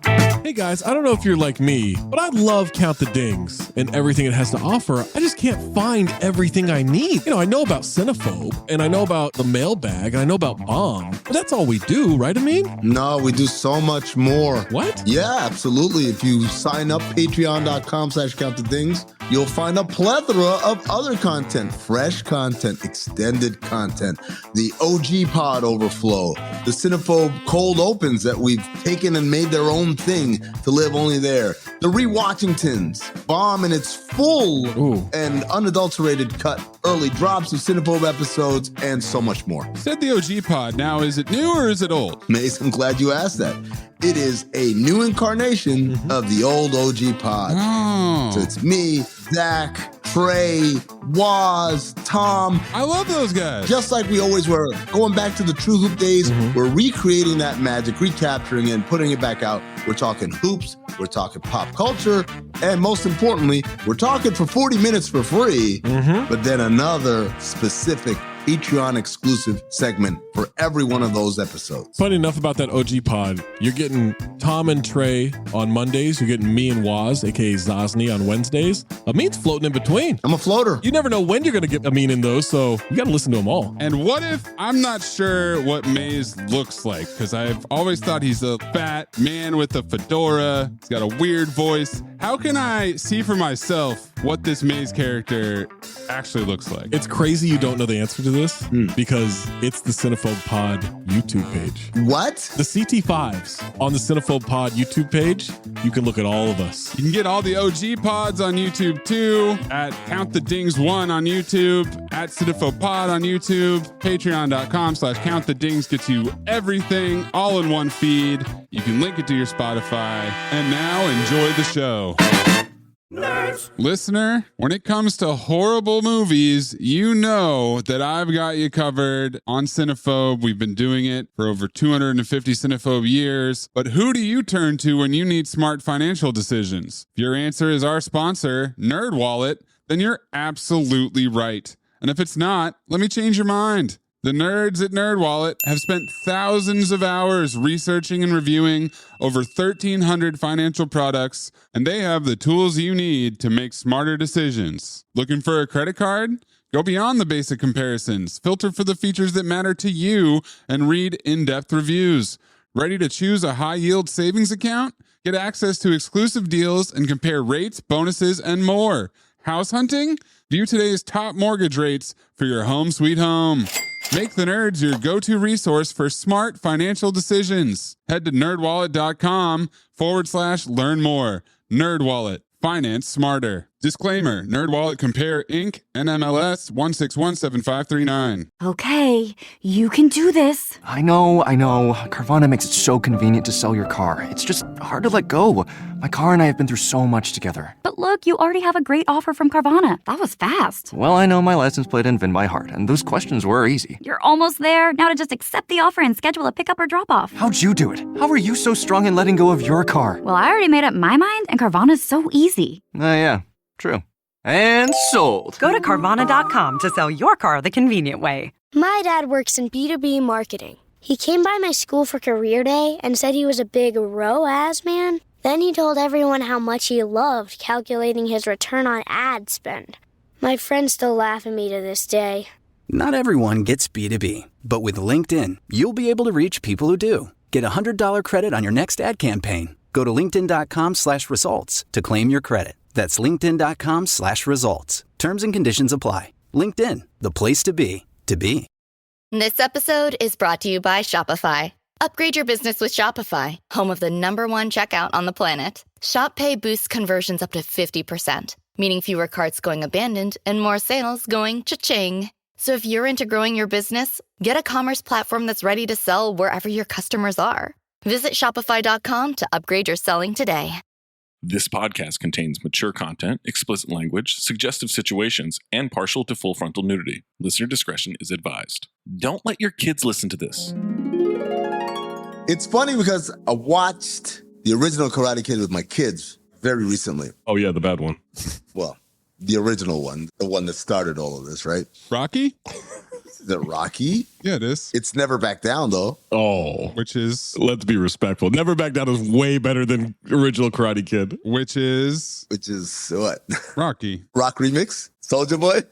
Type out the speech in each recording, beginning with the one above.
Hey guys, I don't know if you're like me, but I love Count the Dings and everything it has to offer. I just can't find everything I need. I know about Cinephobe, and I know about the mailbag, and I know about Bomb, but that's all we do, right, Amin? No, we do so much more. What? Yeah, absolutely. If you sign up, patreon.com/countthedings, you'll find a plethora of other content, fresh content, extended content, the OG pod overflow, the Cinephobe cold opens that we've taken and made their own thing to live only there, the Rewatchingtons, Bomb in its full and unadulterated cut, early drops of Cinephobe episodes, and so much more. Said the OG pod. Now, is it new or is it old? Mace, I'm glad you asked that. It is a new incarnation of the old OG pod. Oh. So it's me, Zach, Trey, Waz, Tom. I love those guys. Just like we always were. Going back to the True Hoop days, we're recreating that magic, recapturing it, and putting it back out. We're talking hoops, we're talking pop culture, and most importantly, we're talking for 40 minutes for free, but then another specific Patreon exclusive segment for every one of those episodes. Funny enough about that OG pod, you're getting Tom and Trey on Mondays. You're getting me and Waz, aka Zosny, on Wednesdays. Amin's floating in between. I'm a floater. You never know when you're going to get Amin in those, so you got to listen to them all. And what if I'm not sure what Mayes looks like? Because I've always thought he's a fat man with a fedora. He's got a weird voice. How can I see for myself what this Mayes character actually looks like? It's crazy you don't know the answer to this because it's the Cinephobe Pod YouTube page. What? The CT5s on the Cinephobe Pod YouTube page, you can look at all of us. You can get all the OG pods on YouTube too, at Count the Dings 1 on YouTube, at Cinephobe Pod on YouTube, patreon.com/Count the Dings gets you everything all in one feed. You can link it to your Spotify. And now enjoy the show. Nerds. Listener, when it comes to horrible movies, you know that I've got you covered on Cinephobe. We've been doing it for over 250 Cinephobe years. But who do you turn to when you need smart financial decisions? If your answer is our sponsor, NerdWallet, then you're absolutely right. And if it's not, let me change your mind. The nerds at NerdWallet have spent thousands of hours researching and reviewing over 1,300 financial products, and they have the tools you need to make smarter decisions. Looking for a credit card? Go beyond the basic comparisons. Filter for the features that matter to you and read in-depth reviews. Ready to choose a high-yield savings account? Get access to exclusive deals and compare rates, bonuses, and more. House hunting? View today's top mortgage rates for your home sweet home. Make the nerds your go-to resource for smart financial decisions. Head to nerdwallet.com/learn more. NerdWallet. Finance smarter. Disclaimer, NerdWallet compare Inc. NMLS 1617539. Okay, you can do this. I know. Carvana makes it so convenient to sell your car. It's just hard to let go. My car and I have been through so much together. But look, you already have a great offer from Carvana. That was fast. Well, I know my license plate and VIN by heart, and those questions were easy. You're almost there. Now to just accept the offer and schedule a pickup or drop-off. How'd you do it? How are you so strong in letting go of your car? Well, I already made up my mind, and Carvana's so easy. Yeah, true. And sold. Go to Carvana.com to sell your car the convenient way. My dad works in B2B marketing. He came by my school for career day and said he was a big ROAS man. Then he told everyone how much he loved calculating his return on ad spend. My friends still laugh at me to this day. Not everyone gets B2B, but with LinkedIn, you'll be able to reach people who do. Get a $100 credit on your next ad campaign. Go to linkedin.com/results to claim your credit. That's linkedin.com/results. Terms and conditions apply. LinkedIn, the place to be, to be. This episode is brought to you by Shopify. Upgrade your business with Shopify, home of the #1 checkout on the planet. Shop Pay boosts conversions up to 50%, meaning fewer carts going abandoned and more sales going cha-ching. So if you're into growing your business, get a commerce platform that's ready to sell wherever your customers are. Visit shopify.com to upgrade your selling today. This podcast contains mature content, explicit language, suggestive situations, and partial to full frontal nudity. Listener discretion is advised. Don't let your kids listen to this. It's funny because I watched the original Karate Kid with my kids very recently. Oh, yeah, the bad one. Well, The original one, the one that started all of this, right? Rocky? Is it Rocky? Yeah, it is. It's Never Back Down, though. Oh, Which is let's be respectful. Never Back Down is way better than original Karate Kid. which is What? Rocky. Rock remix? Soldier Boy?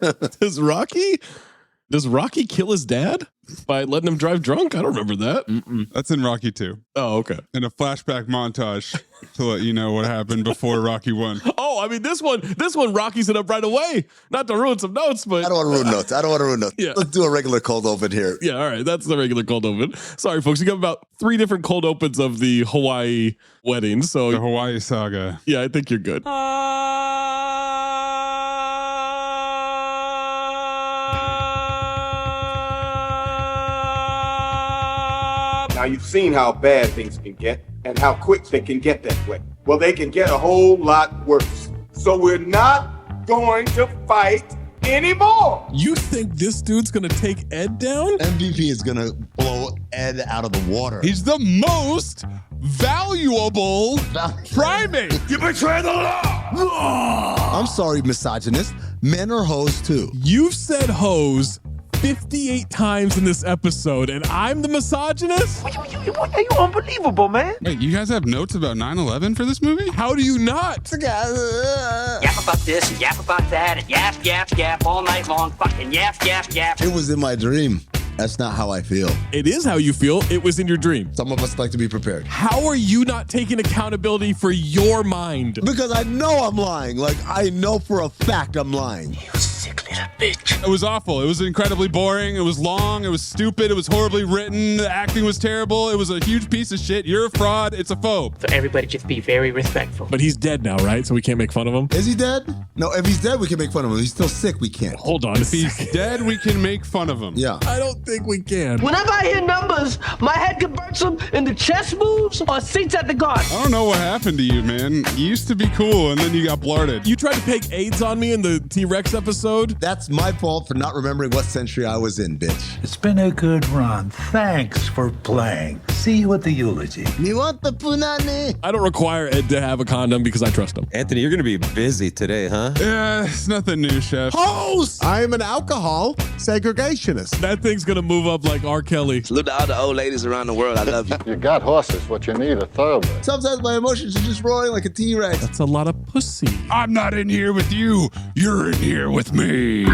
Does Rocky kill his dad by letting him drive drunk? I don't remember that. That's in Rocky 2. Oh, okay. In a flashback montage to let you know what happened before Rocky 1. Oh, I mean, this one Rocky's it up right away. Not to ruin some notes, but I don't want to ruin notes. Yeah. Let's do a regular cold open here. yeah, all right. That's the regular cold open. Sorry, folks. You got about 3 different cold opens of the Hawaii wedding. So The Hawaii Saga. yeah, I think you're good. Now, you've seen how bad things can get and how quick they can get that way. Well, they can get a whole lot worse. So we're not going to fight anymore. You think this dude's going to take Ed down? MVP is going to blow Ed out of the water. He's the most valuable primate. You betray the law. I'm sorry, misogynist. Men are hoes, too. You've said hose 58 times in this episode, and I'm the misogynist? You unbelievable, man. Wait, you guys have notes about 9/11 for this movie? How do you not? Yap about this and yap about that and yap all night long. Fucking yap. It was in my dream. That's not how I feel. It is how you feel. It was in your dream. Some of us like to be prepared. How are you not taking accountability for your mind? Because I know I'm lying. Like, I know for a fact I'm lying. You sick little bitch. It was awful. It was incredibly boring. It was long. It was stupid. It was horribly written. The acting was terrible. It was a huge piece of shit. You're a fraud. It's a phobe. So everybody just be very respectful. But he's dead now, right? So we can't make fun of him? Is he dead? No, if he's dead, we can make fun of him. He's still sick, we can't. Hold on. If he's dead, we can make fun of him. Yeah. I don't think we can. Whenever I hear numbers, my head converts them into chess moves or seats at the garden. I don't know what happened to you, man. You used to be cool, and then you got blarted. You tried to pick AIDS on me in the T-Rex episode? That's my fault for not remembering what century I was in, bitch. It's been a good run. Thanks for playing. See you at the eulogy. You want the punani? I don't require Ed to have a condom because I trust him. Anthony, you're going to be busy today, huh? Yeah, it's nothing new, chef. Host! I'm an alcohol segregationist. That thing's going to move up like R. Kelly. Salute to all the old ladies around the world. I love you. You got horses. What you need, a thoroughbred. Sometimes my emotions are just roaring like a T-Rex. That's a lot of pussy. I'm not in here with you. You're in here with me.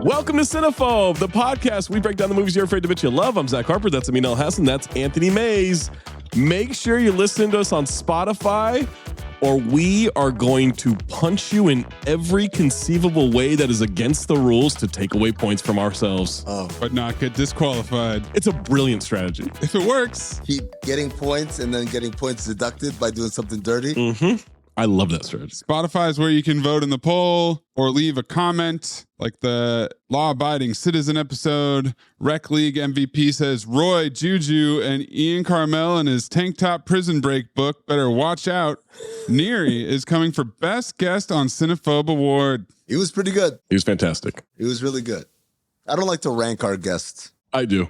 Welcome to Cinephobe, the podcast. We break down the movies you're afraid to admit you love. I'm Zach Harper. That's Amin and Mayes. That's Anthony Mayes. Make sure you listen to us on Spotify, or we are going to punch you in every conceivable way that is against the rules to take away points from ourselves. But not get disqualified. It's a brilliant strategy. If it works. Keep getting points and then getting points deducted by doing something dirty. Mm-hmm. I love that strategy. Spotify is where you can vote in the poll or leave a comment, like the law-abiding citizen episode. Rec League MVP says Roy, Juju, and Ian Carmel in his Tank Top Prison Break book better watch out. Neri is coming for Best Guest on Cinephobe Award. He was pretty good. He was fantastic. He was really good. I don't like to rank our guests. I do.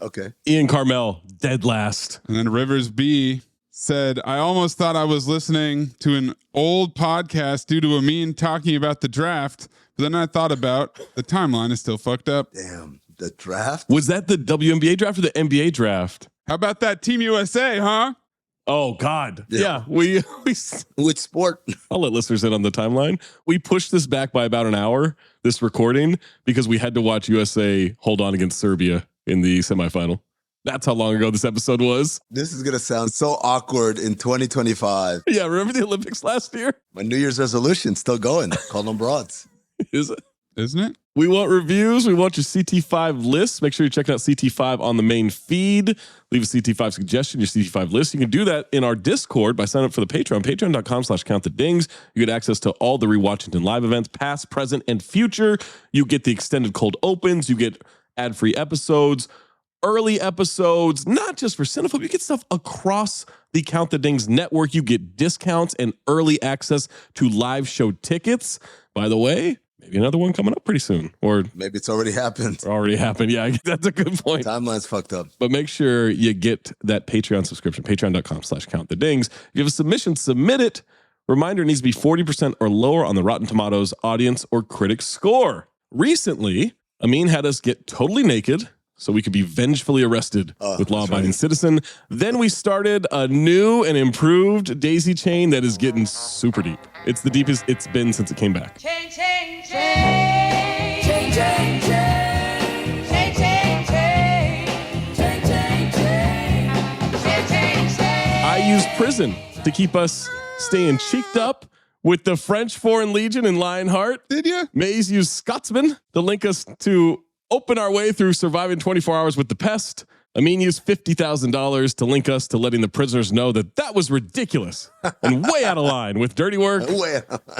Okay. Ian Carmel, dead last. And then Rivers B said, I almost thought I was listening to an old podcast due to Amin talking about the draft, but then I thought about the timeline is still fucked up. Damn, the draft? Was that the WNBA draft or the NBA draft? How about that Team USA, huh? Oh, God. Yeah, we which sport? I'll let listeners in on the timeline. We pushed this back by about an hour, this recording, because we had to watch USA hold on against Serbia in the semifinal. That's how long ago this episode was. This is going to sound so awkward in 2025. Yeah, remember the Olympics last year? My New Year's resolution still going. Call them broads. Is it? Isn't it? We want reviews. We want your CT5 list. Make sure you check out CT5 on the main feed. Leave a CT5 suggestion, your CT5 list. You can do that in our Discord by signing up for the Patreon, patreon.com/countthedings. You get access to all the Rewatchington live events, past, present, and future. You get the extended cold opens. You get ad-free episodes, early episodes, not just for Cinephobe. You get stuff across the Count the Dings network. You get discounts and early access to live show tickets. By the way, maybe another one coming up pretty soon. Or maybe it's already happened. Yeah, that's a good point. Timeline's fucked up. But make sure you get that Patreon subscription, patreon.com/countthedings. If you have a submission, submit it. Reminder, it needs to be 40% or lower on the Rotten Tomatoes audience or critic score. Recently, Amin had us get totally naked so we could be vengefully arrested with law-abiding citizen. Then we started a new and improved daisy chain that is getting super deep. It's the deepest it's been since it came back. Chain, chain, chain. Chain, chain, chain. Chain, chain, chain. Chain, chain, chain. Chain, chain, chain. I used prison to keep us staying cheeked up with the French Foreign Legion and Lionheart. Did you? Mayes used Scotsman to link us to open our way through surviving 24 hours with the pest. Amin used $50,000 to link us to letting the prisoners know that was ridiculous and way out of line with dirty work.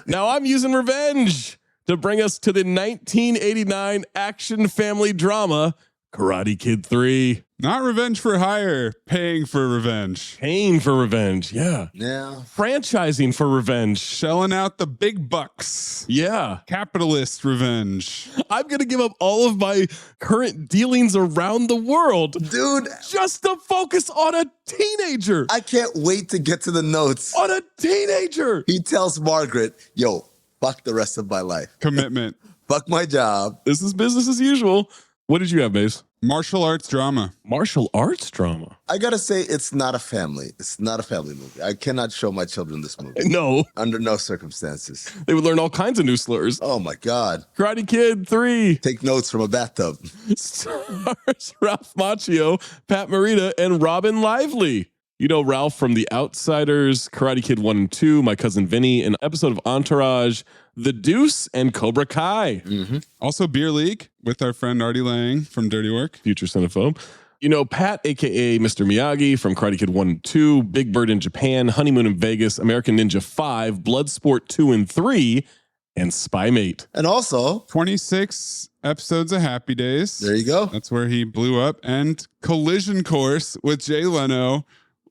Now I'm using revenge to bring us to the 1989 action family drama, Karate Kid 3. Not Revenge for Hire, paying for revenge. Paying for revenge, yeah. Yeah. Franchising for revenge. Shelling out the big bucks. Yeah. Capitalist revenge. I'm going to give up all of my current dealings around the world, dude, just to focus on a teenager. I can't wait to get to the notes. On a teenager. He tells Margaret, yo, fuck the rest of my life. Commitment. Fuck my job. This is business as usual. What did you have, Mace? Martial arts drama. Martial arts drama. I gotta say, it's not a family. It's not a family movie. I cannot show my children this movie. No. Under no circumstances. They would learn all kinds of new slurs. Oh my God. Karate Kid 3. Take notes from a bathtub. Stars Ralph Macchio, Pat Morita, and Robin Lively. You know Ralph from The Outsiders, Karate Kid 1 and 2, My Cousin Vinny, an episode of Entourage, The Deuce, and Cobra Kai. Mm-hmm. Also Beer League with our friend Artie Lang from Dirty Work. Future Cinephobe. You know Pat, a.k.a. Mr. Miyagi from Karate Kid 1 and 2, Big Bird in Japan, Honeymoon in Vegas, American Ninja 5, Bloodsport 2 and 3, and Spy Mate. And also 26 episodes of Happy Days. There you go. That's where he blew up. And Collision Course with Jay Leno,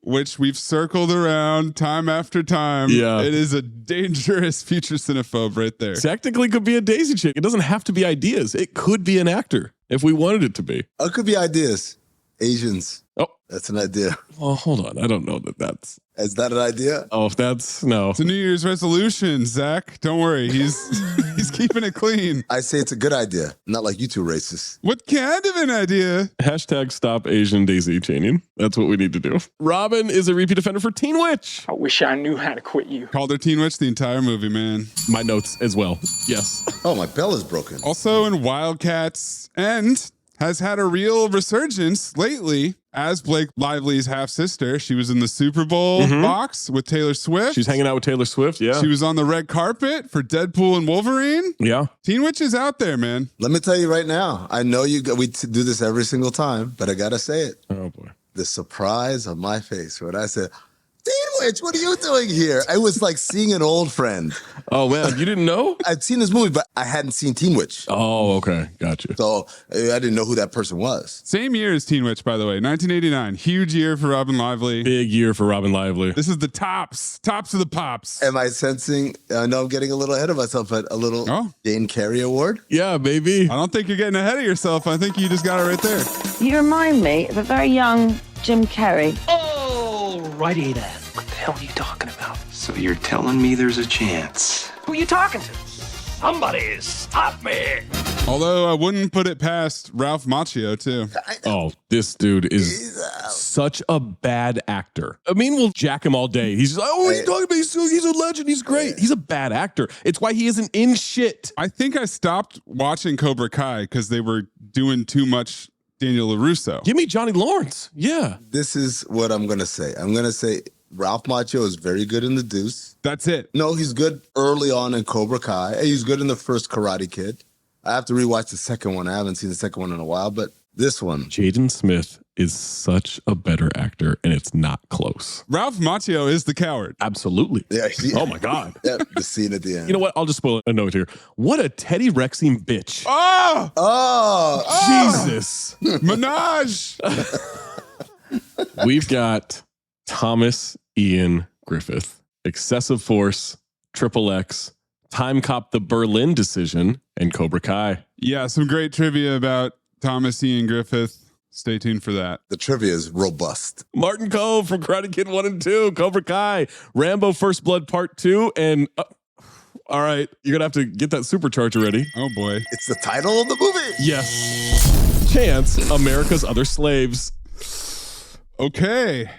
which we've circled around time after time. Yeah. It is a dangerous future cinephobe right there. Technically could be a daisy chick. It doesn't have to be ideas. It could be an actor if we wanted it to be. It could be ideas. Asians. Oh. That's an idea. Well, hold on. I don't know that's... Is that an idea? Oh, if that's... No. It's a New Year's resolution, Zach. Don't worry. He's keeping it clean. I say it's a good idea. Not like you two racists. What kind of an idea? Hashtag stop Asian daisy chaining. That's what we need to do. Robin is a repeat offender for Teen Witch. I wish I knew how to quit you. Called her Teen Witch the entire movie, man. My notes as well. Yes. Oh, my bell is broken. Also in Wildcats, and has had a real resurgence lately as Blake Lively's half-sister. She was in the Super Bowl box with Taylor Swift. She's hanging out with Taylor Swift, yeah. She was on the red carpet for Deadpool and Wolverine. Yeah. Teen Witch is out there, man. Let me tell you right now. I know we do this every single time, but I got to say it. Oh, boy. The surprise on my face when I said, Teen Witch, what are you doing here? I was like seeing an old friend. Oh, man. You didn't know? I'd seen this movie, but I hadn't seen Teen Witch. Oh, okay. Gotcha. So I didn't know who that person was. Same year as Teen Witch, by the way. 1989. Huge year for Robin Lively. Big year for Robin Lively. This is the tops of the pops. Am I sensing, I know I'm getting a little ahead of myself, but a little Jane Carey award? Yeah, baby. I don't think you're getting ahead of yourself. I think you just got it right there. You remind me of a very young Jim Carrey. Alrighty then. What the hell are you talking about? So you're telling me there's a chance? Who are you talking to? Somebody stop me! Although I wouldn't put it past Ralph Macchio, too. Oh, this dude is such a bad actor. I mean, we'll jack him all day. He's just like, oh, what are you talking about? He's a legend. He's great. He's a bad actor. It's why he isn't in shit. I think I stopped watching Cobra Kai because they were doing too much Daniel LaRusso. Give me Johnny Lawrence. Yeah. This is what I'm going to say. I'm going to say Ralph Macchio is very good in The Deuce. That's it. No, he's good early on in Cobra Kai. He's good in the first Karate Kid. I have to rewatch the second one. I haven't seen the second one in a while, but this one. Jaden Smith is such a better actor, and it's not close. Ralph Macchio is the coward. Absolutely. Yeah. Oh, my God. Yeah, the scene at the end. You know what? I'll just spoil a note here. What a Teddy Rexing bitch. Oh! Oh! Jesus. Minaj. Minaj. We've got Thomas Ian Griffith, Excessive Force, Triple X, Time Cop: The Berlin Decision, and Cobra Kai. Yeah, some great trivia about Thomas Ian Griffith. Stay tuned for that. The trivia is robust. Martin Cove from Karate Kid 1 and 2, Cobra Kai, Rambo First Blood Part 2, and all right, you're going to have to get that supercharger ready. Oh boy. It's the title of the movie. Yes. Chance, America's Other Slaves. Okay.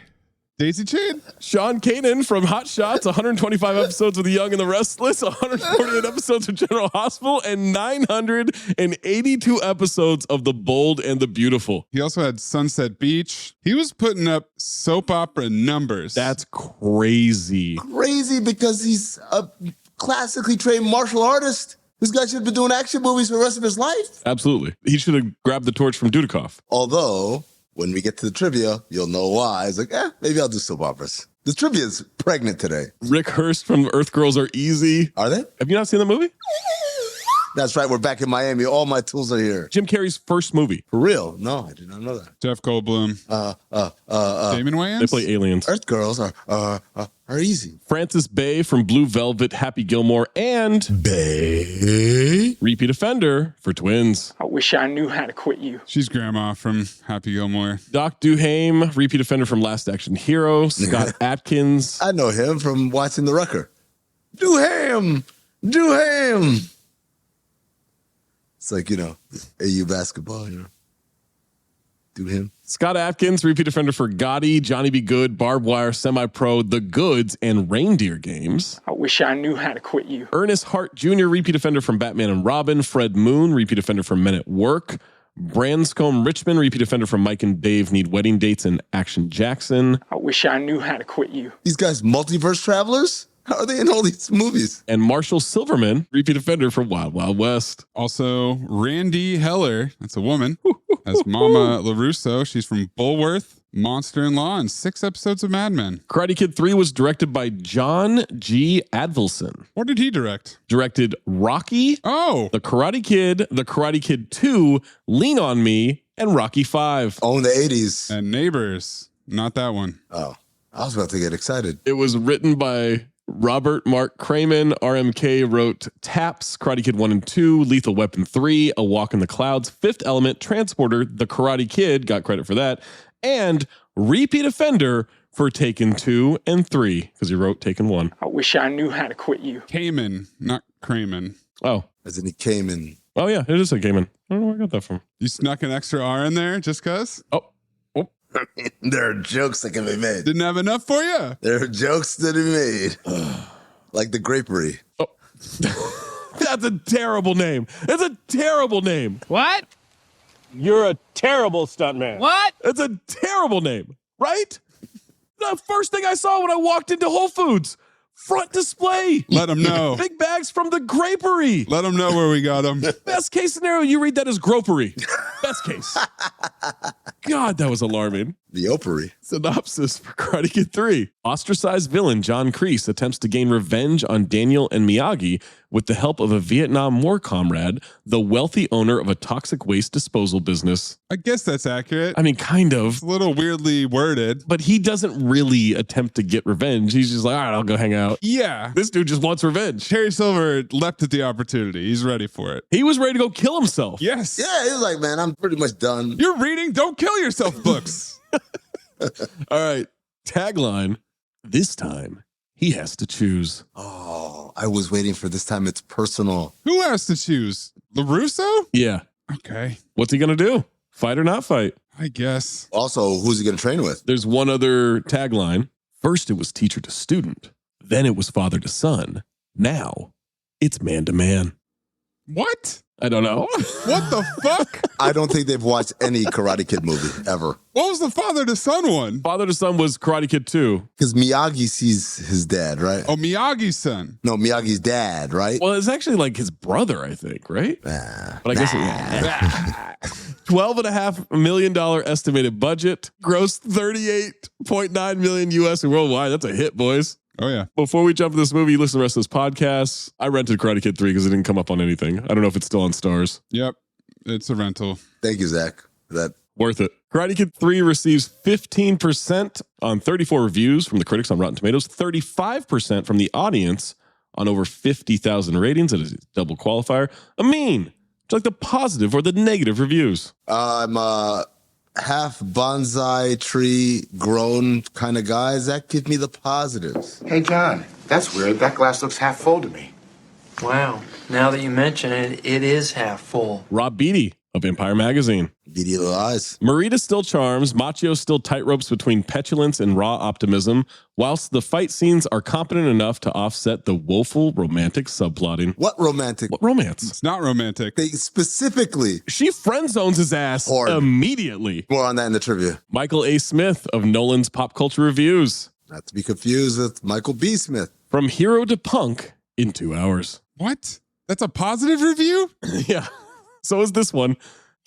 Daisy Chain? Sean Kanan from Hot Shots, 125 episodes of The Young and the Restless, 148 episodes of General Hospital, and 982 episodes of The Bold and the Beautiful. He also had Sunset Beach. He was putting up soap opera numbers. That's crazy. Crazy because he's a classically trained martial artist. This guy should have been doing action movies for the rest of his life. Absolutely. He should have grabbed the torch from Dudikoff. Although, when we get to the trivia, you'll know why. It's like, maybe I'll do soap operas. The trivia is pregnant today. Rick Hurst from Earth Girls Are Easy. Are they? Have you not seen the movie? That's right. We're back in Miami. All my tools are here. Jim Carrey's first movie. For real? No, I did not know that. Jeff Goldblum. Damon Wayans? They play aliens. Earth Girls are easy. Frances Bay from Blue Velvet, Happy Gilmore, and Bay. Repeat offender for Twins. I wish I knew how to quit you. She's Grandma from Happy Gilmore. Doc Duhame, repeat offender from Last Action Hero. Scott Atkins. I know him from watching The Wrecker. Duhame. It's like, AU basketball, Do him. Scott Atkins, repeat offender for Gotti, Johnny Be Good, Barbed Wire, Semi-Pro, The Goods, and Reindeer Games. I wish I knew how to quit you. Ernest Hart Jr., repeat offender from Batman and Robin. Fred Moon, repeat offender from Men at Work. Branscombe Richmond, repeat offender from Mike and Dave Need Wedding Dates and Action Jackson. I wish I knew how to quit you. These guys multiverse travelers? How are they in all these movies? And Marshall Silverman, repeat offender from Wild Wild West. Also, Randy Heller, that's a woman, as Mama LaRusso. She's from Bulworth, Monster-in-Law, and 6 episodes of Mad Men. Karate Kid 3 was directed by John G. Advilson. What did he direct? Directed Rocky, The Karate Kid, The Karate Kid 2, Lean On Me, and Rocky 5. Oh, in the 80s. And Neighbors. Not that one. Oh, I was about to get excited. It was written by Robert Mark Cramen. RMK wrote Taps, Karate Kid 1 and 2, Lethal Weapon 3, A Walk in the Clouds, Fifth Element, Transporter, The Karate Kid, got credit for that, and repeat offender for Taken 2 and 3, because he wrote Taken 1. I wish I knew how to quit you. Kamen, not Cramen. Oh. As in he came in. Oh, yeah, it is a Cayman. I don't know where I got that from. You snuck an extra R in there just because? Oh. There are jokes that can be made. Didn't have enough for you? There are jokes that are made. Like the grapery. Oh. That's a terrible name. That's a terrible name. What? You're a terrible stuntman. What? It's a terrible name, right? The first thing I saw when I walked into Whole Foods, front display. Let them know. Big bags from the grapery. Let them know where we got them. Best case scenario, you read that as gropery. Best case. God, that was alarming. The opery. Synopsis for Karate Kid 3. Ostracized villain John Kreese attempts to gain revenge on Daniel and Miyagi with the help of a Vietnam War comrade, the wealthy owner of a toxic waste disposal business. I guess that's accurate. I mean, kind of. It's a little weirdly worded. But he doesn't really attempt to get revenge. He's just like, all right, I'll go hang out. Yeah. This dude just wants revenge. Terry Silver leapt at the opportunity. He's ready for it. He was ready to go kill himself. Yes. Yeah, he was like, man, I'm pretty much done. You're reading Don't Kill Yourself books. All right. Tagline. This time, he has to choose. Oh, I was waiting for this time. It's personal. Who has to choose? LaRusso? Yeah. Okay. What's he going to do? Fight or not fight? I guess. Also, who's he going to train with? There's one other tagline. First, it was teacher to student. Then it was father to son. Now, it's man to man. What? I don't know. What the fuck? I don't think they've watched any Karate Kid movie ever. What was the father to son one? Father to son was Karate Kid 2. Because Miyagi sees his dad, right? Oh, Miyagi's son. No, Miyagi's dad, right? Well, it's actually like his brother, I think, right? But I guess $12.5 million estimated budget, grossed $38.9 million US and worldwide. That's a hit, boys. Oh, yeah. Before we jump to this movie, you listen to the rest of this podcast. I rented Karate Kid 3 because it didn't come up on anything. I don't know if it's still on Stars. Yep. It's a rental. Thank you, Zach. That worth it. Karate Kid 3 receives 15% on 34 reviews from the critics on Rotten Tomatoes, 35% from the audience on over 50,000 ratings. It is a double qualifier. Amin, would you like the positive or the negative reviews? I'm a half bonsai tree grown kind of guy. Zach, give me the positives. Hey, John, that's weird. That glass looks half full to me. Wow. Now that you mention it, it is half full. Rob Beatty of Empire Magazine. Beady little eyes. Marita still charms, Machio still tightropes between petulance and raw optimism, whilst the fight scenes are competent enough to offset the woeful romantic subplotting. What romantic? What romance? It's not romantic. They specifically. She friend zones his ass immediately. More on that in the trivia. Michael A. Smith of Nolan's Pop Culture Reviews. Not to be confused with Michael B. Smith. From hero to punk in 2 hours. What? That's a positive review? Yeah. So is this one.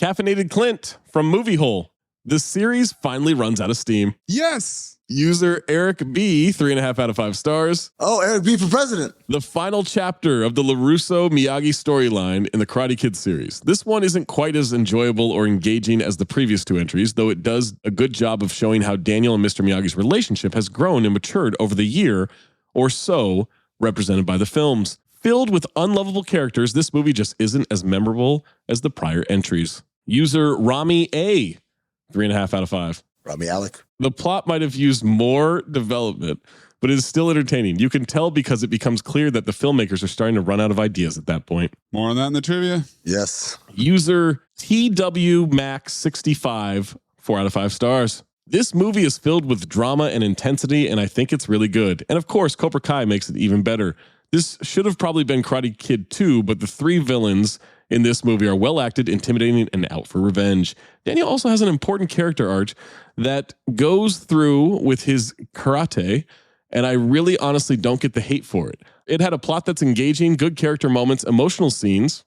Caffeinated Clint from Movie Hole. The series finally runs out of steam. Yes. User Eric B, 3.5 out of 5 stars. Oh, Eric B for president. The final chapter of the LaRusso Miyagi storyline in the Karate Kid series. This one isn't quite as enjoyable or engaging as the previous 2 entries, though it does a good job of showing how Daniel and Mr. Miyagi's relationship has grown and matured over the year or so represented by the films. Filled with unlovable characters, this movie just isn't as memorable as the prior entries. User Rami A, 3.5 out of 5. Rami Alec. The plot might have used more development, but it is still entertaining. You can tell because it becomes clear that the filmmakers are starting to run out of ideas at that point. More on that in the trivia? Yes. User TWMax65, 4 out of 5 stars. This movie is filled with drama and intensity, and I think it's really good. And of course, Cobra Kai makes it even better. This should have probably been Karate Kid 2, but the 3 villains in this movie are well acted, intimidating, and out for revenge. Daniel also has an important character arc that goes through with his karate, and I really honestly don't get the hate for it. It had a plot that's engaging, good character moments, emotional scenes,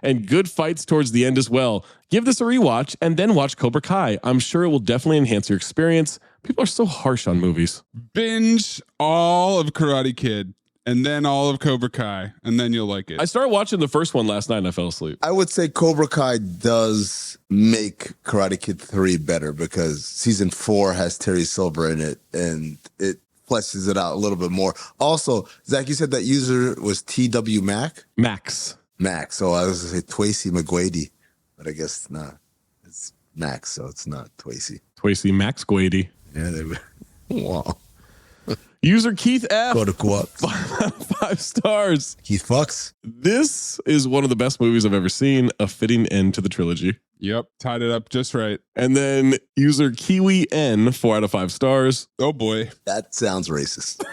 and good fights towards the end as well. Give this a rewatch and then watch Cobra Kai. I'm sure it will definitely enhance your experience. People are so harsh on movies. Binge all of Karate Kid. And then all of Cobra Kai, and then you'll like it. I started watching the first one last night and I fell asleep. I would say Cobra Kai does make Karate Kid 3 better because season 4 has Terry Silver in it and it fleshes it out a little bit more. Also, Zach, you said that user was TW Mac? Max. So I was going to say Twacey McGuady, but I guess not. It's Max, so it's not Twacey. Twacey Max Guady. Yeah, wow. User Keith F. Go to co-op. 5 out of 5 stars. Keith fucks. This is one of the best movies I've ever seen. A fitting end to the trilogy. Yep, tied it up just right. And then user Kiwi N, 4 out of 5 stars. Oh boy. That sounds racist.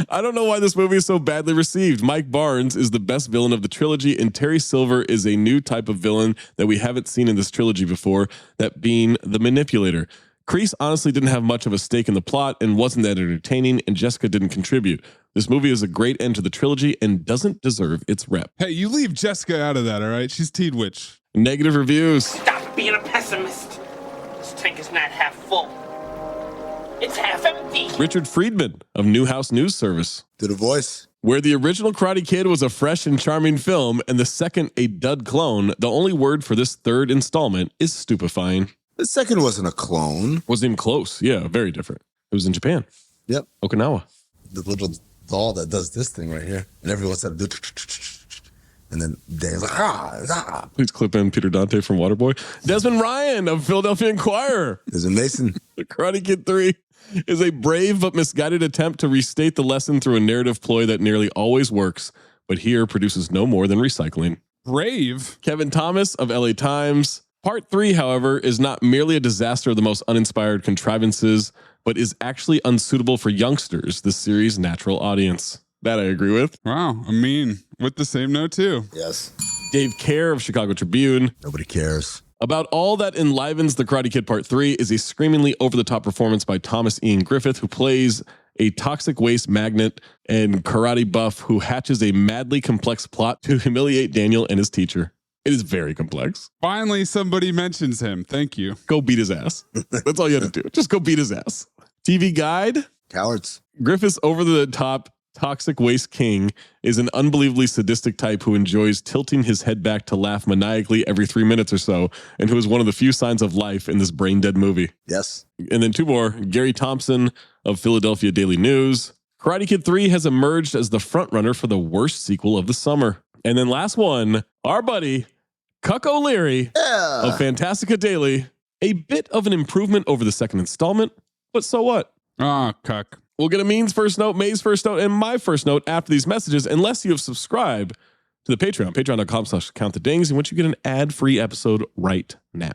I don't know why this movie is so badly received. Mike Barnes is the best villain of the trilogy, and Terry Silver is a new type of villain that we haven't seen in this trilogy before, that being the manipulator. Kreese honestly didn't have much of a stake in the plot and wasn't that entertaining, and Jessica didn't contribute. This movie is a great end to the trilogy and doesn't deserve its rep. Hey, you leave Jessica out of that, all right? She's Teen Witch. Negative reviews. Stop being a pessimist. This tank is not half full. It's half empty. Richard Friedman of Newhouse News Service. Do the voice. Where the original Karate Kid was a fresh and charming film and the second a dud clone, the only word for this third installment is stupefying. The second wasn't a clone. Wasn't even close. Yeah, very different. It was in Japan. Yep. Okinawa. The little doll that does this thing right here. And everyone's had to do and then Dan's like, Please clip in Peter Dante from Waterboy. Desmond Ryan of Philadelphia Inquirer. Desmond Mason. The Karate Kid 3 is a brave but misguided attempt to restate the lesson through a narrative ploy that nearly always works, but here produces no more than recycling. Brave? Kevin Thomas of LA Times. Part 3, however, is not merely a disaster of the most uninspired contrivances, but is actually unsuitable for youngsters, the series' natural audience. That I agree with. Wow, I mean, with the same note too. Yes. Dave Kerr of Chicago Tribune. Nobody cares. About all that enlivens The Karate Kid Part 3 is a screamingly over-the-top performance by Thomas Ian Griffith, who plays a toxic waste magnet and karate buff who hatches a madly complex plot to humiliate Daniel and his teacher. It is very complex. Finally, somebody mentions him. Thank you. Go beat his ass. That's all you had to do. Just go beat his ass. TV Guide. Cowards. Griffith's over-the-top toxic waste king is an unbelievably sadistic type who enjoys tilting his head back to laugh maniacally every 3 minutes or so, and who is one of the few signs of life in this brain-dead movie. Yes. And then 2 more. Gary Thompson of Philadelphia Daily News. Karate Kid 3 has emerged as the frontrunner for the worst sequel of the summer. And then last one, our buddy, Cuck O'Leary of Fantastica Daily. A bit of an improvement over the second installment, but so what? Cuck. We'll get Amin's first note, May's first note, and my first note after these messages, unless you have subscribed to the Patreon, patreon.com/countthedings, in which you get an ad-free episode right now.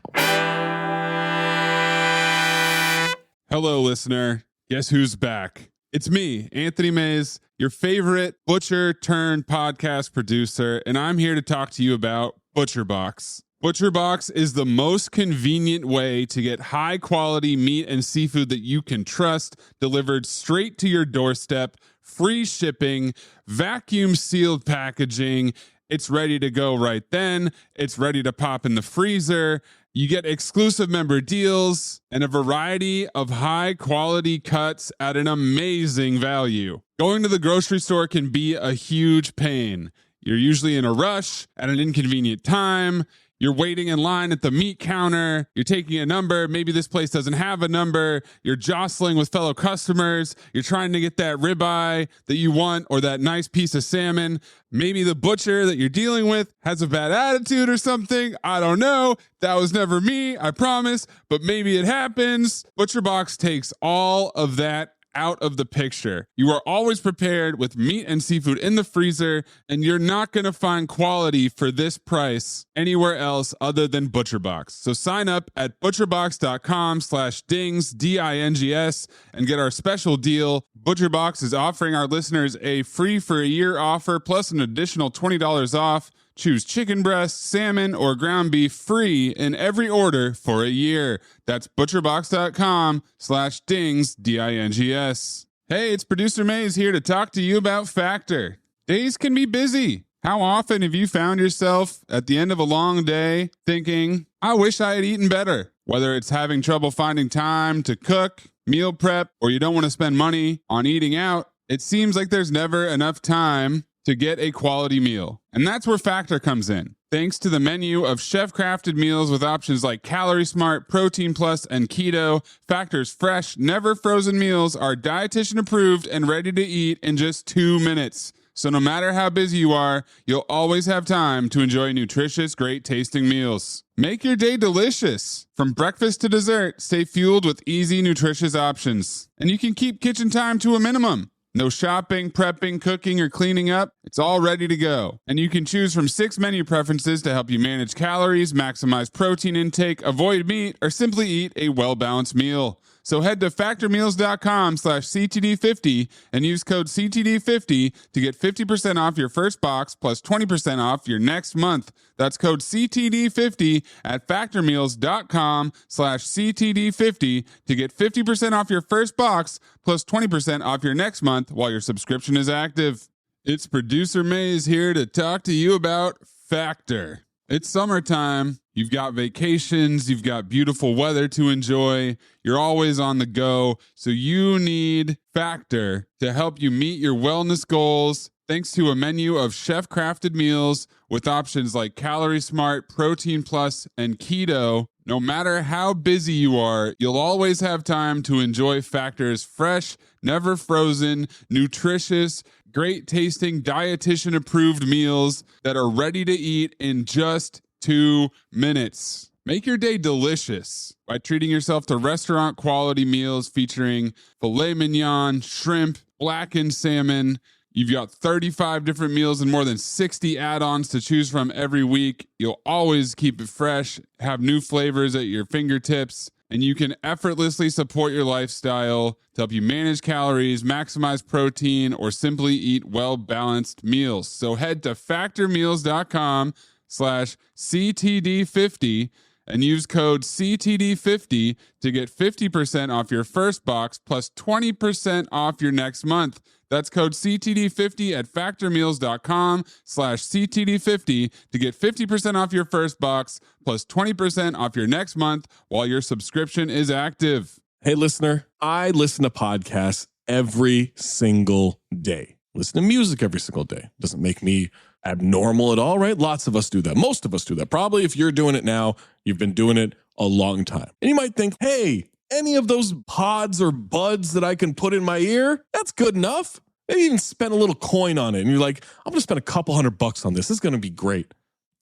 Hello, listener. Guess who's back? It's me, Anthony Mayes, your favorite butcher-turned-podcast producer, and I'm here to talk to you about ButcherBox. ButcherBox is the most convenient way to get high-quality meat and seafood that you can trust, delivered straight to your doorstep, free shipping, vacuum-sealed packaging. It's ready to go right then. It's ready to pop in the freezer. You get exclusive member deals and a variety of high-quality cuts at an amazing value. Going to the grocery store can be a huge pain. You're usually in a rush at an inconvenient time. You're waiting in line at the meat counter. You're taking a number. Maybe this place doesn't have a number. You're jostling with fellow customers. You're trying to get that ribeye that you want or that nice piece of salmon. Maybe the butcher that you're dealing with has a bad attitude or something. I don't know. That was never me, I promise. But maybe it happens. ButcherBox takes all of that out of the picture. You are always prepared with meat and seafood in the freezer, and you're not going to find quality for this price anywhere else other than ButcherBox. So sign up at butcherbox.com/dings, D-I-N-G-S, and get our special deal. ButcherBox is offering our listeners a free for a year offer plus an additional $20 off. Choose chicken breast, salmon, or ground beef free in every order for a year. That's butcherbox.com/dings, D-I-N-G-S. Hey, it's Producer Mays here to talk to you about Factor. Days can be busy. How often have you found yourself at the end of a long day thinking, I wish I had eaten better? Whether it's having trouble finding time to cook, meal prep, or you don't want to spend money on eating out, it seems like there's never enough time to get a quality meal. And that's where Factor comes in. Thanks to the menu of chef-crafted meals with options like Calorie Smart, Protein Plus, and Keto, Factor's fresh, never frozen meals are dietitian approved and ready to eat in just 2 minutes. So no matter how busy you are, you'll always have time to enjoy nutritious, great tasting meals. Make your day delicious. From breakfast to dessert, stay fueled with easy, nutritious options. And you can keep kitchen time to a minimum. No shopping, prepping, cooking, or cleaning up. It's all ready to go. And you can choose from 6 menu preferences to help you manage calories, maximize protein intake, avoid meat, or simply eat a well-balanced meal. So head to factormeals.com/CTD50 and use code CTD50 to get 50% off your first box plus 20% off your next month. That's code CTD50 at factormeals.com/CTD50 to get 50% off your first box plus 20% off your next month while your subscription is active. It's Producer Mays here to talk to you about Factor. It's summertime. You've got vacations. You've got beautiful weather to enjoy. You're always on the go. So you need Factor to help you meet your wellness goals. Thanks to a menu of chef-crafted meals with options like Calorie Smart, Protein Plus, and Keto. No matter how busy you are, you'll always have time to enjoy Factor's fresh, never frozen, nutritious, great tasting, dietitian approved meals that are ready to eat in just 2 minutes. Make your day delicious by treating yourself to restaurant quality meals featuring filet mignon, shrimp, blackened salmon. You've got 35 different meals and more than 60 add-ons to choose from every week. You'll always keep it fresh, have new flavors at your fingertips, and you can effortlessly support your lifestyle to help you manage calories, maximize protein, or simply eat well-balanced meals. So head to factormeals.com/CTD50 and use code CTD50 to get 50% off your first box plus 20% off your next month. That's code CTD50 at factormeals.com/CTD50 to get 50% off your first box plus 20% off your next month while your subscription is active. Hey, listener, I listen to podcasts every single day. listen to music every single day. Doesn't make me abnormal at all, right? Lots of us do that. Most of us do that. Probably if you're doing it now, you've been doing it a long time. And you might think, hey, any of those pods or buds that I can put in my ear, that's good enough. Maybe even spend a little coin on it. And you're like, I'm going to spend a couple $100 on this. This is going to be great.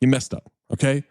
You messed up, okay?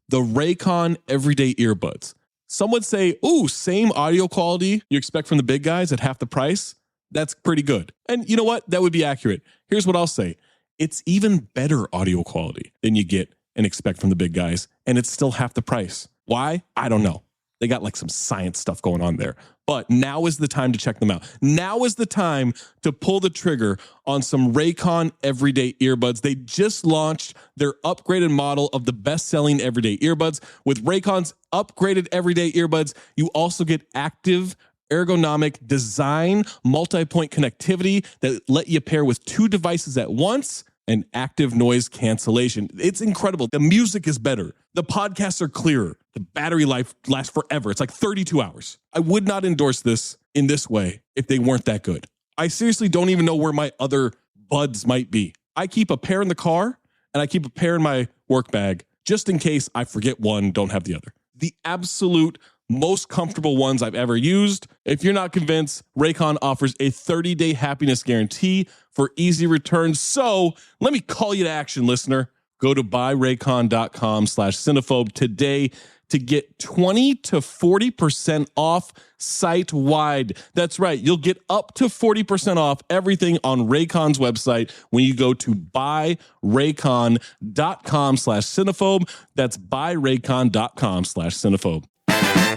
The Raycon Everyday Earbuds. Some would say, ooh, same audio quality you expect from the big guys at half the price. That's pretty good. And you know what? That would be accurate. Here's what I'll say. It's even better audio quality than you get and expect from the big guys. And it's still half the price. Why? I don't know. They got like some science stuff going on there. But now is the time to check them out. Now is the time to pull the trigger on some Raycon Everyday Earbuds. They just launched their upgraded model of the best-selling Everyday Earbuds. With Raycon's upgraded Everyday Earbuds, you also get active ergonomic design, multi-point connectivity that let you pair with 2 devices at once, and active noise cancellation. It's incredible. The music is better. The podcasts are clearer. The battery life lasts forever. It's like 32 hours. I would not endorse this in this way if they weren't that good. I seriously don't even know where my other buds might be. I keep a pair in the car and I keep a pair in my work bag just in case I forget one, don't have the other. The absolute most comfortable ones I've ever used. If you're not convinced, Raycon offers a 30-day happiness guarantee for easy returns. So let me call you to action, listener. Go to buyraycon.com/cinephobe today to get 20 to 40% off site-wide. That's right. You'll get up to 40% off everything on Raycon's website when you go to buyraycon.com/cinephobe. That's buyraycon.com/cinephobe.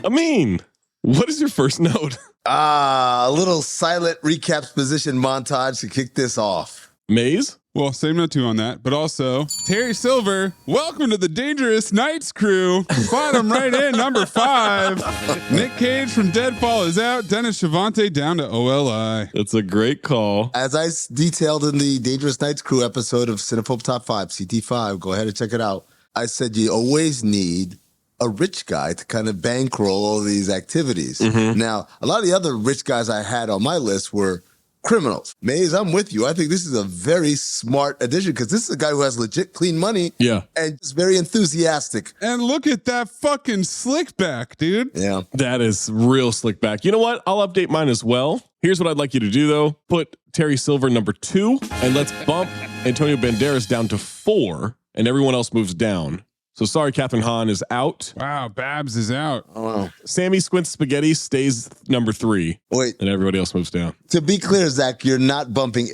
Amin, what is your first note? A little silent recap position montage to kick this off. Mayes? Well, same note too on that, but also Terry Silver, welcome to the Dangerous Nights crew. Slide him right in, number 5. Nick Cage from Deadfall is out. Dennis Chavante down to OLI. That's a great call. As I detailed in the Dangerous Nights crew episode of Cinephobe Top 5, CT5, go ahead and check it out. I said you always need a rich guy to kind of bankroll all these activities. Mm-hmm. Now, a lot of the other rich guys I had on my list were criminals. Maze, I'm with you. I think this is a very smart addition because this is a guy who has legit clean money. Yeah. And is very enthusiastic. And look at that fucking slick back, dude. Yeah. That is real slick back. You know what? I'll update mine as well. Here's what I'd like you to do, though. Put Terry Silver number 2, and let's bump Antonio Banderas down to 4, and everyone else moves down. So sorry, Catherine Hahn is out. Wow, Babs is out. Oh, wow. Sammy Squint Spaghetti stays number 3. Wait. And everybody else moves down. To be clear, Zach, you're not bumping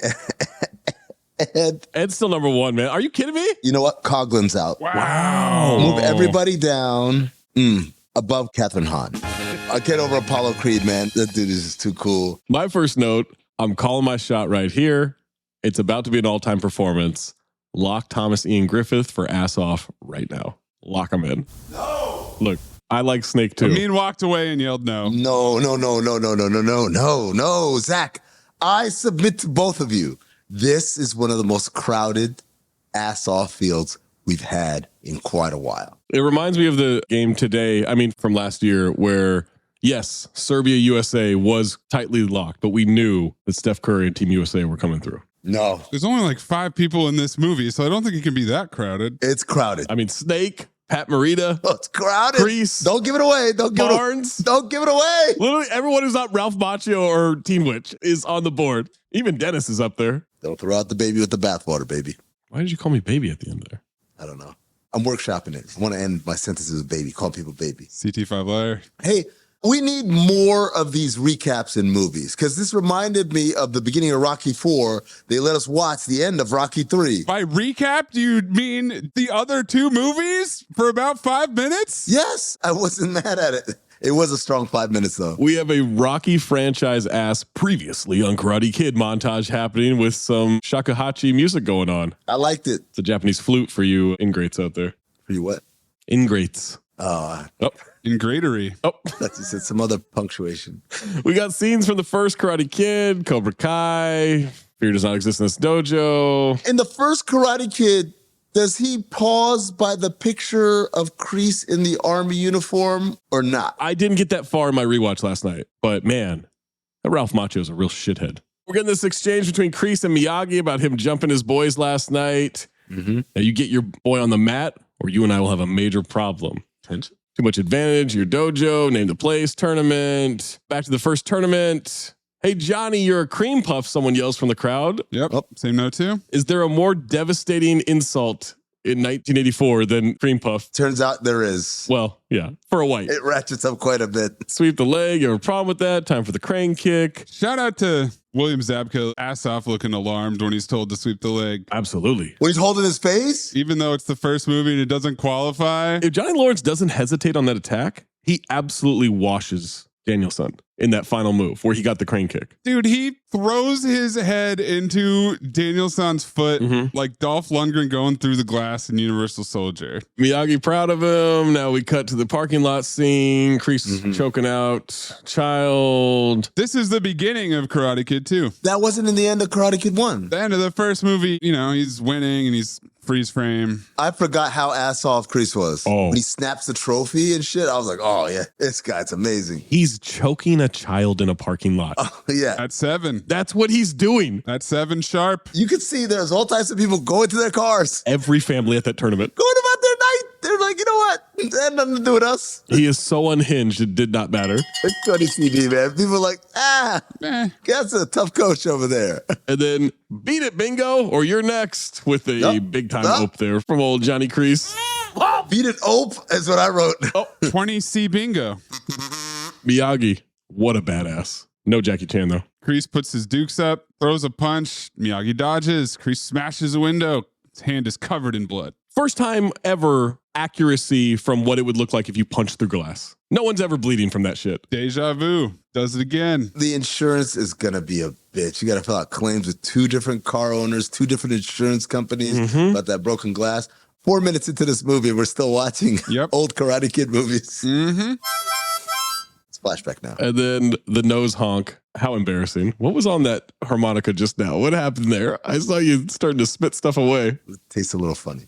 Ed. Ed's still number 1, man. Are you kidding me? You know what? Coughlin's out. Wow. Move everybody down above Catherine Hahn. I get over Apollo Creed, man. That dude is just too cool. My first note, I'm calling my shot right here. It's about to be an all-time performance. Lock Thomas Ian Griffith for Ass Off right now. Lock him in. No. Look, I like Snake too. Amin walked away and yelled no. No, Zach. I submit to both of you. This is one of the most crowded Ass Off fields we've had in quite a while. It reminds me of the game today, from last year, where, yes, Serbia, USA was tightly locked, but we knew that Steph Curry and Team USA were coming through. No. There's only like 5 people in this movie, so I don't think it can be that crowded. It's crowded. Snake, Pat Morita. Oh, it's crowded. Kreese. Don't give it away. Don't give it away. Literally everyone who's not Ralph Macchio or Teen Witch is on the board. Even Dennis is up there. Don't throw out the baby with the bathwater, baby. Why did you call me baby at the end there? I don't know. I'm workshopping it. I want to end my sentences with baby. Call people baby. CT5 liar. Hey, we need more of these recaps in movies because this reminded me of the beginning of Rocky 4. They let us watch the end of Rocky 3. By recap, do you mean the other 2 movies for about 5 minutes? Yes, I wasn't mad at it. It was a strong 5 minutes, though. We have a Rocky franchise ass previously on Karate Kid montage happening with some shakuhachi music going on. I liked it. It's a Japanese flute for you ingrates out there. For you what? Ingrates. Ingratery. I thought you said some other punctuation. We got scenes from the first Karate Kid, Cobra Kai, Fear Does Not Exist in This Dojo. In the first Karate Kid, does he pause by the picture of Kreese in the army uniform or not? I didn't get that far in my rewatch last night, but man, that Ralph Macchio is a real shithead. We're getting this exchange between Kreese and Miyagi about him jumping his boys last night. Now you get your boy on the mat, or you and I will have a major problem. Tension? Too much advantage, your dojo, name the place, tournament. Back to the first tournament. Hey, Johnny, you're a cream puff, someone yells from the crowd. Yep. Oh, same note too. Is there a more devastating insult in 1984 than cream puff? Turns out there is. Well, yeah, for a white. It ratchets up quite a bit. Sweep the leg. You have a problem with that? Time for the crane kick. Shout out to William Zabka, ass off looking alarmed when he's told to sweep the leg. Absolutely. When he's holding his face? Even though it's the first movie and it doesn't qualify. If Johnny Lawrence doesn't hesitate on that attack, he absolutely washes Danielson in that final move where he got the crane kick. Dude, he throws his head into Danielson's foot like Dolph Lundgren going through the glass in Universal Soldier. Miyagi proud of him. Now we cut to the parking lot scene. Kreese choking out child. This is the beginning of Karate Kid 2. That wasn't in the end of Karate Kid 1. The end of the first movie, you know, he's winning and he's freeze frame. I forgot how ass off Kreese was. Oh. When he snaps the trophy and shit, I was like, oh yeah, this guy's amazing. He's choking a child in a parking lot. Oh, yeah. At 7. That's what he's doing. At 7 sharp. You could see there's all types of people going to their cars. Every family at that tournament. Going about their night. They're like, you know what? It had nothing to do with us. He is so unhinged, it did not matter. It's funny TV, man. People are like, that's a tough coach over there. And then beat it, bingo, or you're next with a big time ope there from old Johnny Kreese. Beat it, ope is what I wrote. 20C bingo. Miyagi, what a badass. No Jackie Chan, though. Kreese puts his dukes up, throws a punch. Miyagi dodges. Kreese smashes a window. His hand is covered in blood. First time ever accuracy from what it would look like if you punched through glass. No one's ever bleeding from that shit. Deja vu. Does it again. The insurance is going to be a bitch. You got to fill out claims with 2 different car owners, 2 different insurance companies about that broken glass. 4 minutes into this movie, we're still watching old Karate Kid movies. It's flashback now. And then the nose honk. How embarrassing. What was on that harmonica just now? What happened there? I saw you starting to spit stuff away. It tastes a little funny.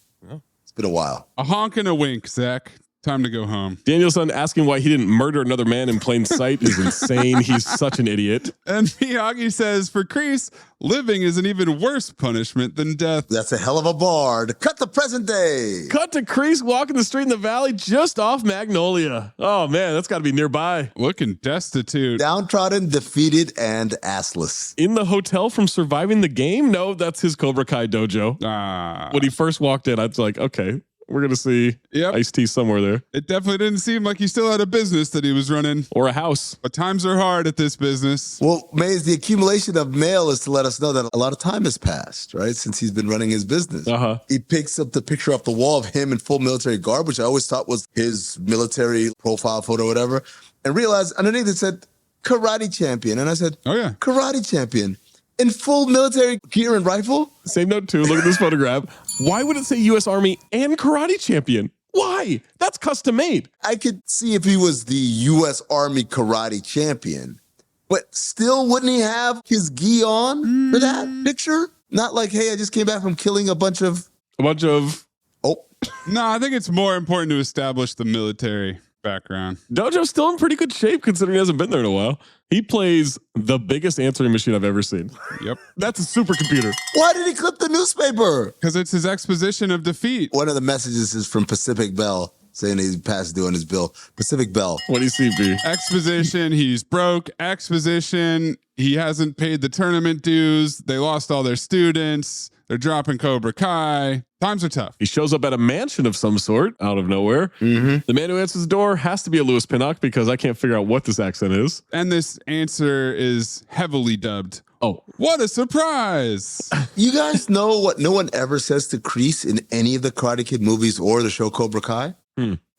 It's been a while. A honk and a wink, Zach. Time to go home. Danielson asking why he didn't murder another man in plain sight is insane. He's such an idiot. And Miyagi says, for Kreese, living is an even worse punishment than death. That's a hell of a bar. Cut the present day. Cut to Kreese walking the street in the valley just off Magnolia. Oh, man, that's got to be nearby. Looking destitute. Downtrodden, defeated, and assless. In the hotel from surviving the game? No, that's his Cobra Kai dojo. When he first walked in, I was like, okay. We're going to see Ice-T somewhere there. It definitely didn't seem like he still had a business that he was running. Or a house. But times are hard at this business. Well, Mayes, the accumulation of mail is to let us know that a lot of time has passed, right? Since he's been running his business. He picks up the picture off the wall of him in full military garb, which I always thought was his military profile photo or whatever, and realized underneath it said, karate champion. And I said, oh yeah, karate champion. In full military gear and rifle? Same note too. Look at this photograph. Why would it say U.S. Army and karate champion? Why? That's custom made. I could see if he was the U.S. Army karate champion, but still wouldn't he have his gi on for that picture? Not like, hey, I just came back from killing a bunch of... Oh. No, I think it's more important to establish the military background. Dojo's still in pretty good shape considering he hasn't been there in a while. He plays the biggest answering machine I've ever seen. Yep. That's a supercomputer. Why did he clip the newspaper? Because it's his exposition of defeat. One of the messages is from Pacific Bell saying he's past due on his bill. Pacific Bell. What do you see, B? Exposition, he's broke. Exposition, he hasn't paid the tournament dues. They lost all their students. They're dropping Cobra Kai. Times are tough. He shows up at a mansion of some sort out of nowhere. The man who answers the door has to be a Louis Pinnock because I can't figure out what this accent is. And this answer is heavily dubbed. Oh, what a surprise. You guys know what no one ever says to Kreese in any of the Karate Kid movies or the show Cobra Kai?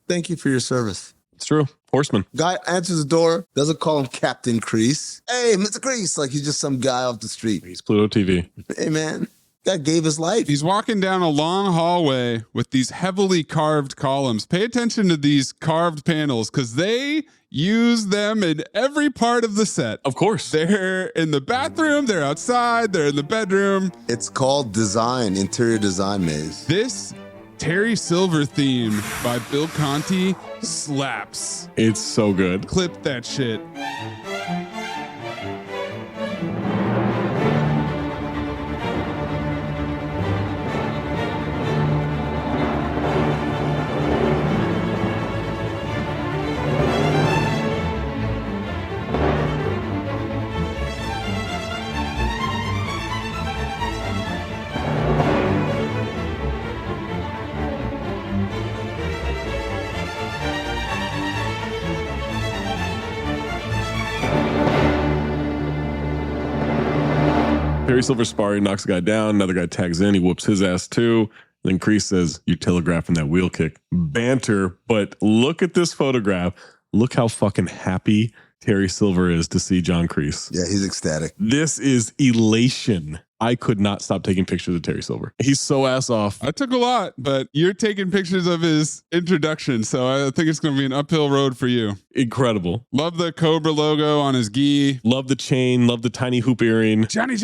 Thank you for your service. It's true. Horseman. Guy answers the door, doesn't call him Captain Kreese. Hey, Mr. Kreese, like he's just some guy off the street. He's Pluto TV. Hey, man. That gave his life. He's walking down a long hallway with these heavily carved columns. Pay attention to these carved panels because they use them in every part of the set. Of course. They're in the bathroom, they're outside, they're in the bedroom. It's called design, interior design, Maze. This Terry Silver theme by Bill Conti slaps. It's so good. Clip that shit. Terry Silver's sparring, knocks a guy down. Another guy tags in. He whoops his ass too. Then Kreese says, "You're telegraphing that wheel kick." Banter, but look at this photograph. Look how fucking happy Terry Silver is to see John Kreese. Yeah, he's ecstatic. This is elation. I could not stop taking pictures of Terry Silver. He's so ass off. I took a lot, but you're taking pictures of his introduction, so I think it's going to be an uphill road for you. Incredible. Love the Cobra logo on his gi. Love the chain. Love the tiny hoop earring. Johnny.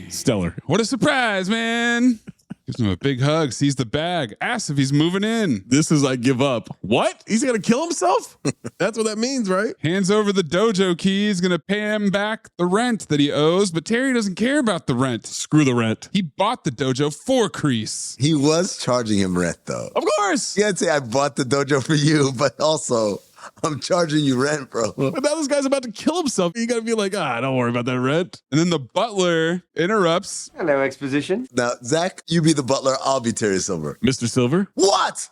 Stellar. What a surprise, man. Gives him a big hug, sees the bag, asks if he's moving in. This is I give up. What? He's going to kill himself? That's what that means, right? Hands over the dojo keys, going to pay him back the rent that he owes, but Terry doesn't care about the rent. Screw the rent. He bought the dojo for Kreese. He was charging him rent, though. Of course. You can't say I bought the dojo for you, but also I'm charging you rent, bro. But now this guy's about to kill himself. You got to be like, don't worry about that rent. And then the butler interrupts. Hello, exposition. Now, Zach, you be the butler. I'll be Terry Silver. Mr. Silver? What?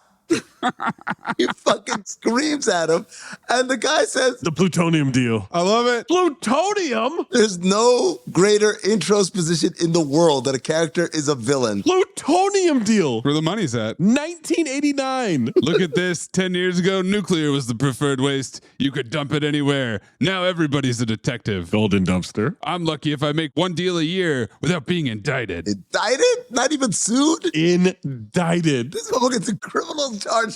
He fucking screams at him. And the guy says, "The plutonium deal." I love it. Plutonium? There's no greater introsposition in the world that a character is a villain. Plutonium deal. Where the money's at. 1989. Look at this. 10 years ago, nuclear was the preferred waste. You could dump it anywhere. Now everybody's a detective. Golden dumpster. I'm lucky if I make one deal a year without being indicted. Indicted? Not even sued? Indicted. This motherfucker gets a criminal charge.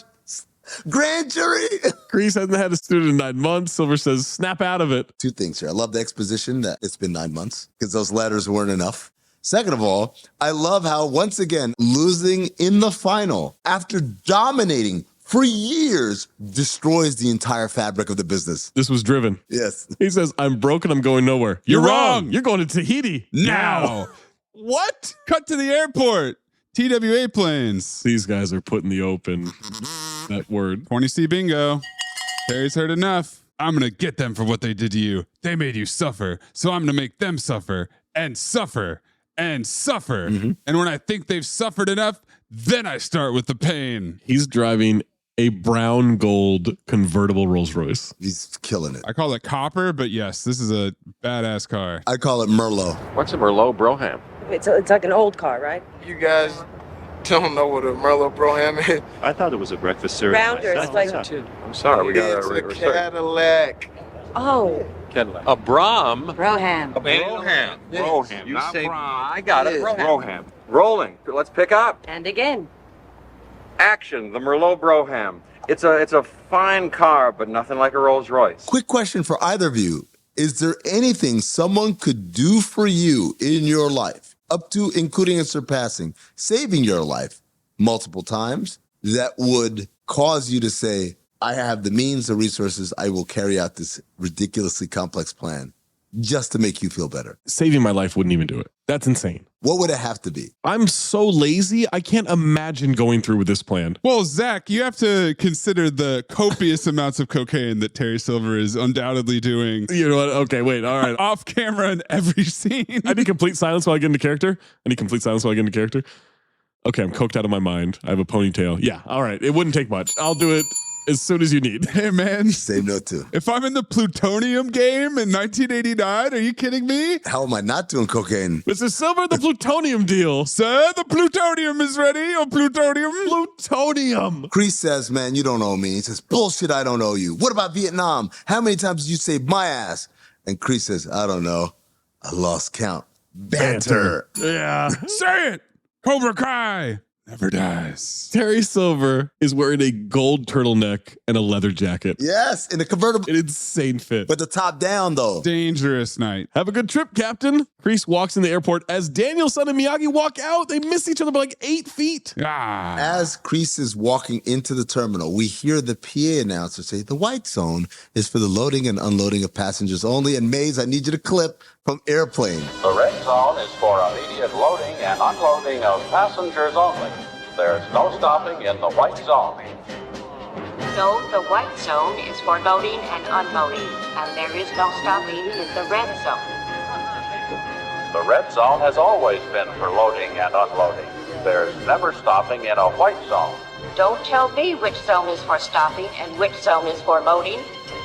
Grand jury. Kreese hasn't had a student in 9 months. Silver says, snap out of it. Two things here. I love the exposition that it's been 9 months because those letters weren't enough. Second of all, I love how, once again, losing in the final after dominating for years destroys the entire fabric of the business. This was driven. Yes. He says, I'm broken. I'm going nowhere. You're wrong. You're going to Tahiti now. What? Cut to the airport. TWA planes. These guys are putting the open. That word. 20C bingo. Terry's heard enough. I'm going to get them for what they did to you. They made you suffer. So I'm going to make them suffer and suffer and suffer. Mm-hmm. And when I think they've suffered enough, then I start with the pain. He's driving a brown gold convertible Rolls Royce. He's killing it. I call it copper, but yes, this is a badass car. I call it Merlot. What's a Merlot Broham? It's like an old car, right? You guys don't know what a Merlot Broham is. I thought it was a breakfast cereal. Rounders, myself. like... I'm sorry, we got It's a a regular Cadillac. Oh, Cadillac. A Brom. Broham. A Broham. Yes. Broham. You Not say Brom. I got it. Yes. Broham. Rolling. Let's pick up. And again. Action. The Merlot Broham. It's a fine car, but nothing like a Rolls Royce. Quick question for either of you. Is there anything someone could do for you in your life, up to including and surpassing, saving your life multiple times, that would cause you to say, I have the means, the resources, I will carry out this ridiculously complex plan just to make you feel better? Saving my life wouldn't even do it. That's insane. What would it have to be? I'm so lazy. I can't imagine going through with this plan. Well, Zach, you have to consider the copious amounts of cocaine that Terry Silver is undoubtedly doing. You know what? Okay, wait. All right. Off camera in every scene. I need complete silence while I get into character. Okay, I'm coked out of my mind. I have a ponytail. Yeah, all right. It wouldn't take much. I'll do it as soon as you need. Hey, man. Say no to. If I'm in the plutonium game in 1989, are you kidding me? How am I not doing cocaine? Mr. Silver, the plutonium deal. Sir, the plutonium is ready. Or plutonium? Plutonium. Kreese says, man, you don't owe me. He says, bullshit, I don't owe you. What about Vietnam? How many times did you save my ass? And Kreese says, I don't know. I lost count. Banter. Yeah. Say it. Cobra Kai never dies. Terry Silver is wearing a gold turtleneck and a leather jacket. Yes, in a convertible. An insane fit. But the top down, though. Dangerous night. Have a good trip, Captain. Kreese walks in the airport as Daniel-san and Miyagi walk out. They miss each other by like 8 feet. Ah. As Kreese is walking into the terminal, we hear the PA announcer say, the white zone is for the loading and unloading of passengers only. And Mayes, I need you to clip from Airplane. The red zone is for immediate loading and unloading of passengers only. There's no stopping in the white zone. So the white zone is for loading and unloading, and there is no stopping in the red zone. The red zone has always been for loading and unloading. There's never stopping in a white zone. Don't tell me which zone is for stopping and which zone is for loading.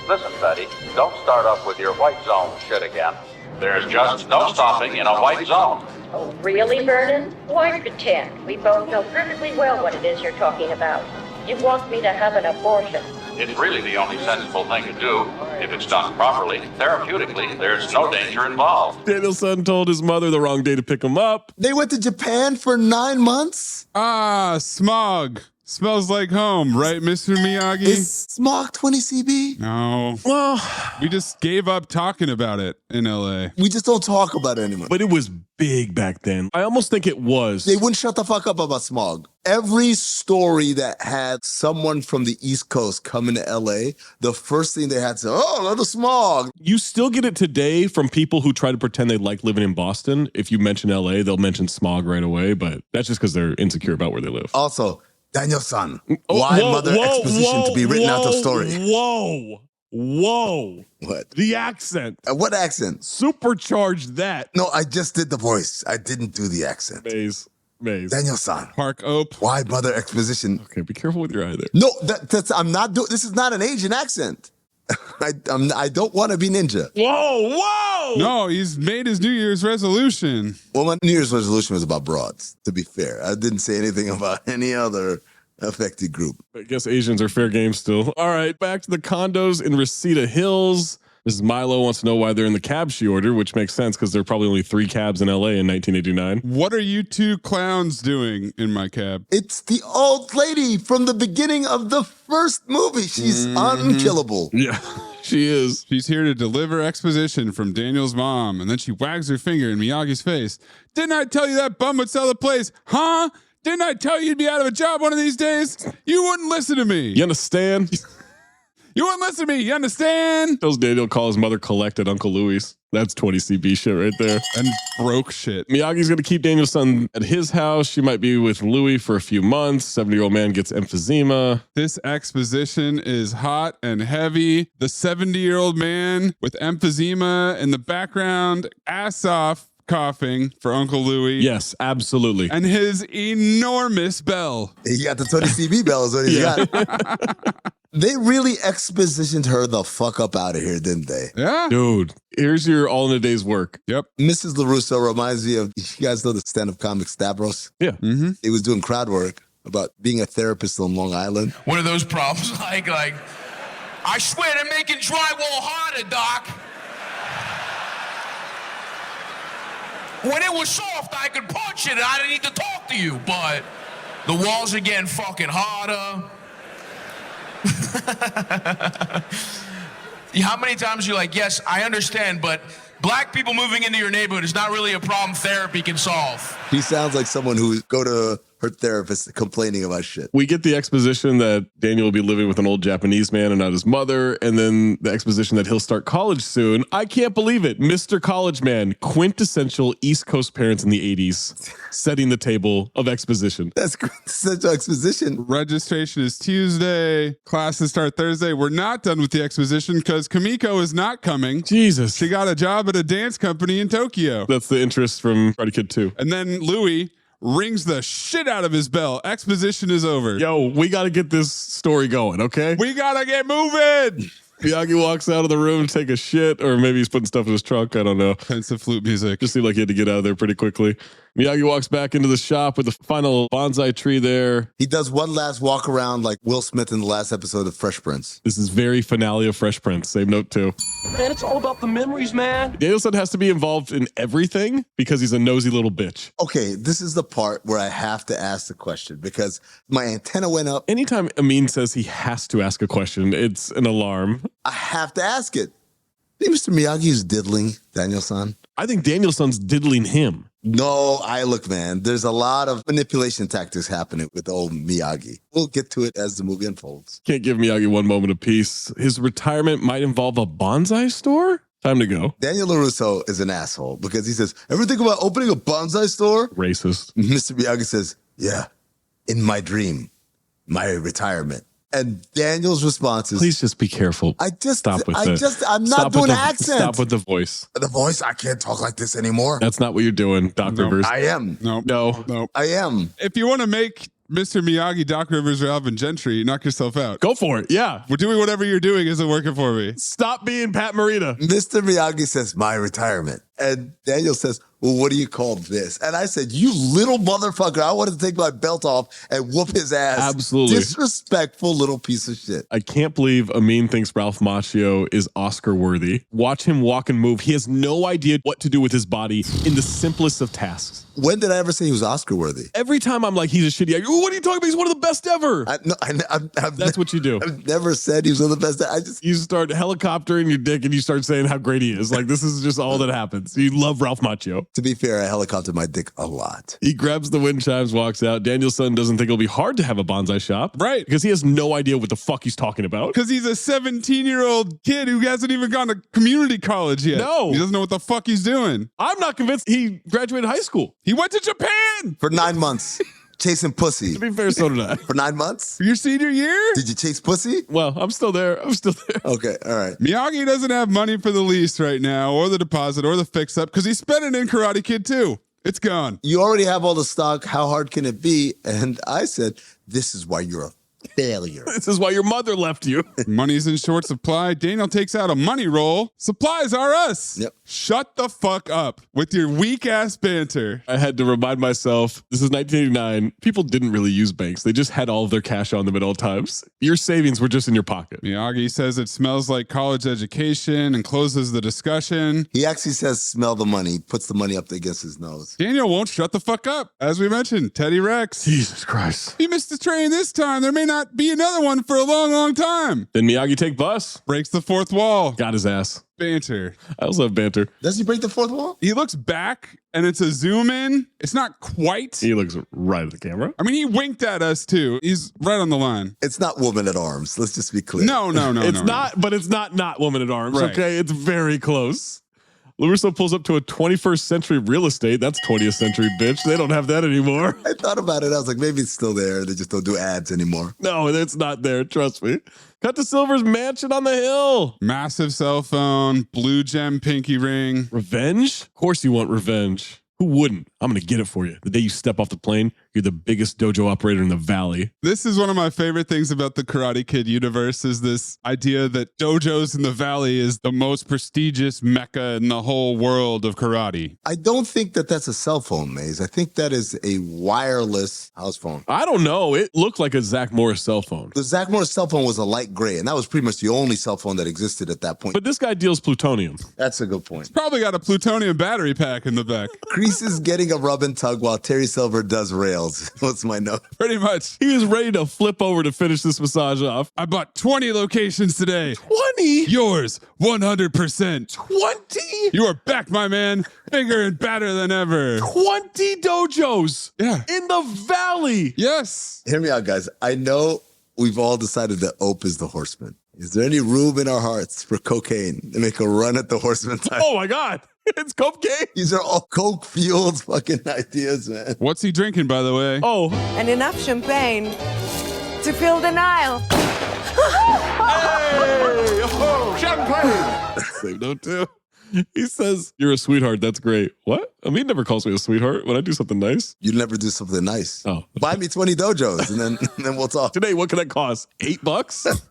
Listen, Betty, don't start up with your white zone shit again. There's just no stopping in a white zone. Oh, really, Vernon? Why pretend? We both know perfectly well what it is you're talking about. You want me to have an abortion. It's really the only sensible thing to do. If it's done properly, therapeutically, there's no danger involved. Daniel-san told his mother the wrong day to pick him up. They went to Japan for 9 months? Ah, smog. Smells like home, right, Mr. Miyagi? Is smog 20 CB? No. Well, we just gave up talking about it in LA. We just don't talk about it anymore. But it was big back then. I almost think it was. They wouldn't shut the fuck up about smog. Every story that had someone from the East Coast coming to LA, the first thing they had to say, oh, look at the smog. You still get it today from people who try to pretend they like living in Boston. If you mention LA, they'll mention smog right away, but that's just because they're insecure about where they live. Also, Daniel-san, why mother exposition to be written out of story? Whoa. What? The accent. What accent? Supercharge that. No, I just did the voice. I didn't do the accent. Maze. Daniel-san. Park Ope. Why mother exposition? Okay, be careful with your eye there. No, that's I'm not doing. This is not an Asian accent. I don't want to be ninja. Whoa! No, he's made his New Year's resolution. Well, my New Year's resolution was about broads, to be fair. I didn't say anything about any other affected group. I guess Asians are fair game still. All right, back to the condos in Reseda Hills. Mrs. Milo wants to know why they're in the cab she ordered, which makes sense because there are probably only 3 cabs in LA in 1989. What are you two clowns doing in my cab? It's the old lady from the beginning of the first movie. She's unkillable. Yeah, she is. She's here to deliver exposition from Daniel's mom, and then she wags her finger in Miyagi's face. Didn't I tell you that bum would sell the place? Huh? Didn't I tell you you'd be out of a job one of these days? You wouldn't listen to me. You understand? You wouldn't listen to me. You understand? Tells Daniel call his mother Collect at Uncle Louie's. That's 20 CB shit right there. And broke shit. Miyagi's going to keep Daniel's son at his house. She might be with Louie for a few months. 70-year-old man gets emphysema. This exposition is hot and heavy. The 70-year-old man with emphysema in the background, ass off, coughing for Uncle Louie. Yes, absolutely. And his enormous bell. He got the 20 CB bell is what he got. They really expositioned her the fuck up out of here, didn't they? Yeah. Dude, here's your all in a day's work. Yep. Mrs. LaRusso reminds me of, you guys know the stand-up comic Stavros? Yeah. Mm-hmm. He was doing crowd work about being a therapist on Long Island. One of those problems like, I swear they're making drywall harder, Doc. When it was soft, I could punch it and I didn't need to talk to you, but the walls are getting fucking harder. How many times are you like, yes, I understand, but black people moving into your neighborhood is not really a problem therapy can solve. He sounds like someone who would go to her therapist complaining about shit. We get the exposition that Daniel will be living with an old Japanese man and not his mother, and then the exposition that he'll start college soon. I can't believe it. Mr. College Man, quintessential East Coast parents in the 80s, setting the table of exposition. That's quintessential exposition. Registration is Tuesday. Classes start Thursday. We're not done with the exposition because Kamiko is not coming. Jesus. She got a job at a dance company in Tokyo. That's the interest from Karate Kid 2. And then Louie rings the shit out of his bell. Exposition is over. Yo, we got to get this story going, okay? We got to get moving. Miyagi walks out of the room to take a shit, or maybe he's putting stuff in his trunk. I don't know. Pensive flute music. Just seemed like he had to get out of there pretty quickly. Miyagi walks back into the shop with the final bonsai tree there. He does one last walk around like Will Smith in the last episode of Fresh Prince. This is very finale of Fresh Prince. Same note too. Man, it's all about the memories, man. Danielson has to be involved in everything because he's a nosy little bitch. Okay, this is the part where I have to ask the question because my antenna went up. Anytime Amin says he has to ask a question, it's an alarm. I have to ask it. Think Mr. Miyagi is diddling Daniel-san? I think Danielson's diddling him. No, look, man, there's a lot of manipulation tactics happening with old Miyagi. We'll get to it as the movie unfolds. Can't give Miyagi one moment of peace. His retirement might involve a bonsai store? Time to go. Daniel LaRusso is an asshole because he says, ever think about opening a bonsai store? Racist. Mr. Miyagi says, yeah, in my dream, my retirement. And Daniel's response is, please just be careful. I'm not doing an accent. Stop with the voice. The voice, I can't talk like this anymore. That's not what you're doing, Doc Rivers. I am. No. I am. If you want to make Mr. Miyagi, Doc Rivers, or Alvin Gentry, knock yourself out. Go for it. Yeah. We're doing whatever you're doing isn't working for me. Stop being Pat Morita. Mr. Miyagi says, my retirement. And Daniel says, well, what do you call this? And I said, you little motherfucker, I wanted to take my belt off and whoop his ass. Absolutely. Disrespectful little piece of shit. I can't believe Amin thinks Ralph Macchio is Oscar worthy. Watch him walk and move. He has no idea what to do with his body in the simplest of tasks. When did I ever say he was Oscar worthy? Every time I'm like, he's a shitty actor. What are you talking about? He's one of the best ever. That's what you do. I've never said he was one of the best. You start helicoptering your dick and you start saying how great he is. Like, this is just all that happens. You love Ralph Macchio. To be fair, I helicoptered my dick a lot. He grabs the wind chimes, walks out. Daniel's son doesn't think it'll be hard to have a bonsai shop. Right. Because he has no idea what the fuck he's talking about. Because he's a 17-year-old kid who hasn't even gone to community college yet. No. He doesn't know what the fuck he's doing. I'm not convinced he graduated high school. He went to Japan. For 9 months. Chasing pussy. To be fair, so did I. For 9 months? Your senior year? Did you chase pussy? Well, I'm still there. Okay, all right. Miyagi doesn't have money for the lease right now, or the deposit, or the fix-up, because he's spending in Karate Kid 2. It's gone. You already have all the stock. How hard can it be? And I said, this is why you're a failure. This is why your mother left you. Money's in short supply. Daniel takes out a money roll. Supplies are us. Yep. Shut the fuck up with your weak ass banter. I had to remind myself, this is 1989. People didn't really use banks. They just had all of their cash on them at all times. Your savings were just in your pocket. Miyagi says it smells like college education and closes the discussion. He actually says, smell the money. He puts the money up against his nose. Daniel won't shut the fuck up. As we mentioned, Teddy Rex. Jesus Christ. He missed the train this time. There may not be another one for a long, long time. Then Miyagi take bus. Breaks the fourth wall. Got his ass. Banter. I also have banter. Does he break the fourth wall? He looks back and it's a zoom in. It's not quite. He looks right at the camera. I mean, he winked at us too. He's right on the line. It's not Woman at Arms. Let's just be clear. No. It's not, but it's not Woman at Arms. Right. Okay, it's very close. LaRusso pulls up to a 21st century real estate. That's 20th century, bitch. They don't have that anymore. I thought about it. I was like, maybe it's still there. They just don't do ads anymore. No, it's not there. Trust me. Cut to Silver's mansion on the hill. Massive cell phone, blue gem pinky ring. Revenge? Of course you want revenge. Who wouldn't? I'm going to get it for you. The day you step off the plane, you're the biggest dojo operator in the valley. This is one of my favorite things about the Karate Kid universe is this idea that dojos in the valley is the most prestigious mecca in the whole world of karate. I don't think that that's a cell phone, Maze. I think that is a wireless house phone. I don't know. It looked like a Zach Morris cell phone. The Zach Morris cell phone was a light gray, and that was pretty much the only cell phone that existed at that point. But this guy deals plutonium. That's a good point. Probably got a plutonium battery pack in the back. Crease is getting a rub and tug while Terry Silver does rails. What's my note? Pretty much. He is ready to flip over to finish this massage off. I bought 20 locations today. 20? Yours, 100%. 20? You are back, my man. Bigger and badder than ever. 20 dojos. Yeah. In the valley. Yes. Hear me out, guys. I know we've all decided that Ope is the horseman. Is there any room in our hearts for cocaine to make a run at the horseman type? Oh my God. It's cocaine. These are all coke-fueled fucking ideas, man. What's he drinking, by the way? Oh. And enough champagne to fill the Nile. Hey! Oh, champagne! Same note, too. He says, you're a sweetheart. That's great. What? Amin never calls me a sweetheart when I do something nice. You never do something nice. Oh. Buy me 20 dojos, and then we'll talk. Today, what can that cost? $8?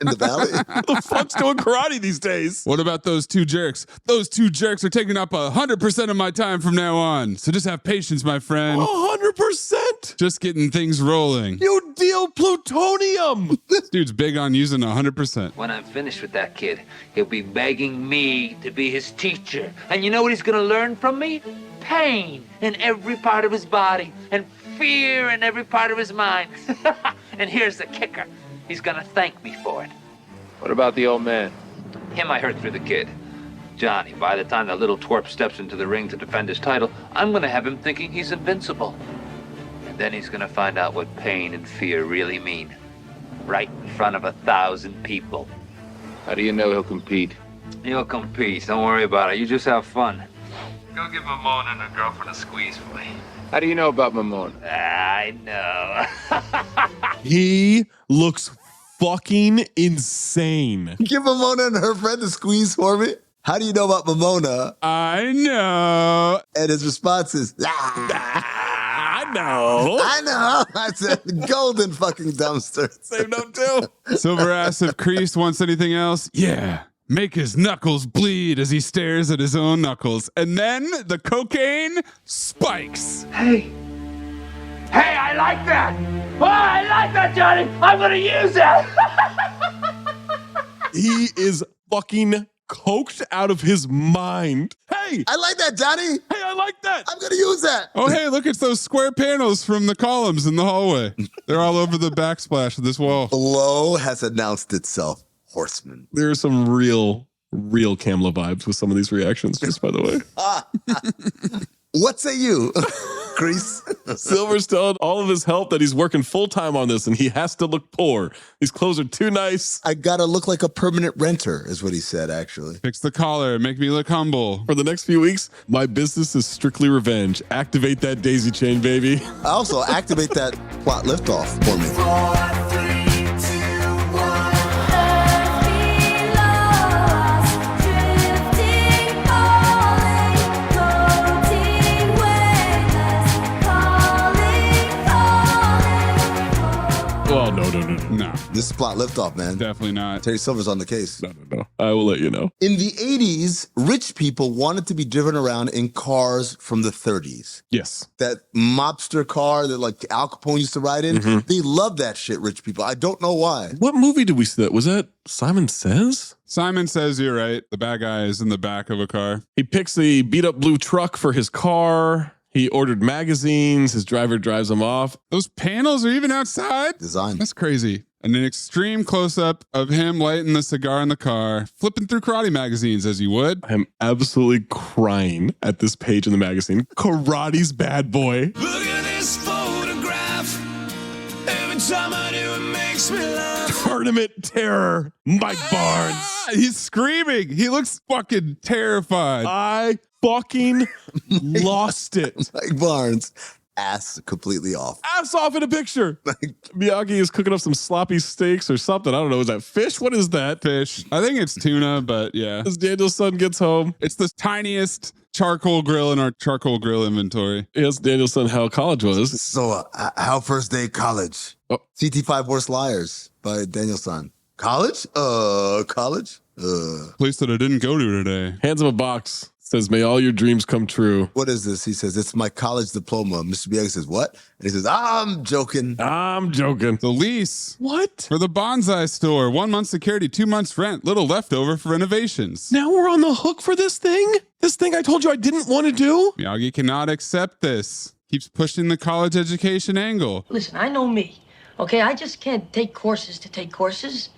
In the valley? Who the fuck's doing karate these days? What about those two jerks? Those two jerks are taking up 100% of my time from now on. So just have patience, my friend. 100%? Just getting things rolling. You deal plutonium. This dude's big on using 100%. When I'm finished with that kid, he'll be begging me to be his teacher. And you know what he's gonna learn from me? Pain in every part of his body and fear in every part of his mind. And here's the kicker. He's gonna thank me for it. What about the old man? Him I heard through the kid. Johnny, by the time that little twerp steps into the ring to defend his title, I'm gonna have him thinking he's invincible. And then he's gonna find out what pain and fear really mean. Right in front of 1,000 people. How do you know he'll compete? He'll compete, don't worry about it. You just have fun. Go give Mamona and her girlfriend a squeeze for me. How do you know about Mamona? I know. He looks fucking insane. Give Mamona and her friend a squeeze for me. How do you know about Mamona? I know. And his response is, I know. I know. That's a golden fucking dumpster. Same note too. Silver asks if Kreese wants anything else. Yeah. make his knuckles bleed as he stares at his own knuckles. And then the cocaine spikes. Hey, I like that. Oh, I like that, Johnny. I'm gonna use that. He is fucking coked out of his mind. Hey, I like that, Johnny. Hey, I like that. I'm going to use that. Oh, hey, look, it's those square panels from the columns in the hallway. They're all over the backsplash of this wall. Blow has announced itself. Horseman. There are some real Kamla vibes with some of these reactions, just by the way. What say you, Grease? Silver's telling all of his help that he's working full-time on this and he has to look poor. These clothes are too nice. I gotta look like a permanent renter, is what he said, actually. Fix the collar, make me look humble. For the next few weeks, my business is strictly revenge. Activate that daisy chain, baby. Also, activate that plot liftoff for me. 4, 3, 2, 1. Well, no. This is plot liftoff, man. Definitely not. Terry Silver's on the case. No. I will let you know. In the 80s, rich people wanted to be driven around in cars from the 30s. Yes. That mobster car that like Al Capone used to ride in. Mm-hmm. They love that shit, rich people. I don't know why. What movie did we see that? Was that Simon Says? Simon Says you're right. The bad guy is in the back of a car. He picks the beat up blue truck for his car. He ordered magazines. His driver drives him off. Those panels are even outside. Design. That's crazy. And an extreme close-up of him lighting the cigar in the car, flipping through karate magazines as you would. I'm absolutely crying at this page in the magazine. Karate's Bad Boy. Look at this photograph. Every time I do, it makes me laugh. Tournament Terror. Mike Barnes. He's screaming. He looks fucking terrified. I fucking lost it. Mike Barnes. Ass completely off. Ass off in a picture. Miyagi is cooking up some sloppy steaks or something. I don't know. Is that fish? What is that? Fish. I think it's tuna, but yeah. As Daniel's son gets home. It's the tiniest charcoal grill in our charcoal grill inventory. Yes, Daniel's son, how college was. So, how first day college? Oh. CT5 Worst Liars by Daniel's son. College? College? Place that I didn't go to today. Hands him a box. Says, may all your dreams come true. What is this? He says, it's my college diploma. Mr. Miyagi says, what? And he says, I'm joking. The lease. What? For the bonsai store. 1 month security, 2 months rent. Little leftover for renovations. Now we're on the hook for this thing? This thing I told you I didn't want to do? Miyagi cannot accept this. Keeps pushing the college education angle. Listen, I know me. Okay, I just can't take courses to take courses.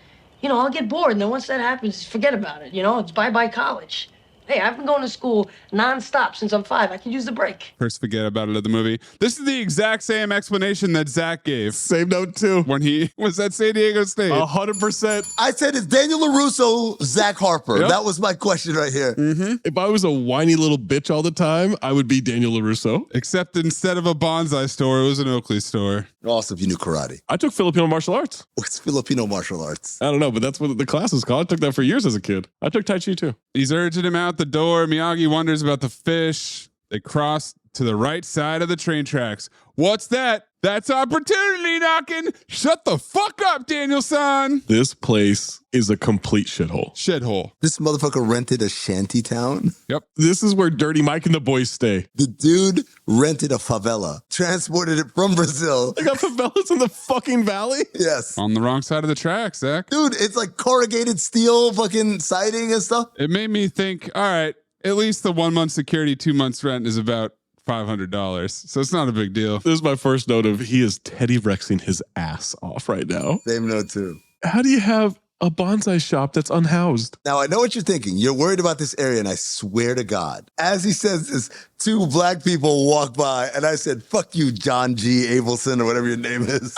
You know, I'll get bored, and then once that happens, forget about it. You know, it's bye-bye college. Hey, I've been going to school nonstop since I'm 5. I can use the break. First, forget about it at the movie. This is the exact same explanation that Zach gave. Same note, too. When he was at San Diego State. 100%. I said it's Daniel LaRusso, Zach Harper. Yep. That was my question right here. Mm-hmm. If I was a whiny little bitch all the time, I would be Daniel LaRusso. Except instead of a bonsai store, it was an Oakley store. Also, if you knew karate. I took Filipino martial arts. What's Filipino martial arts? I don't know, but that's what the class is called. I took that for years as a kid. I took Tai Chi, too. He's urging him out the door. Miyagi wonders about the fish. They cross to the right side of the train tracks. What's that? That's opportunity knocking. Shut the fuck up, Daniel-san. This place is a complete shithole. Shithole. This motherfucker rented a shanty town. Yep. This is where Dirty Mike and the boys stay. The dude rented a favela, transported it from Brazil. They got favelas in the fucking valley? Yes. On the wrong side of the tracks, Zach. Dude, it's like corrugated steel fucking siding and stuff. It made me think, all right, at least the 1 month security, 2 months rent is about $500. So it's not a big deal. This is my first note of he is Teddy Rexing his ass off right now. Same note too. How do you have a bonsai shop that's unhoused? Now, I know what you're thinking. You're worried about this area, and I swear to God, as he says this, 2 black people walk by, and I said, fuck you, John G. Abelson, or whatever your name is.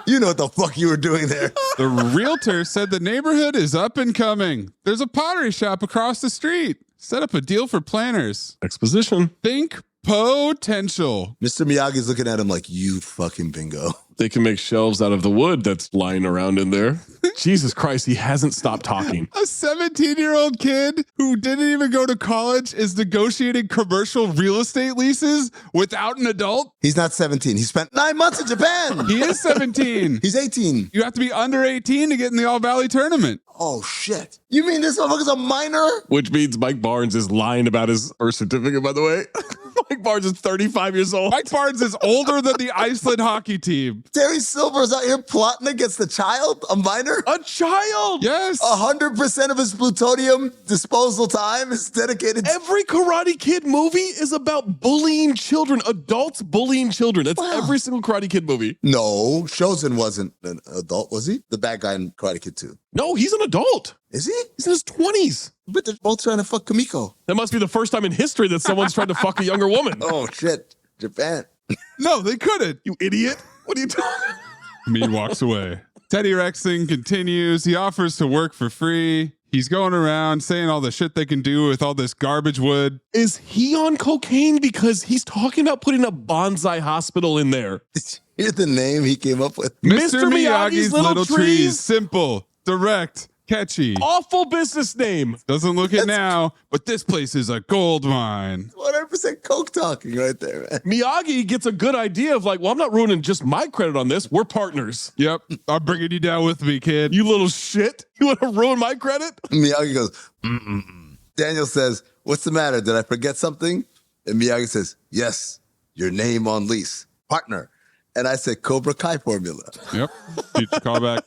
You know what the fuck you were doing there. The realtor said the neighborhood is up and coming. There's a pottery shop across the street. Set up a deal for planners. Exposition. Think Potential. Mr. Miyagi's looking at him like, you fucking bingo. They can make shelves out of the wood that's lying around in there. Jesus Christ, he hasn't stopped talking. A 17-year-old kid who didn't even go to college is negotiating commercial real estate leases without an adult? He's not 17. He spent 9 months in Japan. He is 17. He's 18. You have to be under 18 to get in the All-Valley tournament. Oh, shit. You mean this motherfucker's a minor? Which means Mike Barnes is lying about his birth certificate, by the way. Mike Barnes is 35 years old. Mike Barnes is older than the Iceland hockey team. Terry Silver's out here plotting against the child, a minor? A child? Yes. 100% of his plutonium disposal time is dedicated to... Every Karate Kid movie is about bullying children, adults bullying children. That's every single Karate Kid movie. No, Shozen wasn't an adult, was he? The bad guy in Karate Kid 2. No, he's an adult. Is he? He's in his 20s. But they're both trying to fuck Kamiko. That must be the first time in history that someone's tried to fuck a younger woman. Oh, shit. Japan. No, they couldn't. You idiot. What are you talking? Me walks away. Teddy Rexing continues. He offers to work for free. He's going around saying all the shit they can do with all this garbage wood. Is he on cocaine? Because he's talking about putting a bonsai hospital in there. Here's the name he came up with. Mr. Miyagi's Little Trees. Simple, direct, catchy. Awful business name. Doesn't look it now, but this place is a gold mine. 100% coke talking right there, man. Miyagi gets a good idea of like, well, I'm not ruining just my credit on this. We're partners. Yep. I'm bringing you down with me, kid. You little shit. You want to ruin my credit? Miyagi goes, Daniel says, what's the matter? Did I forget something? And Miyagi says, yes, your name on lease. Partner. And I said, Cobra Kai formula. Yep. Did you call back?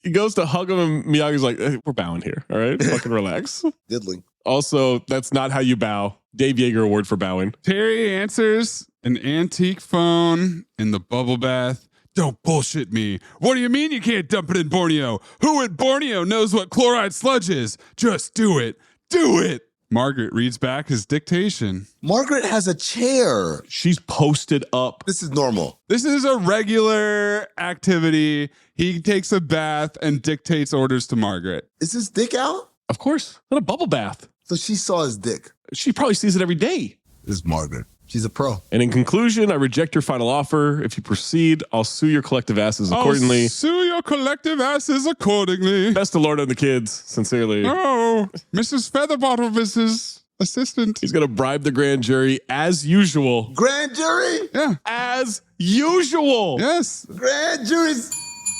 He goes to hug him, and Miyagi's like, hey, we're bowing here. All right? Fucking relax. Diddling. Also, that's not how you bow. Dave Yeager award for bowing. Terry answers an antique phone in the bubble bath. Don't bullshit me. What do you mean you can't dump it in Borneo? Who in Borneo knows what chloride sludge is? Just do it. Do it. Margaret reads back his dictation. Margaret has a chair. She's posted up. This is normal. This is a regular activity. He takes a bath and dictates orders to Margaret. Is his dick out? Of course. Not a bubble bath. So she saw his dick. She probably sees it every day. This is Margaret. She's a pro. And in conclusion, I reject your final offer. If you proceed, I'll sue your collective asses accordingly. I'll sue your collective asses accordingly. Best of Lord and the kids, sincerely. Oh, Mrs. Featherbottom is his assistant. He's going to bribe the grand jury as usual. Grand jury? Yeah. As usual. Yes. Grand jury's...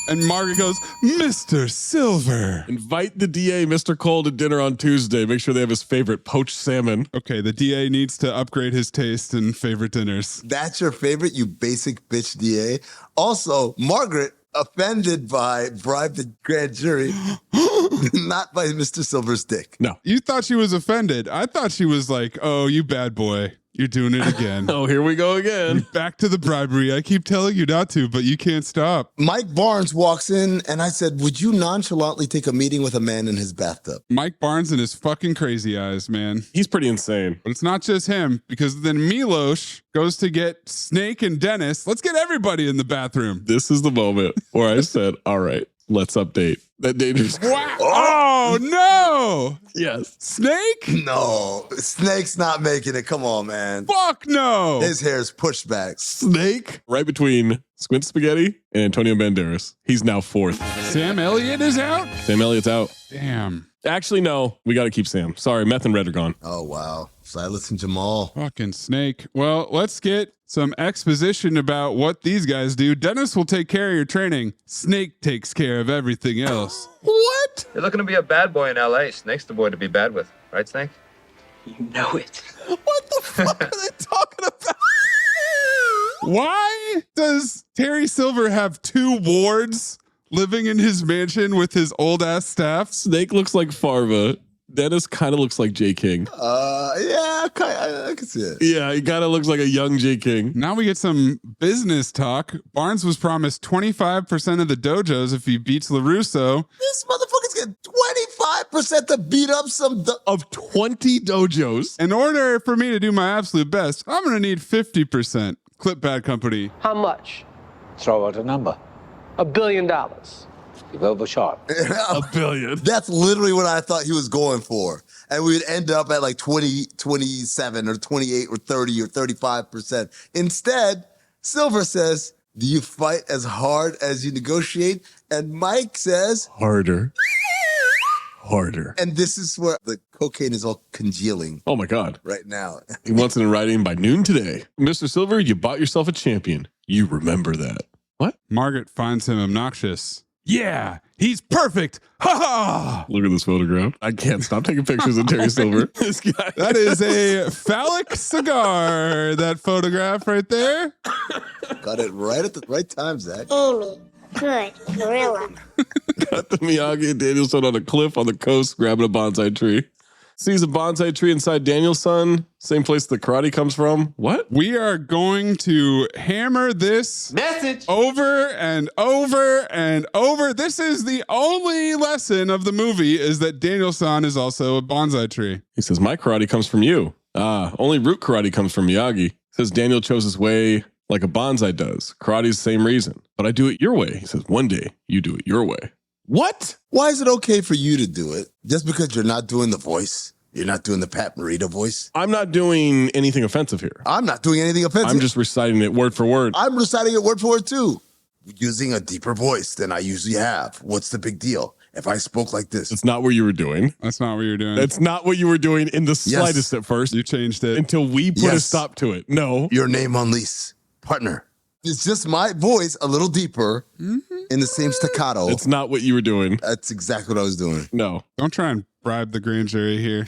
And Margaret goes, Mr. Silver. Invite the DA, Mr. Cole, to dinner on Tuesday. Make sure they have his favorite poached salmon. Okay, the DA needs to upgrade his taste in favorite dinners. That's your favorite, you basic bitch DA? Also, Margaret, offended by bribe the grand jury, not by Mr. Silver's dick. No. You thought she was offended. I thought she was like, oh, you bad boy. You're doing it again. Oh, here we go again. You're back to the bribery. I keep telling you not to, but you can't stop. Mike Barnes walks in and I said, would you nonchalantly take a meeting with a man in his bathtub? Mike Barnes and his fucking crazy eyes, man. He's pretty insane. But it's not just him, because then Milos goes to get Snake and Dennis. Let's get everybody in the bathroom. This is the moment where I said, all right, let's update. That dangerous. Wow. Oh, no. Yes. Snake? No. Snake's not making it. Come on, man. Fuck no. His hair's pushed back. Snake right between Squint Spaghetti and Antonio Banderas. He's now fourth. Sam Elliott is out? Sam Elliott's out. Damn. Actually, no. We got to keep Sam. Sorry, Meth and Red are gone. Oh, wow. Silas and Jamal. Fucking Snake. Well, let's get some exposition about what these guys do. Dennis will take care of your training. Snake takes care of everything else. What? You're looking to be a bad boy in L.A. Snake's the boy to be bad with. Right, Snake? You know it. What the fuck are they talking about? Why does Terry Silver have 2 wards living in his mansion with his old ass staff? Snake looks like Farva. Dennis kind of looks like J. King. Yeah, I can see it. Yeah, he kind of looks like a young J. King. Now we get some business talk. Barnes was promised 25% of the dojos if he beats LaRusso. This motherfucker's getting 25% to beat up some... of 20 dojos. In order for me to do my absolute best, I'm going to need 50%. Clip Bad Company. How much? Throw out a number. $1 billion. You've overshot. $1 billion. That's literally what I thought he was going for. And we would end up at like 20, 27 or 28 or 30 or 35%. Instead, Silver says, do you fight as hard as you negotiate? And Mike says, harder. Harder. And this is where the cocaine is all congealing. Oh my God. Right now. He wants it in writing by noon today. Mr. Silver, you bought yourself a champion. You remember that. What? Margaret finds him obnoxious. Yeah, he's perfect. Ha ha! Look at this photograph. I can't stop taking pictures of Terry Silver. This guy. That is a phallic cigar, that photograph right there. Got it right at the right time, Zach. Amy, good gorilla. Got the Miyagi and Danielson on a cliff on the coast grabbing a bonsai tree. Sees a bonsai tree inside Danielson, same place the karate comes from. What? We are going to hammer this message over and over and over. This is the only lesson of the movie, is that Danielson is also a bonsai tree. He says, my karate comes from you. Only root karate comes from Miyagi. Says Daniel chose his way like a bonsai does. Karate's the same reason, but I do it your way. He says, one day you do it your way. What? Why is it okay for you to do it? Just because you're not doing the voice? You're not doing the Pat Morita voice? I'm not doing anything offensive here. I'm not doing anything offensive. I'm just reciting it word for word. I'm reciting it word for word too. Using a deeper voice than I usually have. What's the big deal? If I spoke like this. It's not what you were doing. That's not what you were doing. That's not what you were doing in the slightest at first. You changed it. Until we put a stop to it. No. Your name on lease. Partner. It's just my voice a little deeper in the same staccato. It's not what you were doing. That's exactly what I was doing. No. Don't try and bribe the grand jury here.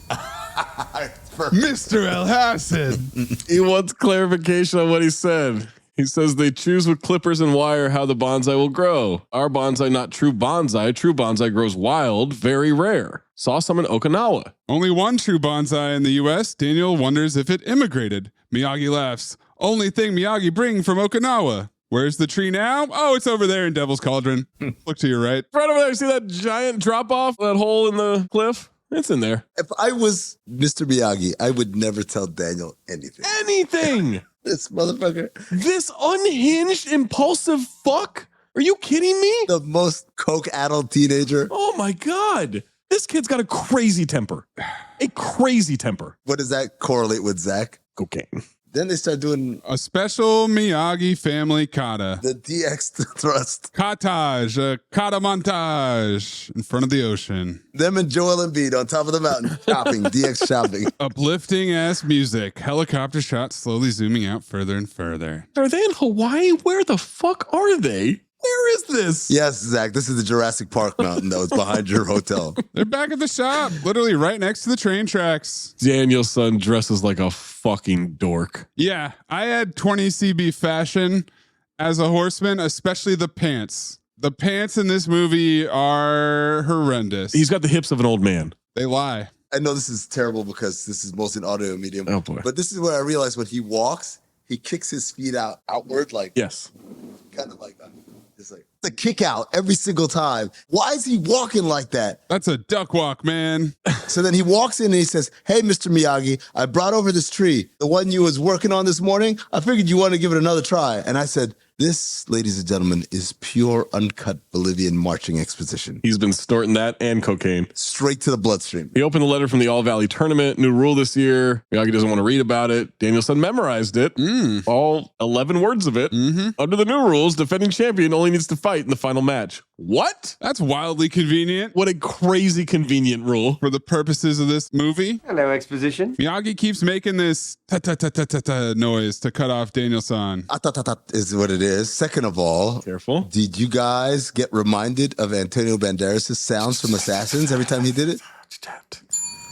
Mr. El Hassan. He wants clarification on what he said. He says they choose with clippers and wire how the bonsai will grow. Our bonsai, not true bonsai. True bonsai grows wild, very rare. Saw some in Okinawa. Only one true bonsai in the U.S. Daniel wonders if it immigrated. Miyagi laughs. Only thing Miyagi bring from Okinawa. Where's the tree now? Oh, it's over there in Devil's Cauldron. Look to your right. Right over there. See that giant drop off? That hole in the cliff? It's in there. If I was Mr. Miyagi, I would never tell Daniel anything. Anything. This motherfucker. This unhinged, impulsive fuck? Are you kidding me? The most coke-addled teenager. Oh my God. This kid's got a crazy temper. A crazy temper. What does that correlate with, Zach? Cocaine. Then they start doing a special Miyagi family kata. The DX thrust. Katage, a kata montage in front of the ocean. Them and Joel Embiid on top of the mountain shopping, DX shopping. Uplifting ass music. Helicopter shots slowly zooming out further and further. Are they in Hawaii? Where the fuck are they? Where is this? Yes, Zach, this is the Jurassic Park mountain that was behind your hotel. They're back at the shop, literally right next to the train tracks. Daniel's son dresses like a fucking dork. Yeah, I had 20 CB fashion as a horseman, especially the pants. The pants in this movie are horrendous. He's got the hips of an old man. They lie. I know this is terrible because this is mostly an audio medium. Oh boy. But this is where I realized when he walks, he kicks his feet outward like yes. Kind of like that. It's like the kick out every single time. Why is he walking like that? That's a duck walk, man. So then he walks in and he says, hey, Mr. Miyagi, I brought over this tree. The one you was working on this morning. I figured you want to give it another try. And I said, this, ladies and gentlemen, is pure uncut Bolivian marching exposition. He's been snorting that and cocaine. Straight to the bloodstream. He opened the letter from the All Valley tournament. New rule this year. Miyagi doesn't want to read about it. Danielson memorized it. All 11 words of it. Under the new rules, defending champion only needs to fight in the final match. What? That's wildly convenient. What a crazy convenient rule. For the purposes of this movie. Hello, exposition. Miyagi keeps making this ta-ta-ta-ta-ta noise to cut off Danielson. Ta-ta-ta is what it is. Second of all, careful. Did you guys get reminded of Antonio Banderas' sounds from Assassins every time he did it?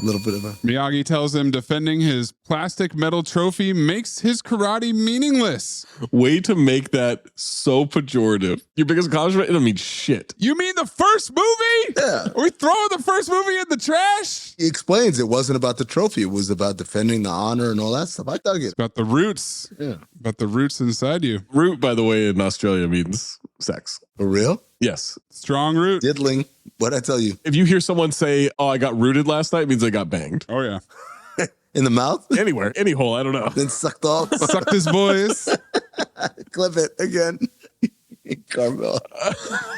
A little bit of a... Miyagi tells him defending his plastic metal trophy makes his karate meaningless. Way to make that so pejorative. Your biggest accomplishment? It don't mean shit. You mean the first movie? Yeah. Are we throwing the first movie in the trash? He explains it wasn't about the trophy. It was about defending the honor and all that stuff. I dug it. It's about the roots. Yeah. About the roots inside you. Root, by the way, in Australia means sex. For real? Yes. Strong root. Diddling. What'd I tell you? If you hear someone say, oh, I got rooted last night, it means they got banged. Oh, yeah. In the mouth? Anywhere. Any hole. I don't know. Then sucked off. Sucked his boys. Clip it again. Carmel.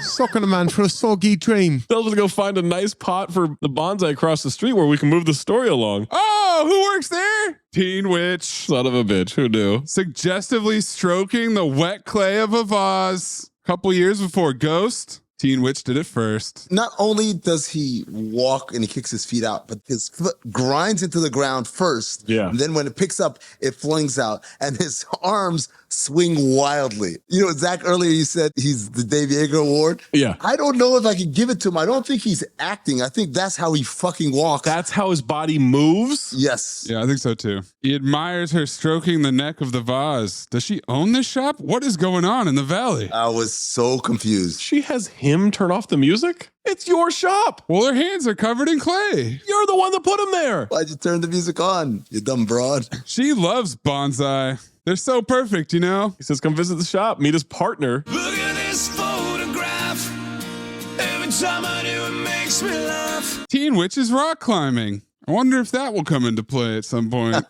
Sucking a man for a soggy dream. Tells us to go find a nice pot for the bonsai across the street where we can move the story along. Oh, who works there? Teen Witch. Son of a bitch. Who knew? Suggestively stroking the wet clay of a vase. Couple years before Ghost, Teen Witch did it first. Not only does he walk and he kicks his feet out, but his foot grinds into the ground first. Yeah. And then when it picks up, it flings out. And his arms swing wildly. You know, Zach, earlier you said he's the Dave Yeager Award. Yeah. I don't know if I can give it to him. I don't think he's acting. I think that's how he fucking walks. That's how his body moves? Yes. Yeah, I think so too. He admires her stroking the neck of the vase. Does she own this shop? What is going on in the valley? I was so confused. She has him turn off the music? It's your shop. Well, her hands are covered in clay. You're the one that put him there. Why'd you turn the music on, you dumb broad? She loves bonsai. They're so perfect, you know? He says, come visit the shop, meet his partner. Look at this photograph. Every time I do, it makes me laugh. Teen Witch is rock climbing. I wonder if that will come into play at some point.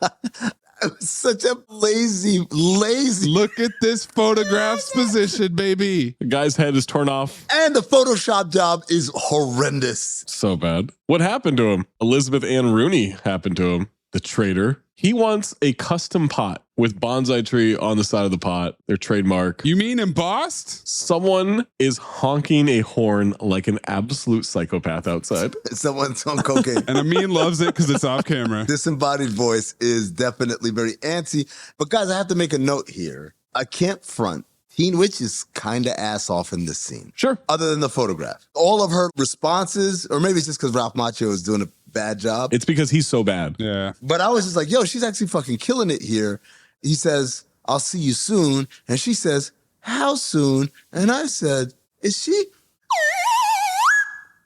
Such a lazy. Look at this photograph's position, baby. The guy's head is torn off. And the Photoshop job is horrendous. So bad. What happened to him? Elizabeth Ann Rooney happened to him. The traitor. He wants a custom pot with bonsai tree on the side of the pot, their trademark. You mean embossed? Someone is honking a horn like an absolute psychopath outside. Someone's on cocaine. And Amin loves it because it's off camera. Disembodied voice is definitely very antsy. But guys, I have to make a note here. I can't front. Teen Witch is kind of ass off in this scene. Sure. Other than the photograph. All of her responses, or maybe it's just because Ralph Macchio is doing a bad job. It's because he's so bad. Yeah. But I was just like, yo, she's actually fucking killing it here. He says, I'll see you soon. And she says, how soon? And I said, is she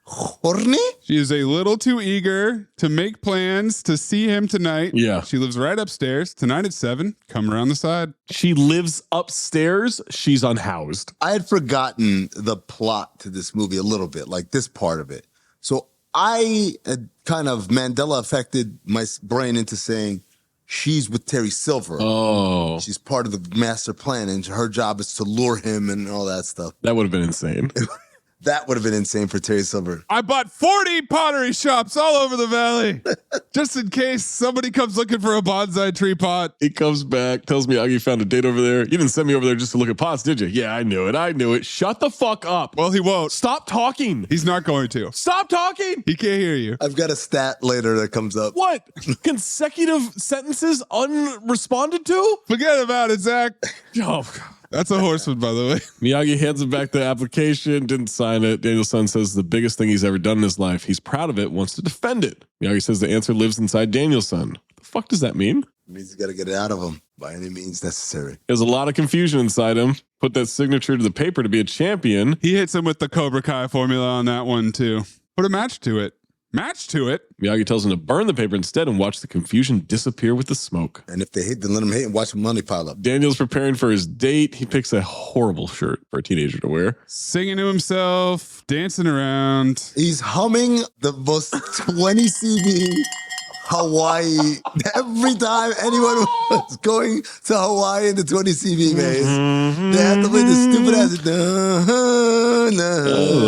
horny? She is a little too eager to make plans to see him tonight. Yeah. She lives right upstairs. Tonight at 7. Come around the side. She lives upstairs. She's unhoused. I had forgotten the plot to this movie a little bit, like this part of it. So I had kind of Mandela affected my brain into saying she's with Terry Silver. Oh. She's part of the master plan and her job is to lure him and all that stuff. That would have been insane. That would have been insane for Terry Silver. I bought 40 pottery shops all over the valley just in case somebody comes looking for a bonsai tree pot. He comes back, tells me Augie found a date over there. You didn't send me over there just to look at pots, did you? Yeah, I knew it. Shut the fuck up. Well, he won't. Stop talking. He's not going to. Stop talking. He can't hear you. I've got a stat later that comes up. What? Consecutive sentences unresponded to? Forget about it, Zach. Oh, God. That's a horseman, by the way. Miyagi hands him back the application, didn't sign it. Daniel-san says the biggest thing he's ever done in his life. He's proud of it, wants to defend it. Miyagi says the answer lives inside Daniel-san. What the fuck does that mean? It means you got to get it out of him by any means necessary. There's a lot of confusion inside him. Put that signature to the paper to be a champion. He hits him with the Cobra Kai formula on that one, too. Put a match to it. Miyagi tells him to burn the paper instead and watch the confusion disappear with the smoke. And if they hate, then let them hate and watch the money pile up. Daniel's preparing for his date. He picks a horrible shirt for a teenager to wear. Singing to himself, dancing around. He's humming the most 20 CV Hawaii. Every time anyone was going to Hawaii in the 20 CV maze, they had to play this stupid ass.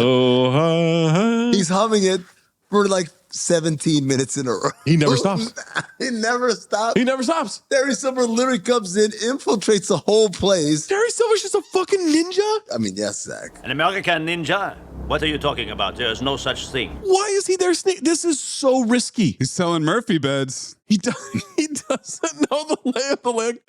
Aloha. He's humming it for like 17 minutes in a row. He never stops. He never stops. Terry Silver literally comes in, infiltrates the whole place. Terry Silver's just a fucking ninja? I mean, yes, Zach. An American ninja? What are you talking about? There's no such thing. Why is he there? This is so risky. He's selling Murphy beds. He doesn't know the lay of the land.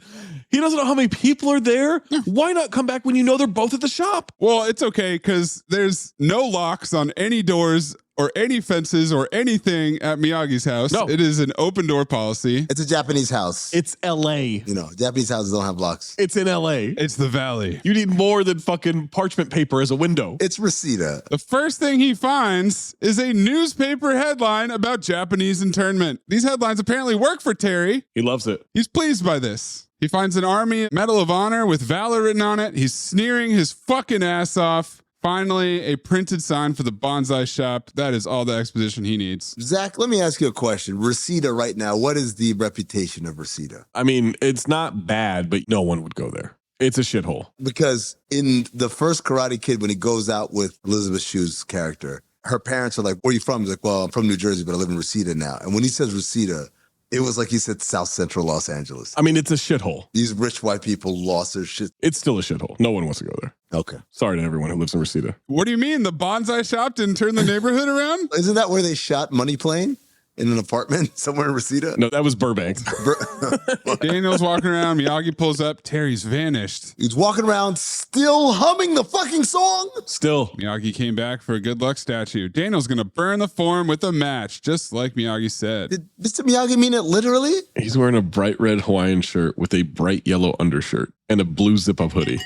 He doesn't know how many people are there. Why not come back when you know they're both at the shop? Well, it's okay because there's no locks on any doors or any fences or anything at Miyagi's house. No. It is an open door policy. It's a Japanese house. It's LA. You know, Japanese houses don't have locks. It's in LA. It's the valley. You need more than fucking parchment paper as a window. It's Reseda. The first thing he finds is a newspaper headline about Japanese internment. These headlines apparently work for Terry. He loves it. He's pleased by this. He finds an Army Medal of Honor with Valor written on it. He's sneering his fucking ass off. Finally, a printed sign for the bonsai shop. That is all the exposition he needs. Zach, let me ask you a question. Reseda right now, what is the reputation of Reseda? I mean, it's not bad, but no one would go there. It's a shithole. Because in the first Karate Kid, when he goes out with Elizabeth Shue's character, her parents are like, where are you from? He's like, well, I'm from New Jersey, but I live in Reseda now. And when he says Reseda, it was like he said South Central Los Angeles. I mean, it's a shithole. These rich white people lost their shit. It's still a shithole. No one wants to go there. Okay. Sorry to everyone who lives in Reseda. What do you mean? The bonsai shop didn't turn the neighborhood around? Isn't that where they shot Money Plane? In an apartment somewhere in Reseda? No, that was Burbank. Daniel's walking around. Miyagi pulls up. Terry's vanished. He's walking around still humming the fucking song. Still. Miyagi came back for a good luck statue. Daniel's going to burn the form with a match, just like Miyagi said. Did Mr. Miyagi mean it literally? He's wearing a bright red Hawaiian shirt with a bright yellow undershirt and a blue zip-up hoodie.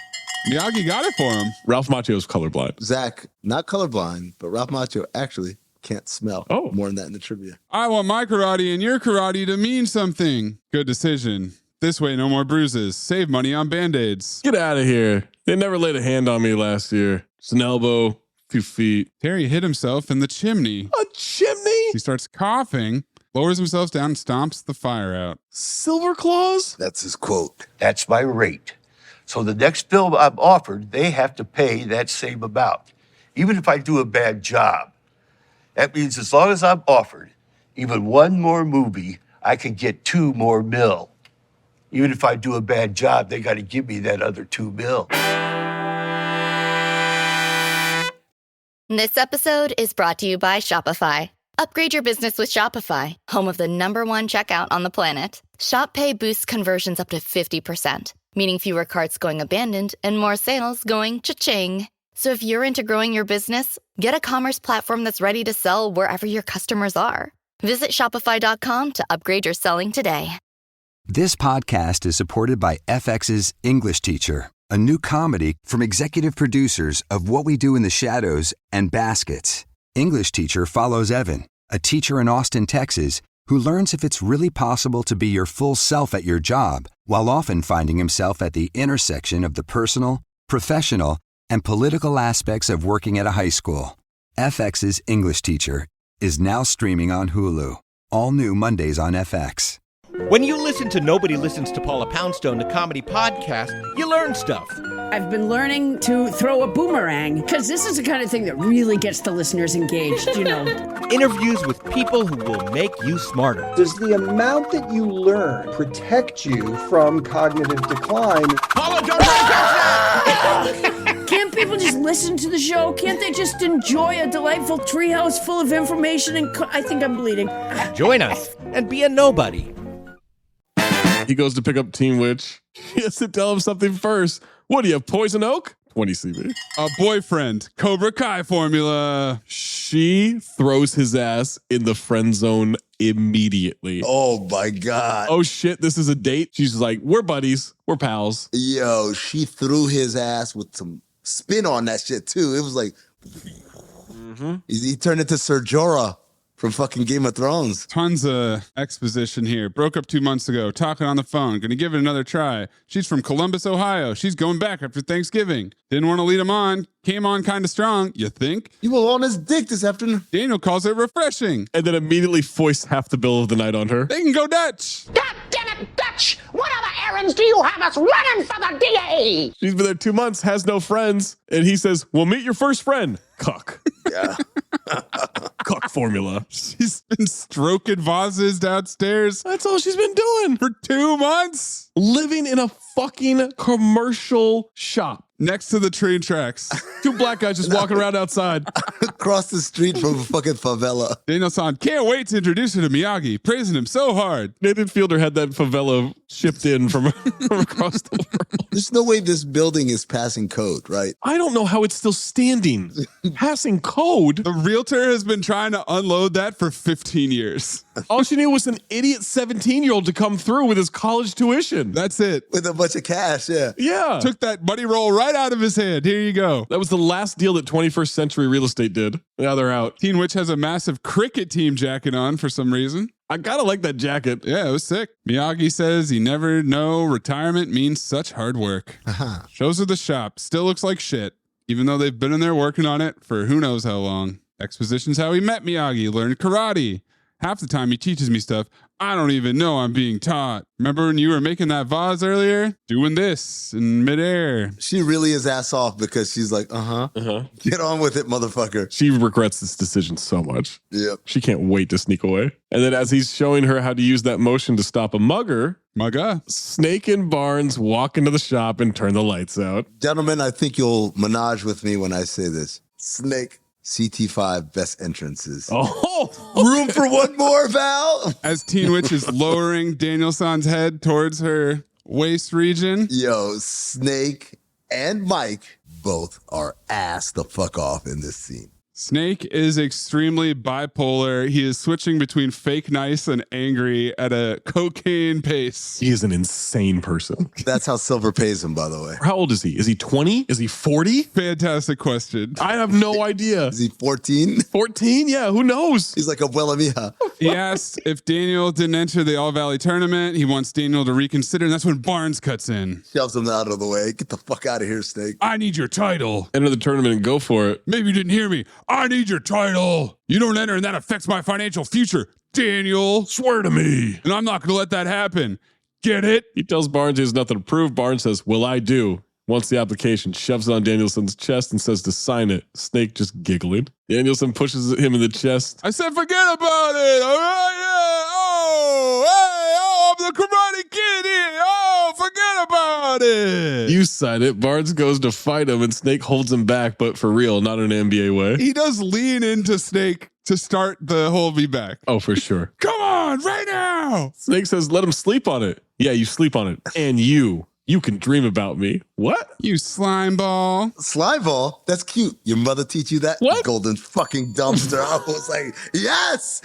Miyagi got it for him. Ralph Macchio's colorblind. Zach, not colorblind, but Ralph Macchio actually can't smell. Oh. More than that in the trivia. I want my karate and your karate to mean something. Good decision. This way, no more bruises. Save money on Band-Aids. Get out of here. They never laid a hand on me last year. Just an elbow, a few feet. Terry hit himself in the chimney. A chimney? He starts coughing, lowers himself down, and stomps the fire out. Silver Claws? That's his quote. That's my rate. So the next bill I'm offered, they have to pay that same amount. Even if I do a bad job. That means as long as I'm offered even one more movie, I can get 2 more mil. Even if I do a bad job, they got to give me that other 2 mil. This episode is brought to you by Shopify. Upgrade your business with Shopify, home of the #1 checkout on the planet. Shop Pay boosts conversions up to 50%, meaning fewer carts going abandoned and more sales going cha-ching. So if you're into growing your business, get a commerce platform that's ready to sell wherever your customers are. Visit Shopify.com to upgrade your selling today. This podcast is supported by FX's English Teacher, a new comedy from executive producers of What We Do in the Shadows and Baskets. English Teacher follows Evan, a teacher in Austin, Texas, who learns if it's really possible to be your full self at your job while often finding himself at the intersection of the personal, professional, and political aspects of working at a high school. FX's English Teacher is now streaming on Hulu. All new Mondays on FX. When you listen to Nobody Listens to Paula Poundstone, the comedy podcast, you learn stuff. I've been learning to throw a boomerang because this is the kind of thing that really gets the listeners engaged, you know. Interviews with people who will make you smarter. Does the amount that you learn protect you from cognitive decline? Paula, don't Can't people just listen to the show? Can't they just enjoy a delightful treehouse full of information? And I think I'm bleeding. Join us and be a nobody. He goes to pick up Teen Witch. He has to tell him something first. What do you have, Poison Oak? 20 CB. A boyfriend, Cobra Kai formula. She throws his ass in the friend zone immediately. Oh my God. Oh shit, this is a date? She's like, we're buddies. We're pals. Yo, she threw his ass with some spin on that shit too. It was like, he turned into Ser Jorah from fucking Game of Thrones. Tons of exposition here. Broke up 2 months ago. Talking on the phone. Gonna give it another try. She's from Columbus, Ohio. She's going back after Thanksgiving. Didn't want to lead him on. Came on kind of strong, you think? You were on his dick this afternoon. Daniel calls it refreshing. And then immediately foists half the bill of the night on her. They can go Dutch. God damn it, Dutch! What other errands do you have us running for the DA? She's been there 2 months, has no friends. And he says, well, meet your first friend. Cuck. Yeah. Cuck formula. She's been stroking vases downstairs. That's all she's been doing. For 2 months. Living in a fucking commercial shop. Next to the train tracks. 2 black guys just walking around outside. Across the street from a fucking favela. Daniel-san can't wait to introduce her to Miyagi, praising him so hard. Nathan Fielder had that favela shipped in from across the world. There's no way this building is passing code, right? I don't know how it's still standing. Passing code? The realtor has been trying to unload that for 15 years. All she needed was an idiot 17-year-old to come through with his college tuition. That's it. With a bunch of cash, yeah. Yeah. Took that money roll right out of his hand. Here you go. That was the last deal that 21st Century Real Estate did. Now they're out. Teen Witch has a massive cricket team jacket on for some reason. I gotta like that jacket. Yeah, it was sick. Miyagi says he never know retirement means such hard work. Shows her the shop. Still looks like shit, even though they've been in there working on it for who knows how long. Exposition's how he met Miyagi, learned karate, Half the time he teaches me stuff I don't even know I'm being taught. Remember when you were making that vase earlier? Doing this in midair. She really is ass off because she's like, get on with it, motherfucker. She regrets this decision so much. Yep. She can't wait to sneak away. And then as he's showing her how to use that motion to stop a mugger, Snake and Barnes walk into the shop and turn the lights out. Gentlemen, I think you'll menage with me when I say this. Snake, CT5 best entrances. Oh, room for one more, Val. As Teen Witch is lowering Danielson's head towards her waist region. Yo, Snake and Mike both are ass the fuck off in this scene. Snake is extremely bipolar. He is switching between fake nice and angry at a cocaine pace. He is an insane person. That's how Silver pays him, by the way. How old is he? Is he 20? Is he 40? Fantastic question. I have no idea. Is he 14? 14? Yeah, who knows? He's like Abuela Mija. He asked if Daniel didn't enter the All Valley tournament. He wants Daniel to reconsider, and that's when Barnes cuts in. Shoves him out of the way. Get the fuck out of here, Snake. I need your title. Enter the tournament and go for it. Maybe you didn't hear me. I need your title. You don't enter and that affects my financial future, Daniel. Swear to me. And I'm not going to let that happen. Get it? He tells Barnes he has nothing to prove. Barnes says, well, I do. Wants the application, shoves it on Danielson's chest and says to sign it. Snake just giggling. Danielson pushes him in the chest. I said, forget about it. All right, yeah. Oh, hey, oh, I'm the Karate Kid here. Oh, forget about it. You sign it. Barnes goes to fight him and Snake holds him back, but for real, not in an NBA way. He does lean into Snake to start the hold me back. Oh, for sure. Come on, right now. Snake says, let him sleep on it. Yeah, you sleep on it. And you can dream about me. What? You slime ball. Slime ball? That's cute. Your mother teach you that? What? Golden fucking dumpster. I was like, yes,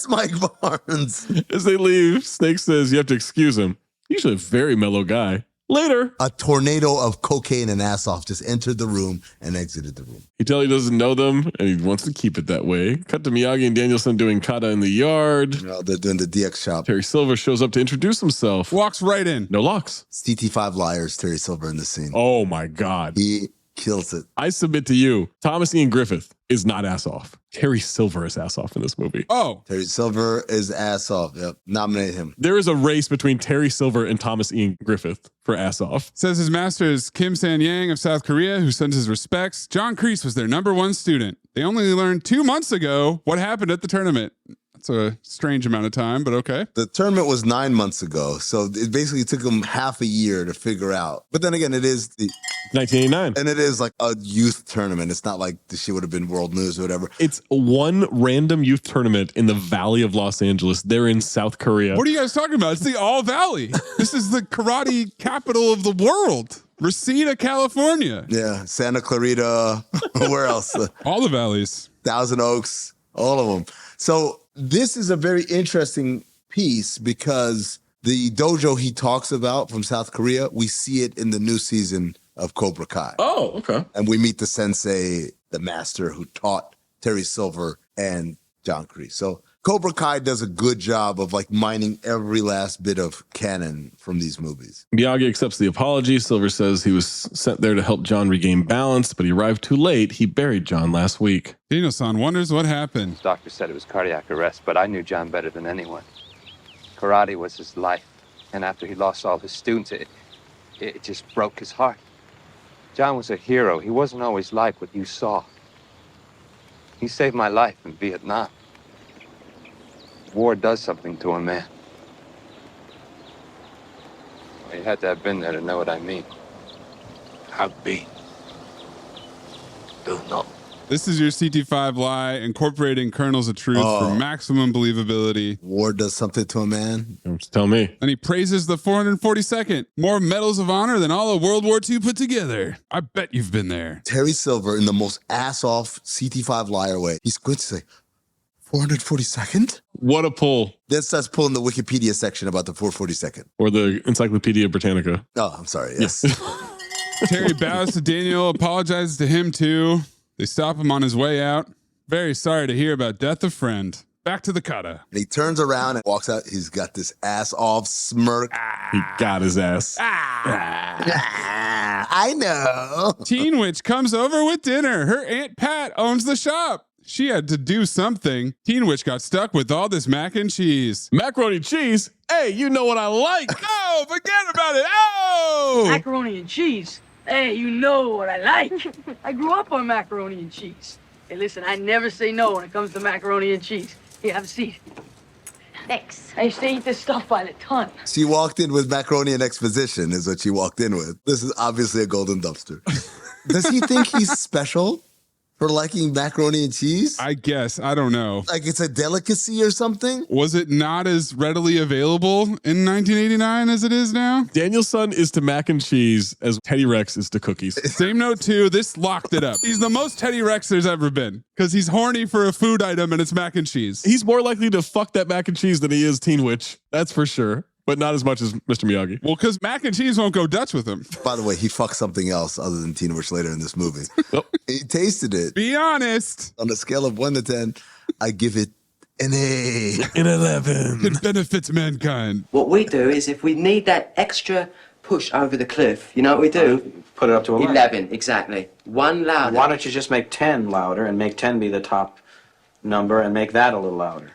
Mike Barnes. As they leave, Snake says you have to excuse him. Usually a very mellow guy. Later. A tornado of cocaine and ass off just entered the room and exited the room. He tells he doesn't know them and he wants to keep it that way. Cut to Miyagi and Danielson doing kata in the yard. No, they're doing the DX shop. Terry Silver shows up to introduce himself. Walks right in. No locks. CT5 liars, Terry Silver in the scene. Oh my God. He kills it. I submit to you, Thomas Ian Griffith is not ass off. Terry Silver is ass off in this movie. Oh. Terry Silver is ass off. Yep. Nominate him. There is a race between Terry Silver and Thomas Ian Griffith for ass off. Says his master is Kim San-yang of South Korea, who sends his respects. John Kreese was their #1 student. They only learned 2 months ago what happened at the tournament. That's a strange amount of time, but okay. The tournament was 9 months ago, so it basically took them half a year to figure out. But then again, it is the 1989. And it is like a youth tournament. It's not like this shit would have been world news or whatever. It's one random youth tournament in the Valley of Los Angeles. They're in South Korea. What are you guys talking about? It's the All Valley. This is the karate capital of the world. Reseda, California. Yeah, Santa Clarita. Where else? All the valleys. Thousand Oaks. All of them. So this is a very interesting piece because the dojo he talks about from South Korea, we see it in the new season of Cobra Kai. Oh, okay. And we meet the sensei, the master who taught Terry Silver and John Kreese. So Cobra Kai does a good job of like mining every last bit of canon from these movies. Miyagi accepts the apology. Silver says he was sent there to help John regain balance, but he arrived too late. He buried John last week. Danielson wonders what happened. The doctor said it was cardiac arrest, but I knew John better than anyone. Karate was his life, and after he lost all his students, it just broke his heart. John was a hero. He wasn't always like what you saw. He saved my life in Vietnam. War does something to a man. You had to have been there to know what I mean. Have been. Do not. This is your CT5 lie, incorporating kernels of truth for maximum believability. War does something to a man. Tell me. And he praises the 442nd. More medals of honor than all of World War II put together. I bet you've been there. Terry Silver, in the most ass-off CT5 liar way, he squints to say, 442nd? What a pull. Then starts pulling the Wikipedia section about the 442nd. Or the Encyclopedia Britannica. Oh, I'm sorry. Yes. Terry bows to Daniel, apologizes to him too. They stop him on his way out. Very sorry to hear about death of friend. Back to the kata. And he turns around and walks out. He's got this ass-off smirk. He got his ass. I know. Teen Witch comes over with dinner. Her Aunt Pat owns the shop. She had to do something. Teen Witch got stuck with all this mac and cheese. Macaroni and cheese? Hey, you know what I like. Oh, forget about it. Oh! Macaroni and cheese. Hey, you know what I like. I grew up on macaroni and cheese. Hey, listen, I never say no when it comes to macaroni and cheese. Here, have a seat. Thanks. I used to eat this stuff by the ton. She walked in with macaroni and exposition is what she walked in with. This is obviously a golden dumpster. Does he think he's special for liking macaroni and cheese? I guess. I don't know. Like it's a delicacy or something? Was it not as readily available in 1989 as it is now? Danielson is to mac and cheese as Teddy Rex is to cookies. Same note too. This locked it up. He's the most Teddy Rex there's ever been because he's horny for a food item and it's mac and cheese. He's more likely to fuck that mac and cheese than he is Teen Witch. That's for sure. But not as much as Mr. Miyagi. Well, because mac and cheese won't go Dutch with him. By the way, he fucked something else other than Teen Witch later in this movie. He tasted it. Be honest. On a scale of 1 to 10, I give it an A. An 11. It benefits mankind. What we do is if we need that extra push over the cliff, you know what we do? Put it up to 11. 11, exactly. One louder. Why don't you just make 10 louder and make 10 be the top number and make that a little louder?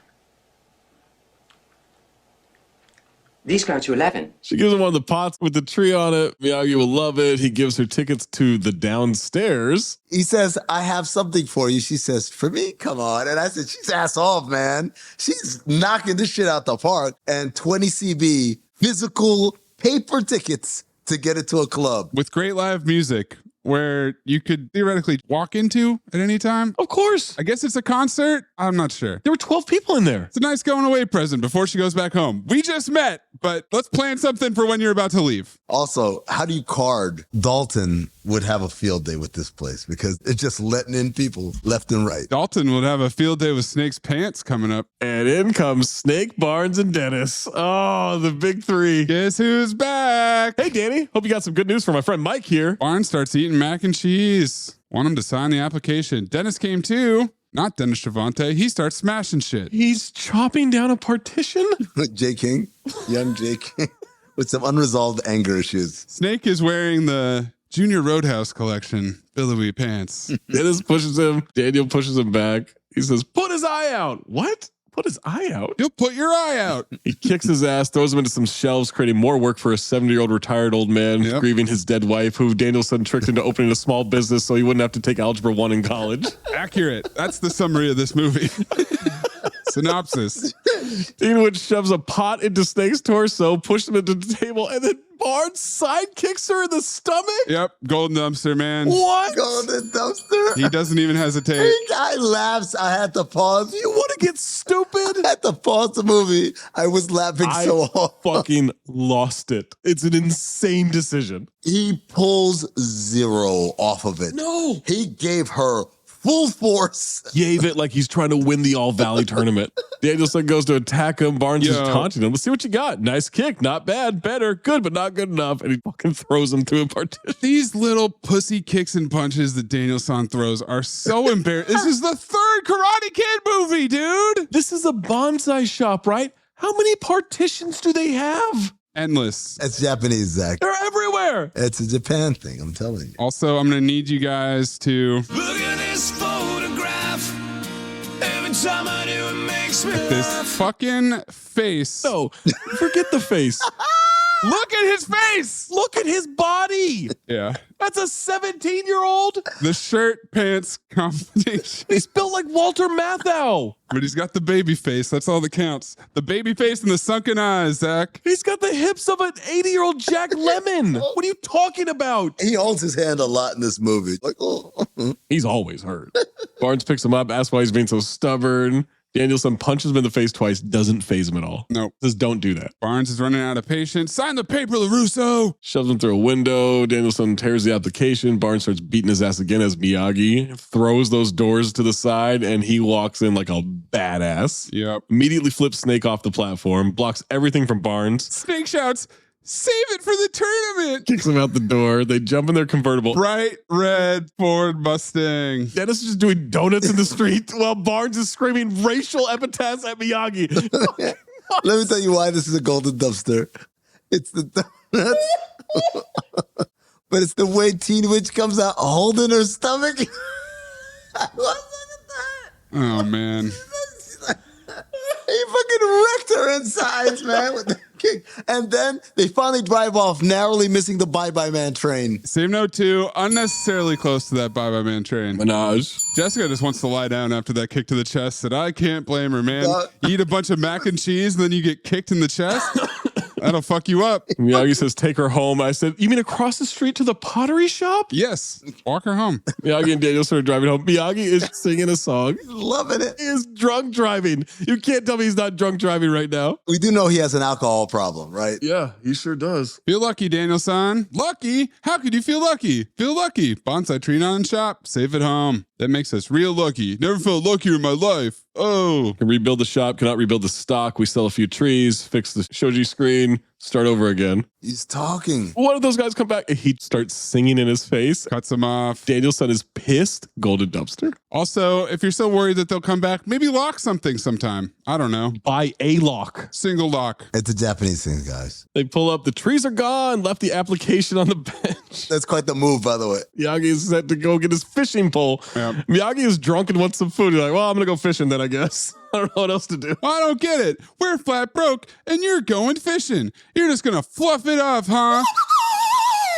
These go to 11. She gives him one of the pots with the tree on it. Miyagi will love it. He gives her tickets to the downstairs. He says, I have something for you. She says, for me? Come on. And I said, she's ass off, man. She's knocking this shit out the park. And 20 CB, physical paper tickets to get it to a club. With great live music where you could theoretically walk into at any time. Of course. I guess it's a concert. I'm not sure. There were 12 people in there. It's a nice going away present before she goes back home. We just met, but let's plan something for when you're about to leave. Also, how do you card? Dalton would have a field day with this place because it's just letting in people left and right. Dalton would have a field day with Snake's pants coming up. And in comes Snake, Barnes, and Dennis. Oh, the big three. Guess who's back? Hey, Danny. Hope you got some good news for my friend Mike here. Barnes starts eating mac and cheese. Want him to sign the application. Dennis came too. Not Dennis Travante. He starts smashing shit. He's chopping down a partition? J. King, young J. King, with some unresolved anger issues. Snake is wearing the Junior Roadhouse collection billowy pants. Dennis pushes him. Daniel pushes him back. He says, put his eye out. What? Put his eye out? You'll put your eye out. He kicks his ass, throws him into some shelves, creating more work for a 70-year-old retired old man grieving his dead wife, who Danielson tricked into opening a small business so he wouldn't have to take Algebra 1 in college. Accurate. That's the summary of this movie. Synopsis. Teen Witch shoves a pot into Snake's torso, pushes him into the table, and then Barnes sidekicks her in the stomach? Yep. Golden dumpster, man. What? Golden dumpster? He doesn't even hesitate. The guy laughs. I had to pause. You want to get stupid? I had to pause the movie. I was laughing so hard. Fucking lost it. It's an insane decision. He pulls 0 off of it. No. He gave her full force. Gave it like he's trying to win the All-Valley tournament. Danielson goes to attack him. Barnes is taunting him. Let's see what you got. Nice kick. Not bad. Better. Good, but not good enough. And he fucking throws him through a partition. These little pussy kicks and punches that Danielson throws are so embarrassing. This is the 3rd Karate Kid movie, dude. This is a bonsai shop, right? How many partitions do they have? Endless. It's Japanese, Zach. They're everywhere. It's a Japan thing, I'm telling you. Also, I'm going to need you guys to Look at this photograph. Every time I do, it makes me this fucking face. No, forget the face. Look at his face. Look at his body. Yeah. That's a 17-year-old. The shirt pants combination. He's built like Walter Matthau. But he's got the baby face. That's all that counts. The baby face and the sunken eyes, Zach. He's got the hips of an 80-year-old Jack Lemmon. What are you talking about? He holds his hand a lot in this movie. Like, oh. He's always hurt. Barnes picks him up, asks why he's being so stubborn. Danielson punches him in the face twice, doesn't faze him at all. No. Says, don't do that. Barnes is running out of patience. Sign the paper, LaRusso. Shoves him through a window. Danielson tears the application. Barnes starts beating his ass again as Miyagi throws those doors to the side, and he walks in like a badass. Yep. Immediately flips Snake off the platform, blocks everything from Barnes. Snake shouts, save it for the tournament. Kicks him out the door. They jump in their convertible. Bright red Ford Mustang. Dennis is just doing donuts in the street while Barnes is screaming racial epithets at Miyagi. Let me tell you why this is a golden dumpster. It's the donuts. But it's the way Teen Witch comes out holding her stomach. Oh, man. He fucking wrecked her insides, man, with the kick. And then they finally drive off, narrowly missing the Bye-Bye Man train. Same note, too. Unnecessarily close to that Bye-Bye Man train. Menage. Jessica just wants to lie down after that kick to the chest, and I can't blame her, man. You eat a bunch of mac and cheese, and then you get kicked in the chest? That'll fuck you up. Miyagi says, take her home. I said, you mean across the street to the pottery shop? Yes. Walk her home. Miyagi and Daniel started driving home. Miyagi is singing a song. Loving it. He is drunk driving. You can't tell me he's not drunk driving right now. We do know he has an alcohol problem, right? Yeah, he sure does. Feel lucky, Daniel-san. Lucky? How could you feel lucky? Feel lucky. Bonsai tree non shop. Safe at home. That makes us real lucky. Never felt luckier in my life. Oh. Can rebuild the shop, cannot rebuild the stock. We sell a few trees, fix the shoji screen, start over again. He's talking. One of those guys come back and he starts singing in his face. Cuts him off. Danielson is pissed. Golden dumpster. Also, if you're still worried that they'll come back, maybe lock something sometime. I don't know. Buy a lock. Single lock. It's a Japanese thing, guys. They pull up. The trees are gone. Left the application on the bench. That's quite the move, by the way. Miyagi is set to go get his fishing pole. Yeah. Miyagi is drunk and wants some food. He's like, well, I'm going to go fishing then, I guess. I don't know what else to do. I don't get it. We're flat broke and you're going fishing. You're just going to fluff it off, huh?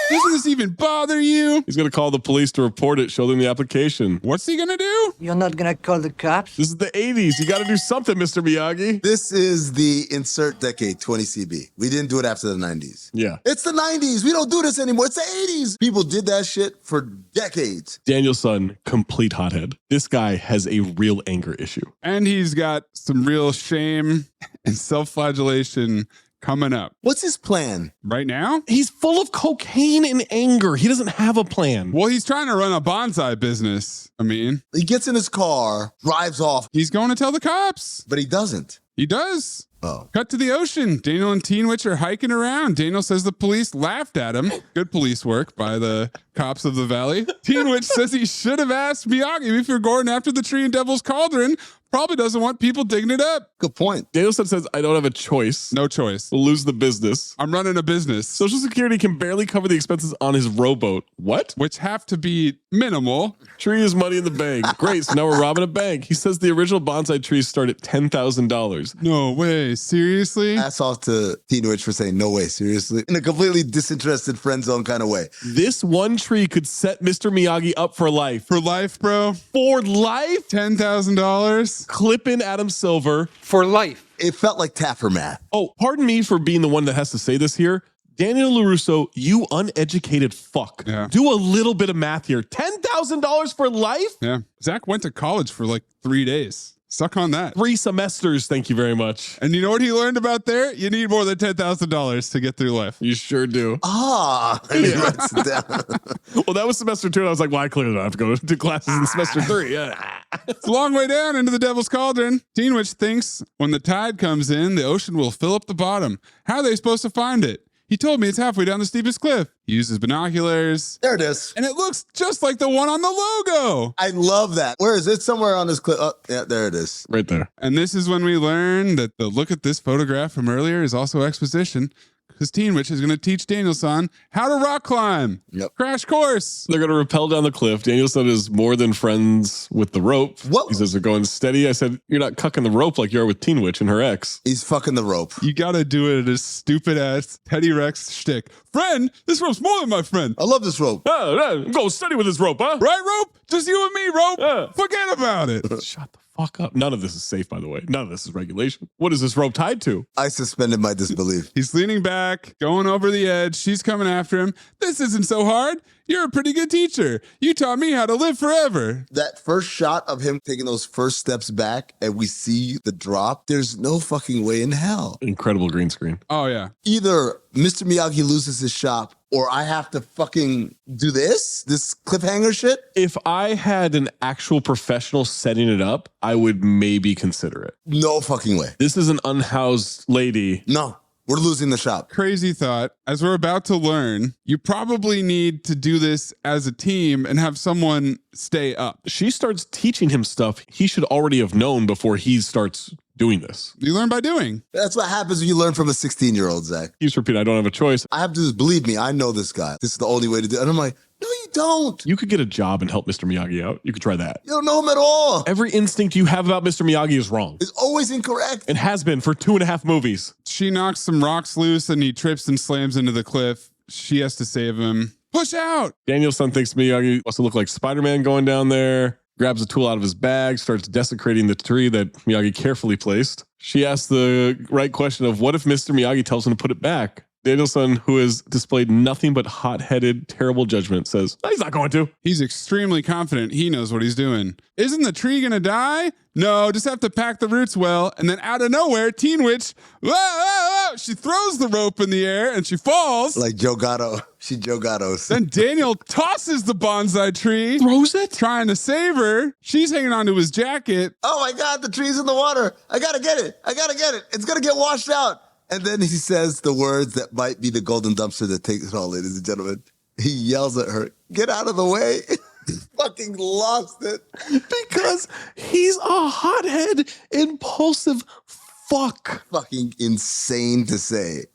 Doesn't this even bother you? He's going to call the police to report it, show them the application. What's he going to do? You're not going to call the cops? This is the 80s. You got to do something, Mr. Miyagi. This is the insert decade, 20CB. We didn't do it after the 90s. Yeah. It's the 90s. We don't do this anymore. It's the 80s. People did that shit for decades. Danielson, complete hothead. This guy has a real anger issue. And he's got some real shame and self-flagellation coming up. What's his plan? Right now? He's full of cocaine and anger. He doesn't have a plan. Well, he's trying to run a bonsai business. I mean, he gets in his car, drives off. He's going to tell the cops. But he doesn't. He does. Oh. Cut to the ocean. Daniel and Teen Witch are hiking around. Daniel says the police laughed at him. Good police work by the cops of the valley. Teen Witch says he should have asked Miyagi if you're going after the tree in Devil's Cauldron. Probably doesn't want people digging it up. Good point. Danielson says, I don't have a choice. No choice. We'll lose the business. I'm running a business. Social Security can barely cover the expenses on his rowboat. What? Which have to be minimal. Tree is money in the bank. Great. So now we're robbing a bank. He says the original bonsai trees start at $10,000. No way. Seriously? Hats off to Teen Witch for saying, no way, seriously? In a completely disinterested friend zone kind of way. This one tree could set Mr. Miyagi up for life. For life, bro? For life? $10,000? Clipping Adam Silver. For life. It felt like Taffer math. Oh, pardon me for being the one that has to say this here. Daniel LaRusso, you uneducated fuck. Yeah. Do a little bit of math here. $10,000 for life? Yeah. Zach went to college for like 3 days. Suck on that. 3 semesters, thank you very much. And you know what he learned about there? You need more than $10,000 to get through life. You sure do. Ah. And he writes it down. Well, that was semester 2, and I was like, well, I clearly don't have to go to classes in semester 3. Yeah. It's a long way down into the Devil's Cauldron. Teen Witch thinks when the tide comes in, the ocean will fill up the bottom. How are they supposed to find it? He told me it's halfway down the steepest cliff. He uses binoculars. There it is. And it looks just like the one on the logo. I love that. Where is it? Somewhere on this clip. Oh, yeah, there it is. Right there. And this is when we learn that the look at this photograph from earlier is also exposition. Because Teen Witch is going to teach Danielson how to rock climb. Yep. Crash course. They're going to rappel down the cliff. Danielson is more than friends with the rope. What? He says they're going steady. I said, you're not cucking the rope like you are with Teen Witch and her ex. He's fucking the rope. You got to do it at a stupid ass Teddy Rex shtick. Friend, this rope's more than my friend. I love this rope. I'm going steady with this rope, huh? Right, rope? Just you and me, rope. Forget about it. Shut the fuck up. None of this is safe, by the way. None of this is regulation. What is this rope tied to? I suspended my disbelief. He's leaning back, going over the edge. She's coming after him. This isn't so hard. You're a pretty good teacher. You taught me how to live forever. That first shot of him taking those first steps back and we see the drop, there's no fucking way in hell. Incredible green screen. Oh, yeah. Either Mr. Miyagi loses his shop or I have to fucking do this cliffhanger shit. If I had an actual professional setting it up, I would maybe consider it. No fucking way. This is an unhoused lady. No. We're losing the shop. Crazy thought. As we're about to learn, you probably need to do this as a team and have someone stay up. She starts teaching him stuff he should already have known before he starts doing this. You learn by doing. That's what happens when you learn from a 16-year-old, Zach. He's repeating, I don't have a choice. I have to just believe me. I know this guy. This is the only way to do it. And I'm like, no, you don't. You could get a job and help Mr. Miyagi out. You could try that. You don't know him at all. Every instinct you have about Mr. Miyagi is wrong. It's always incorrect. And has been for 2.5 movies. She knocks some rocks loose and he trips and slams into the cliff. She has to save him. Push out! Daniel-san thinks Miyagi wants to look like Spider-Man going down there. Grabs a tool out of his bag, starts desecrating the tree that Miyagi carefully placed. She asks the right question of what if Mr. Miyagi tells him to put it back? Daniel-san, who has displayed nothing but hot-headed, terrible judgment, says, no, he's not going to. He's extremely confident he knows what he's doing. Isn't the tree gonna die? No, just have to pack the roots well. And then out of nowhere, Teen Witch, whoa, whoa, whoa, she throws the rope in the air and she falls. Like Joe Gatto. She Joe Gatto's. Then Daniel tosses the bonsai tree. Throws it? Trying to save her. She's hanging onto his jacket. Oh my God, the tree's in the water. I gotta get it. It's gonna get washed out. And then he says the words that might be the golden dumpster that takes it all, ladies and gentlemen. He yells at her, get out of the way. He fucking lost it. Because he's a hothead, impulsive fuck. Fucking insane to say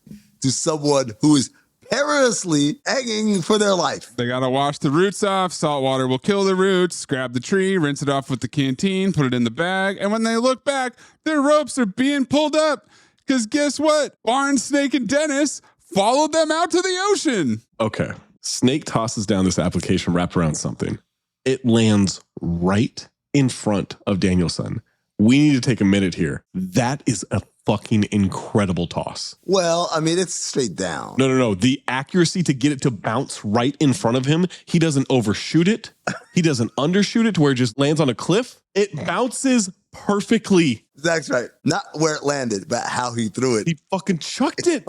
to someone who is perilously hanging for their life. They gotta wash the roots off. Salt water will kill the roots. Grab the tree, rinse it off with the canteen, put it in the bag. And when they look back, their ropes are being pulled up. Because guess what? Barnes, Snake, and Dennis followed them out to the ocean. Okay. Snake tosses down this application wrapped around something. It lands right in front of Daniel-san. We need to take a minute here. That is a fucking incredible toss. Well, I mean, it's straight down. No. The accuracy to get it to bounce right in front of him. He doesn't overshoot it. He doesn't undershoot it to where it just lands on a cliff. It bounces perfectly. That's right. Not where it landed, but how he threw it. He fucking chucked it.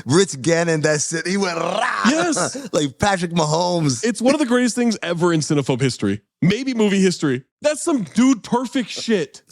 Rich Gannon, that's it. He went rah! Yes. Like Patrick Mahomes. It's one of the greatest things ever in Cinephobe history. Maybe movie history. That's some dude perfect shit.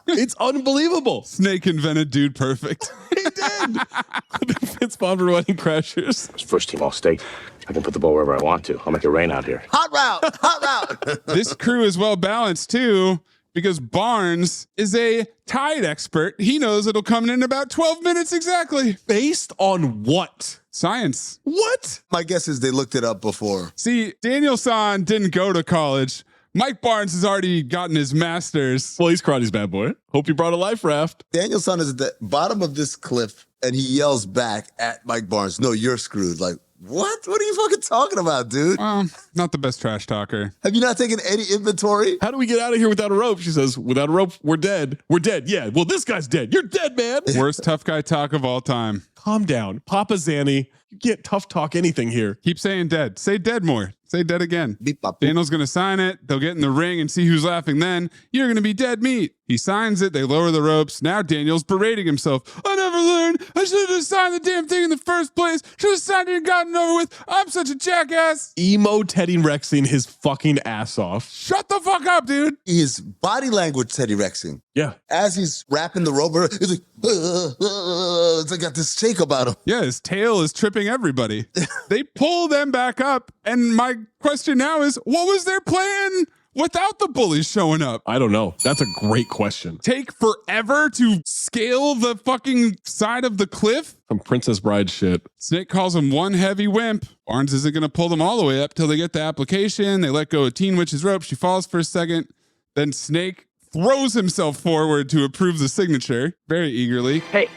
It's unbelievable. Snake invented dude perfect. He did. Fitz Bond for Wedding Crashers. First team all state. I can put the ball wherever I want to. I'll make it rain out here. Hot route. This crew is well balanced too, because Barnes is a tide expert. He knows it'll come in about 12 minutes exactly. Based on what? Science. What? My guess is they looked it up before. See, Daniel-san didn't go to college. Mike Barnes has already gotten his master's. Well, he's karate's bad boy. Hope you brought a life raft. Daniel-san is at the bottom of this cliff, and he yells back at Mike Barnes, no, you're screwed. Like, what? What are you fucking talking about, dude? Not the best trash talker. Have you not taken any inventory? How do we get out of here without a rope? She says, without a rope, we're dead. We're dead. Yeah, well, this guy's dead. You're dead, man. Worst tough guy talk of all time. Calm down. Papa Zanny. You can't tough talk anything here. Keep saying dead. Say dead more. Say dead again. Beep, bop, boop. Daniel's going to sign it. They'll get in the ring and see who's laughing then. You're going to be dead meat. He signs it. They lower the ropes. Now Daniel's berating himself. I never learned. I should have signed the damn thing in the first place. Should have signed it and gotten over with. I'm such a jackass. Emo Teddy Rexing his fucking ass off. Shut the fuck up, dude. His body language, Teddy Rexing. Yeah. As he's wrapping the rope, he's like, it's like got this shake about him. Yeah, his tail is tripping everybody. They pull them back up. And my question now is, what was their plan without the bullies showing up? I don't know. That's a great question. Take forever to scale the fucking side of the cliff? Some Princess Bride shit. Snake calls him one heavy wimp. Barnes isn't going to pull them all the way up till they get the application. They let go of Teen Witch's rope. She falls for a second. Then Snake throws himself forward to approve the signature very eagerly. Hey,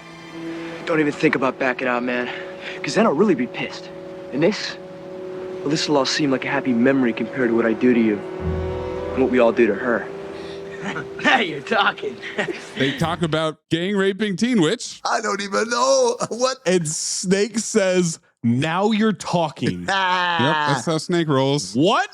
don't even think about backing out, man. Because then I'll really be pissed. And this? Well, this will all seem like a happy memory compared to what I do to you. And what we all do to her. Now you're talking. They talk about gang raping Teen Witch. I don't even know what. And Snake says, now you're talking. Yep, that's how Snake rolls. What?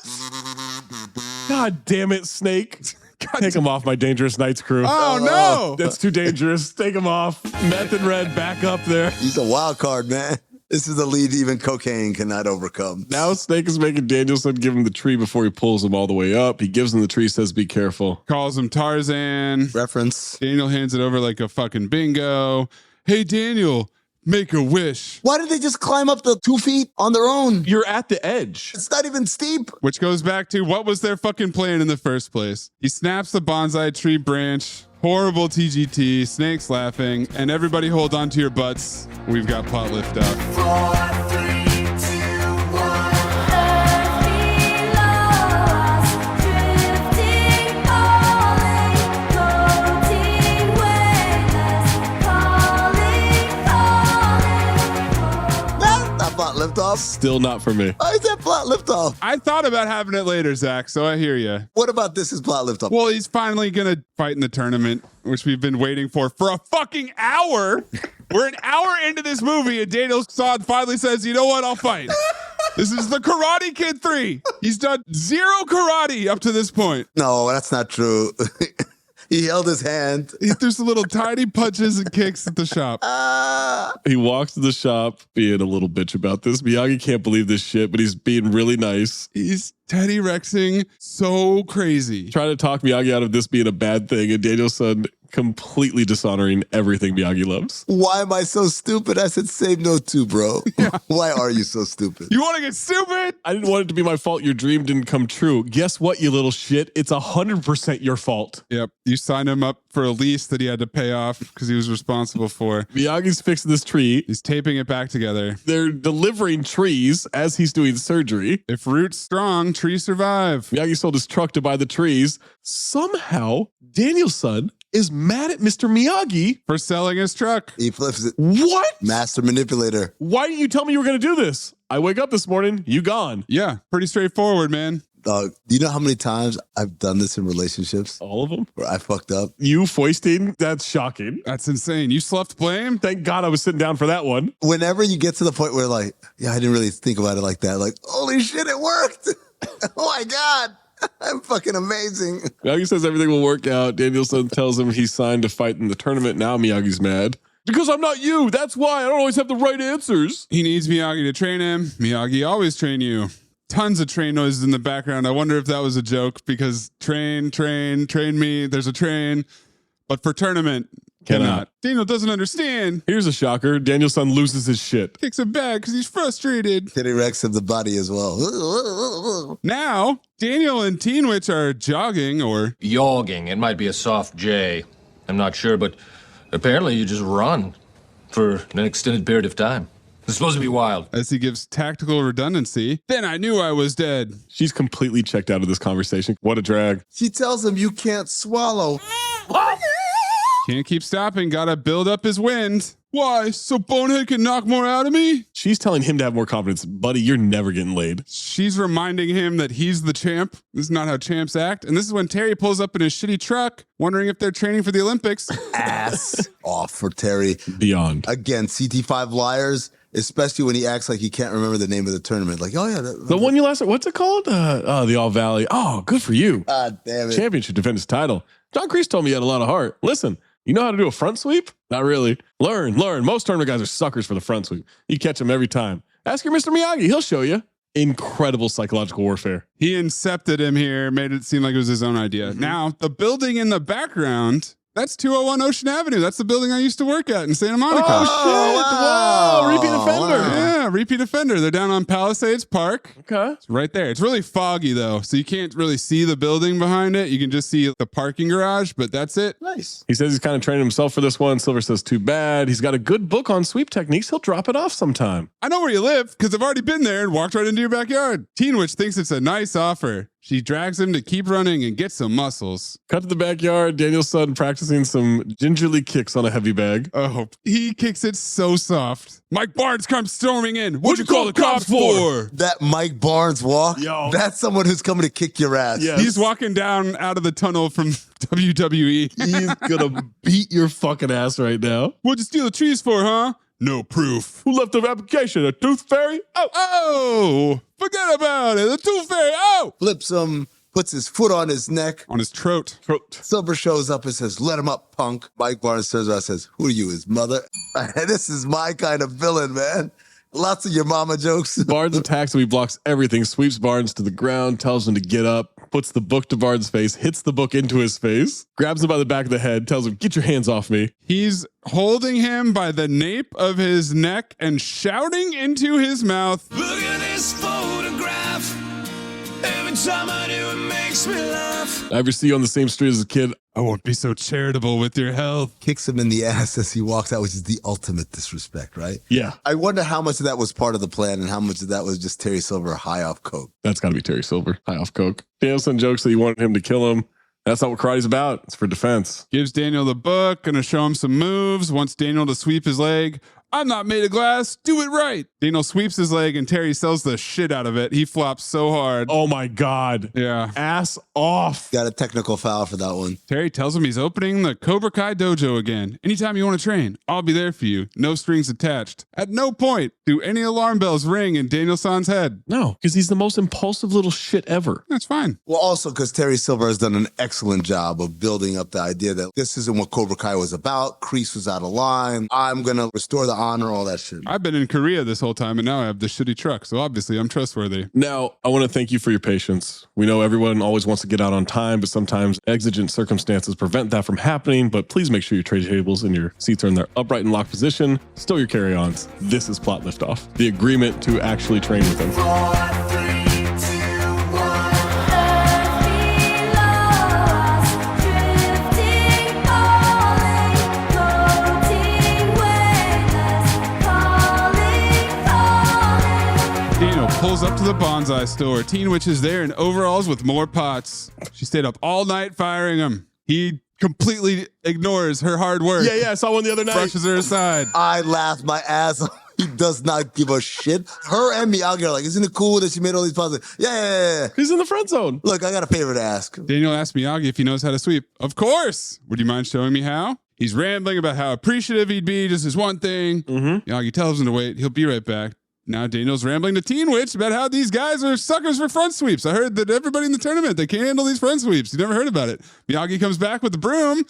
God damn it, Snake. Take him off my Dangerous Nights crew. Oh, no. That's too dangerous. Take him off. Meth and Red back up there. He's a wild card, man. This is a lead even cocaine cannot overcome. Now Snake is making Danielson give him the tree before he pulls him all the way up. He gives him the tree, says, be careful. Calls him Tarzan. Reference. Daniel hands it over like a fucking bingo. Hey, Daniel, make a wish. Why did they just climb up the 2 feet on their own? You're at the edge. It's not even steep. Which goes back to what was their fucking plan in the first place? He snaps the bonsai tree branch. Horrible TGT, Snake's laughing, and everybody hold on to your butts. We've got plot lift up. 4, 3, 2, 1. liftoff? Still not for me. Why is that plot liftoff? I thought about having it later, Zach, so I hear you. What about this is plot liftoff? Well, he's finally going to fight in the tournament, which we've been waiting for a fucking hour. We're an hour into this movie, and Daniel San finally says, you know what, I'll fight. This is the Karate Kid 3. He's done 0 karate up to this point. No, that's not true. He held his hand. He threw some little tiny punches and kicks at the shop. He walks to the shop being a little bitch about this. Miyagi can't believe this shit, but he's being really nice. He's Teddy Rexing so crazy. Trying to talk Miyagi out of this being a bad thing, and Daniel-san completely dishonoring everything Miyagi loves. Why am I so stupid? I said save note too, bro. Yeah. Why are you so stupid? You want to get stupid? I didn't want it to be my fault your dream didn't come true. Guess what, you little shit? It's 100% your fault. Yep. You signed him up for a lease that he had to pay off because he was responsible for. Miyagi's fixing this tree. He's taping it back together. They're delivering trees as he's doing surgery. If roots strong, trees survive. Miyagi sold his truck to buy the trees. Somehow, Daniel-san is mad at Mr. Miyagi for selling his truck. He flips it. What? Master manipulator. Why didn't you tell me you were going to do this? I wake up this morning, you gone. Yeah, pretty straightforward, man. Dog, do you know how many times I've done this in relationships? All of them? Where I fucked up. You foisting? That's shocking. That's insane. You slept blame? Thank God I was sitting down for that one. Whenever you get to the point where like, yeah, I didn't really think about it like that. Like, holy shit, it worked. Oh my God. I'm fucking amazing. Miyagi says everything will work out. Daniel-san tells him he's signed to fight in the tournament. Now Miyagi's mad. Because I'm not you. That's why. I don't always have the right answers. He needs Miyagi to train him. Miyagi always train you. Tons of train noises in the background. I wonder if that was a joke because train me. There's a train. But for tournament, cannot. Daniel doesn't understand. Here's a shocker. Daniel-san loses his shit. Kicks him back because he's frustrated. Teddy Rex of the body as well. Now, Daniel and Teen Witch are jogging or... Yogging. It might be a soft J. I'm not sure, but apparently you just run for an extended period of time. It's supposed to be wild. As he gives tactical redundancy. Then I knew I was dead. She's completely checked out of this conversation. What a drag. She tells him you can't swallow. Can't keep stopping. Gotta build up his wind. Why? So Bonehead can knock more out of me? She's telling him to have more confidence. Buddy, you're never getting laid. She's reminding him that he's the champ. This is not how champs act. And this is when Terry pulls up in his shitty truck, wondering if they're training for the Olympics. Ass off for Terry. Beyond. Again, CT5 liars, especially when he acts like he can't remember the name of the tournament. Like, oh yeah. The one you last, what's it called? The All Valley. Oh, good for you. God damn it. Champion should defend his title. John Kreese told me he had a lot of heart. Listen. You know how to do a front sweep? Not really. Learn. Most tournament guys are suckers for the front sweep. You catch them every time. Ask your Mr. Miyagi. He'll show you. Incredible psychological warfare. He incepted him here, made it seem like it was his own idea. Now, the building in the background, that's 201 Ocean Avenue. That's the building I used to work at in Santa Monica. Oh, shit. Wow. Repeat offender. Wow. Yeah, repeat offender. They're down on Palisades Park. Okay. It's right there. It's really foggy, though, so you can't really see the building behind it. You can just see the parking garage, but that's it. Nice. He says he's kind of training himself for this one. Silver says, too bad. He's got a good book on sweep techniques. He'll drop it off sometime. I know where you live because I've already been there and walked right into your backyard. Teen Witch thinks it's a nice offer. She drags him to keep running and get some muscles. Cut to the backyard. Daniel-san practicing some gingerly kicks on a heavy bag. Oh, he kicks it so soft. Mike Barnes comes storming in. What'd you call the cops for? That Mike Barnes walk? Yo. That's someone who's coming to kick your ass. Yes. He's walking down out of the tunnel from WWE. He's gonna beat your fucking ass right now. What'd you steal the trees for, huh? No proof. Who left the application? A tooth fairy? Oh, forget about it. The tooth fairy. Oh, flips him, puts his foot on his neck. On his throat. Silver shows up and says, let him up, punk. Mike Barnes turns around and says, who are you, his mother? This is my kind of villain, man. Lots of your mama jokes. Barnes attacks him. He blocks everything, sweeps Barnes to the ground, tells him to get up, puts the book to Barnes' face, hits the book into his face, grabs him by the back of the head, tells him, get your hands off me. He's holding him by the nape of his neck and shouting into his mouth. Look at this photograph. Every time I do, it makes me laugh. I ever see you on the same street as a kid? I won't be so charitable with your health. Kicks him in the ass as he walks out, which is the ultimate disrespect, right? Yeah. I wonder how much of that was part of the plan and how much of that was just Terry Silver high off coke. That's got to be Terry Silver, high off coke. Danielson jokes that he wanted him to kill him. That's not what karate's about. It's for defense. Gives Daniel the book, gonna show him some moves, wants Daniel to sweep his leg. I'm not made of glass. Do it right. Daniel sweeps his leg and Terry sells the shit out of it. He flops so hard. Oh my God. Yeah. Ass off. Got a technical foul for that one. Terry tells him he's opening the Cobra Kai dojo again. Anytime you want to train, I'll be there for you. No strings attached. At no point do any alarm bells ring in Daniel-san's head. No, because he's the most impulsive little shit ever. That's fine. Well, also because Terry Silver has done an excellent job of building up the idea that this isn't what Cobra Kai was about. Kreese was out of line. I'm going to restore the honor, all that shit. I've been in Korea this whole time, and now I have this shitty truck, so obviously I'm trustworthy. Now, I want to thank you for your patience. We know everyone always wants to get out on time, but sometimes exigent circumstances prevent that from happening. But please make sure your tray tables and your seats are in their upright and locked position. Stow your carry-ons. This is Plot Liftoff, the agreement to actually train with him. 4, 3, 2, 1. Pulls up to the bonsai store. Teen Witch is there in overalls with more pots. She stayed up all night firing them. He completely ignores her hard work. Yeah, I saw one the other night. Brushes her aside. I laughed my ass off. He does not give a shit. Her and Miyagi are like, isn't it cool that she made all these pots? Yeah. He's in the friend zone. Look, I got a favor to ask. Daniel asked Miyagi if he knows how to sweep. Of course. Would you mind showing me how? He's rambling about how appreciative he'd be. Just this one thing. Miyagi tells him to wait. He'll be right back. Now Daniel's rambling to Teen Witch about how these guys are suckers for front sweeps. I heard that everybody in the tournament, they can't handle these front sweeps. You never heard about it. Miyagi comes back with the broom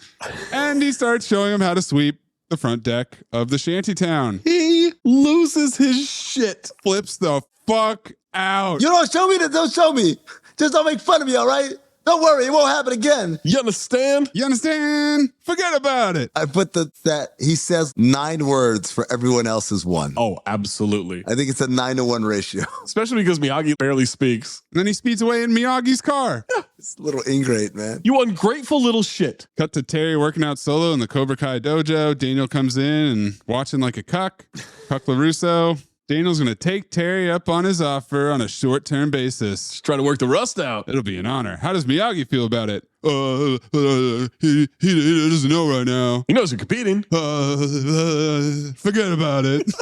and he starts showing him how to sweep the front deck of the shantytown. He loses his shit. Flips the fuck out. You don't show me that. Don't show me. Just don't make fun of me, all right? Don't worry, it won't happen again. You understand? You understand? Forget about it. I put that he says 9 words for everyone else's 1. Oh, absolutely. I think it's a 9-to-1 ratio. Especially because Miyagi barely speaks. And then he speeds away in Miyagi's car. It's a little ingrate, man. You ungrateful little shit. Cut to Terry working out solo in the Cobra Kai dojo. Daniel comes in and watching like a cuck. Cuck LaRusso. Daniel's going to take Terry up on his offer on a short-term basis. Just trying to work the rust out. It'll be an honor. How does Miyagi feel about it? He doesn't know right now. He knows you're competing. Forget about it.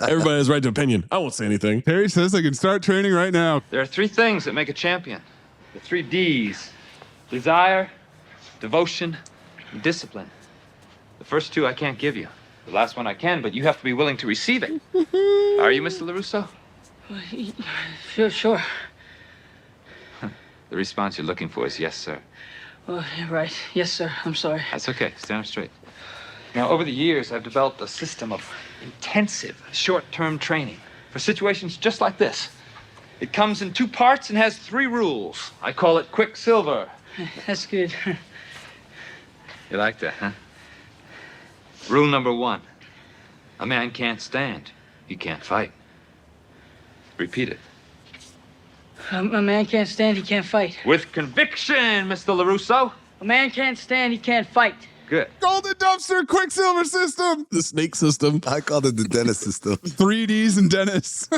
Everybody has right to opinion. I won't say anything. Terry says I can start training right now. There are 3 things that make a champion. The 3 Ds. Desire, devotion, and discipline. The first 2 I can't give you. The last one I can, but you have to be willing to receive it. Are you, Mr. LaRusso? Sure. The response you're looking for is yes, sir. Oh, yeah, right. Yes, sir. I'm sorry. That's okay. Stand up straight. Now, over the years, I've developed a system of intensive, short-term training for situations just like this. It comes in 2 parts and has 3 rules. I call it Quicksilver. That's good. You like that, huh? Rule number 1. A man can't stand. He can't fight. Repeat it. A man can't stand, he can't fight. With conviction, Mr. LaRusso. A man can't stand, he can't fight. Good. Golden Dumpster Quicksilver system. The snake system. I called it the Dennis system. 3Ds and Dennis.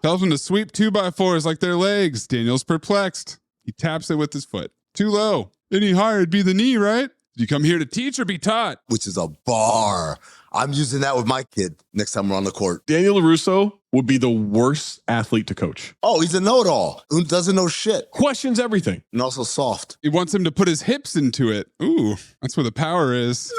Tells him to sweep 2x4s like their legs. Daniel's perplexed. He taps it with his foot. Too low. Any higher, it'd be the knee, right? Did you come here to teach or be taught? Which is a bar. I'm using that with my kid next time we're on the court. Daniel LaRusso would be the worst athlete to coach. Oh, he's a know-it-all who doesn't know shit. Questions everything. And also soft. He wants him to put his hips into it. Ooh, that's where the power is.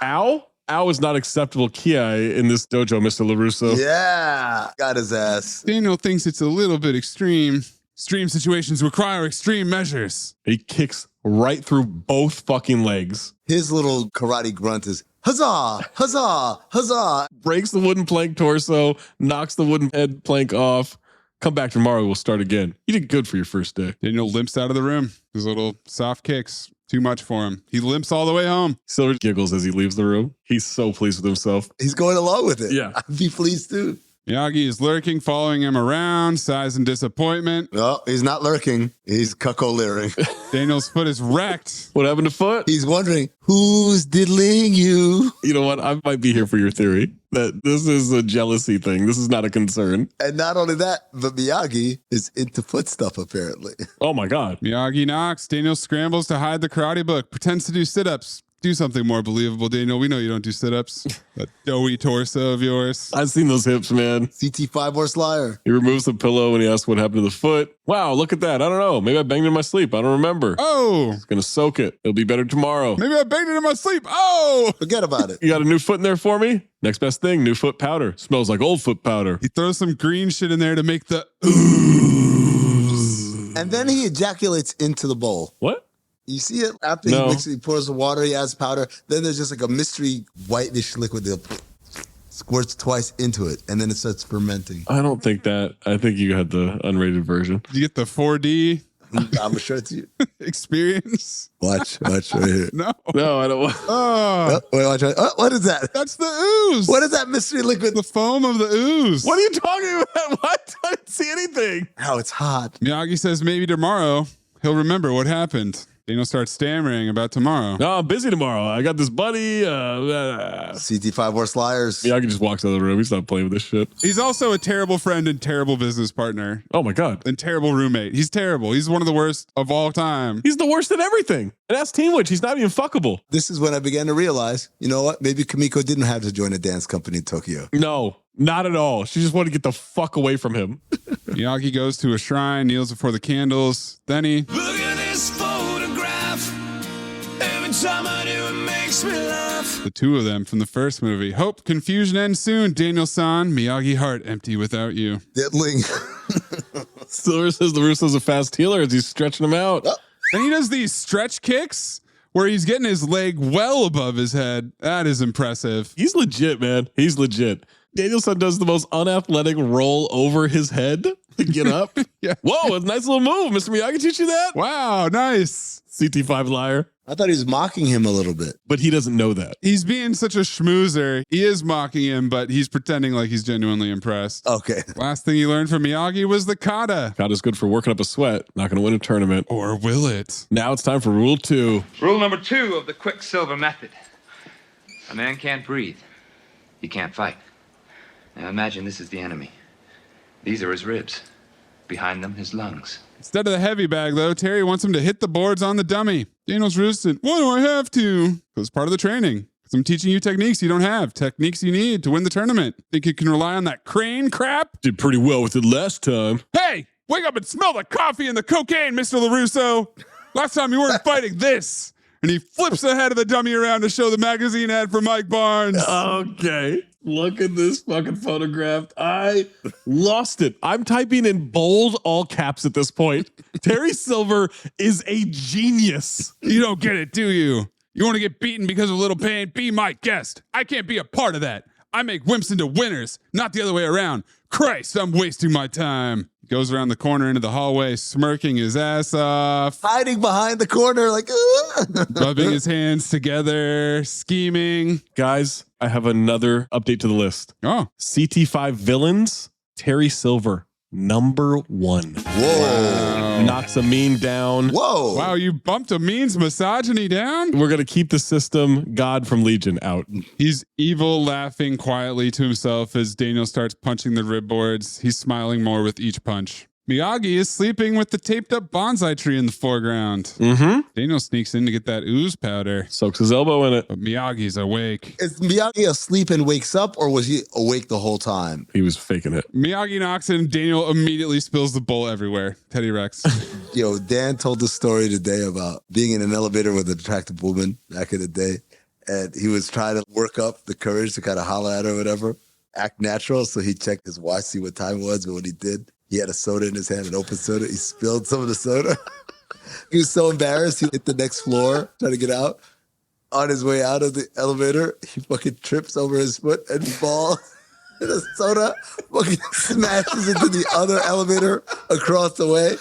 Ow? Ow is not acceptable kiai in this dojo, Mr. LaRusso. Yeah. Got his ass. Daniel thinks it's a little bit extreme. Extreme situations require extreme measures. He kicks right through both fucking legs. His little karate grunt is, huzzah, huzzah, huzzah. Breaks the wooden plank torso, knocks the wooden head plank off. Come back tomorrow, we'll start again. You did good for your first day. Daniel limps out of the room. His little soft kicks, too much for him. He limps all the way home. Silver giggles as he leaves the room. He's so pleased with himself. He's going along with it. Yeah. I'd be pleased too. Miyagi is lurking, following him around, sighs in disappointment. No, he's not lurking. He's cucko-leering. Daniel's foot is wrecked. What happened to foot? He's wondering, who's diddling you? You know what? I might be here for your theory that this is a jealousy thing. This is not a concern. And not only that, but Miyagi is into foot stuff, apparently. Oh my God. Miyagi knocks. Daniel scrambles to hide the karate book, pretends to do sit-ups. Do something more believable, Daniel. We know you don't do sit-ups. That doughy torso of yours. I've seen those hips, man. CT5 worst liar. He removes the pillow when he asks what happened to the foot. Wow, look at that. I don't know. Maybe I banged it in my sleep. I don't remember. Oh. It's going to soak it. It'll be better tomorrow. Maybe I banged it in my sleep. Oh. Forget about it. You got a new foot in there for me? Next best thing, new foot powder. Smells like old foot powder. He throws some green shit in there to make the And then he ejaculates into the bowl. What? You see it after he mixes, he pours the water, he adds powder. Then there's just like a mystery whitish liquid that squirts twice into it, and then it starts fermenting. I don't think that. I think you had the unrated version. You get the 4D I'm sure it's you. experience. Watch right here. No, I don't want. Oh, wait, watch right. Oh, what is that? That's the ooze. What is that mystery liquid? The foam of the ooze. What are you talking about? What? I didn't see anything. How it's hot. Miyagi says maybe tomorrow he'll remember what happened. Daniel starts stammering about tomorrow. No, I'm busy tomorrow. I got this buddy. CT5 worst liars. Miyagi just walks out of the room. He's not playing with this shit. He's also a terrible friend and terrible business partner. Oh my God. And terrible roommate. He's terrible. He's one of the worst of all time. He's the worst at everything. And that's Teen Witch. He's not even fuckable. This is when I began to realize, you know what? Maybe Kimiko didn't have to join a dance company in Tokyo. No, not at all. She just wanted to get the fuck away from him. Miyagi goes to a shrine, kneels before the candles. Then he... Look at this photograph. Every time I do, it makes me laugh. The two of them from the first movie. Hope confusion ends soon. Daniel-san, Miyagi heart empty without you. Diddling. Silver says the Russo's a fast healer as he's stretching him out. Then he does these stretch kicks where he's getting his leg well above his head. That is impressive. He's legit, man. He's legit. Danielson does the most unathletic roll over his head to get up. Yeah. Whoa, a nice little move. Mr. Miyagi teach you that? Wow, nice. CT5 liar. I thought he was mocking him a little bit. But he doesn't know that. He's being such a schmoozer. He is mocking him, but he's pretending like he's genuinely impressed. Okay. Last thing he learned from Miyagi was the kata. Kata's good for working up a sweat. Not going to win a tournament. Or will it? Now it's time for rule 2. Rule number 2 of the Quicksilver method. A man can't breathe. He can't fight. Now imagine this is the enemy. These are his ribs. Behind them, his lungs. Instead of the heavy bag, though, Terry wants him to hit the boards on the dummy. Daniel's resistant. Why do I have to? Because it's part of the training. Because I'm teaching you techniques you don't have. Techniques you need to win the tournament. Think you can rely on that crane crap? Did pretty well with it last time. Hey, wake up and smell the coffee and the cocaine, Mr. LaRusso. Last time you weren't fighting this. And he flips the head of the dummy around to show the magazine ad for Mike Barnes. Okay. Look at this fucking photograph. I lost it. I'm typing in bold all caps at this point. Terry Silver is a genius. You don't get it, do you? You want to get beaten because of a little pain? Be my guest. I can't be a part of that. I make wimps into winners, not the other way around. Christ, I'm wasting my time. Goes around the corner into the hallway, smirking his ass off. Hiding behind the corner like... rubbing his hands together, scheming. Guys, I have another update to the list. Oh. CT5 villains, Terry Silver, number 1. Whoa. Wow. Knocks a mean down. Whoa. Wow, you bumped a mean's misogyny down? We're going to keep the system God from Legion out. He's evil, laughing quietly to himself as Daniel starts punching the rib boards. He's smiling more with each punch. Miyagi is sleeping with the taped up bonsai tree in the foreground. Mm-hmm. Daniel sneaks in to get that ooze powder. Soaks his elbow in it. But Miyagi's awake. Is Miyagi asleep and wakes up, or was he awake the whole time? He was faking it. Miyagi knocks in. Daniel immediately spills the bowl everywhere. Teddy Rex. Yo, Dan told the story today about being in an elevator with an attractive woman back in the day. And he was trying to work up the courage to kind of holler at her or whatever, act natural. So he checked his watch, see what time it was. But when he did, he had a soda in his hand, an open soda. He spilled some of the soda. He was so embarrassed. He hit the next floor, trying to get out. On his way out of the elevator, he fucking trips over his foot and falls. And the soda fucking smashes into the other elevator across the way.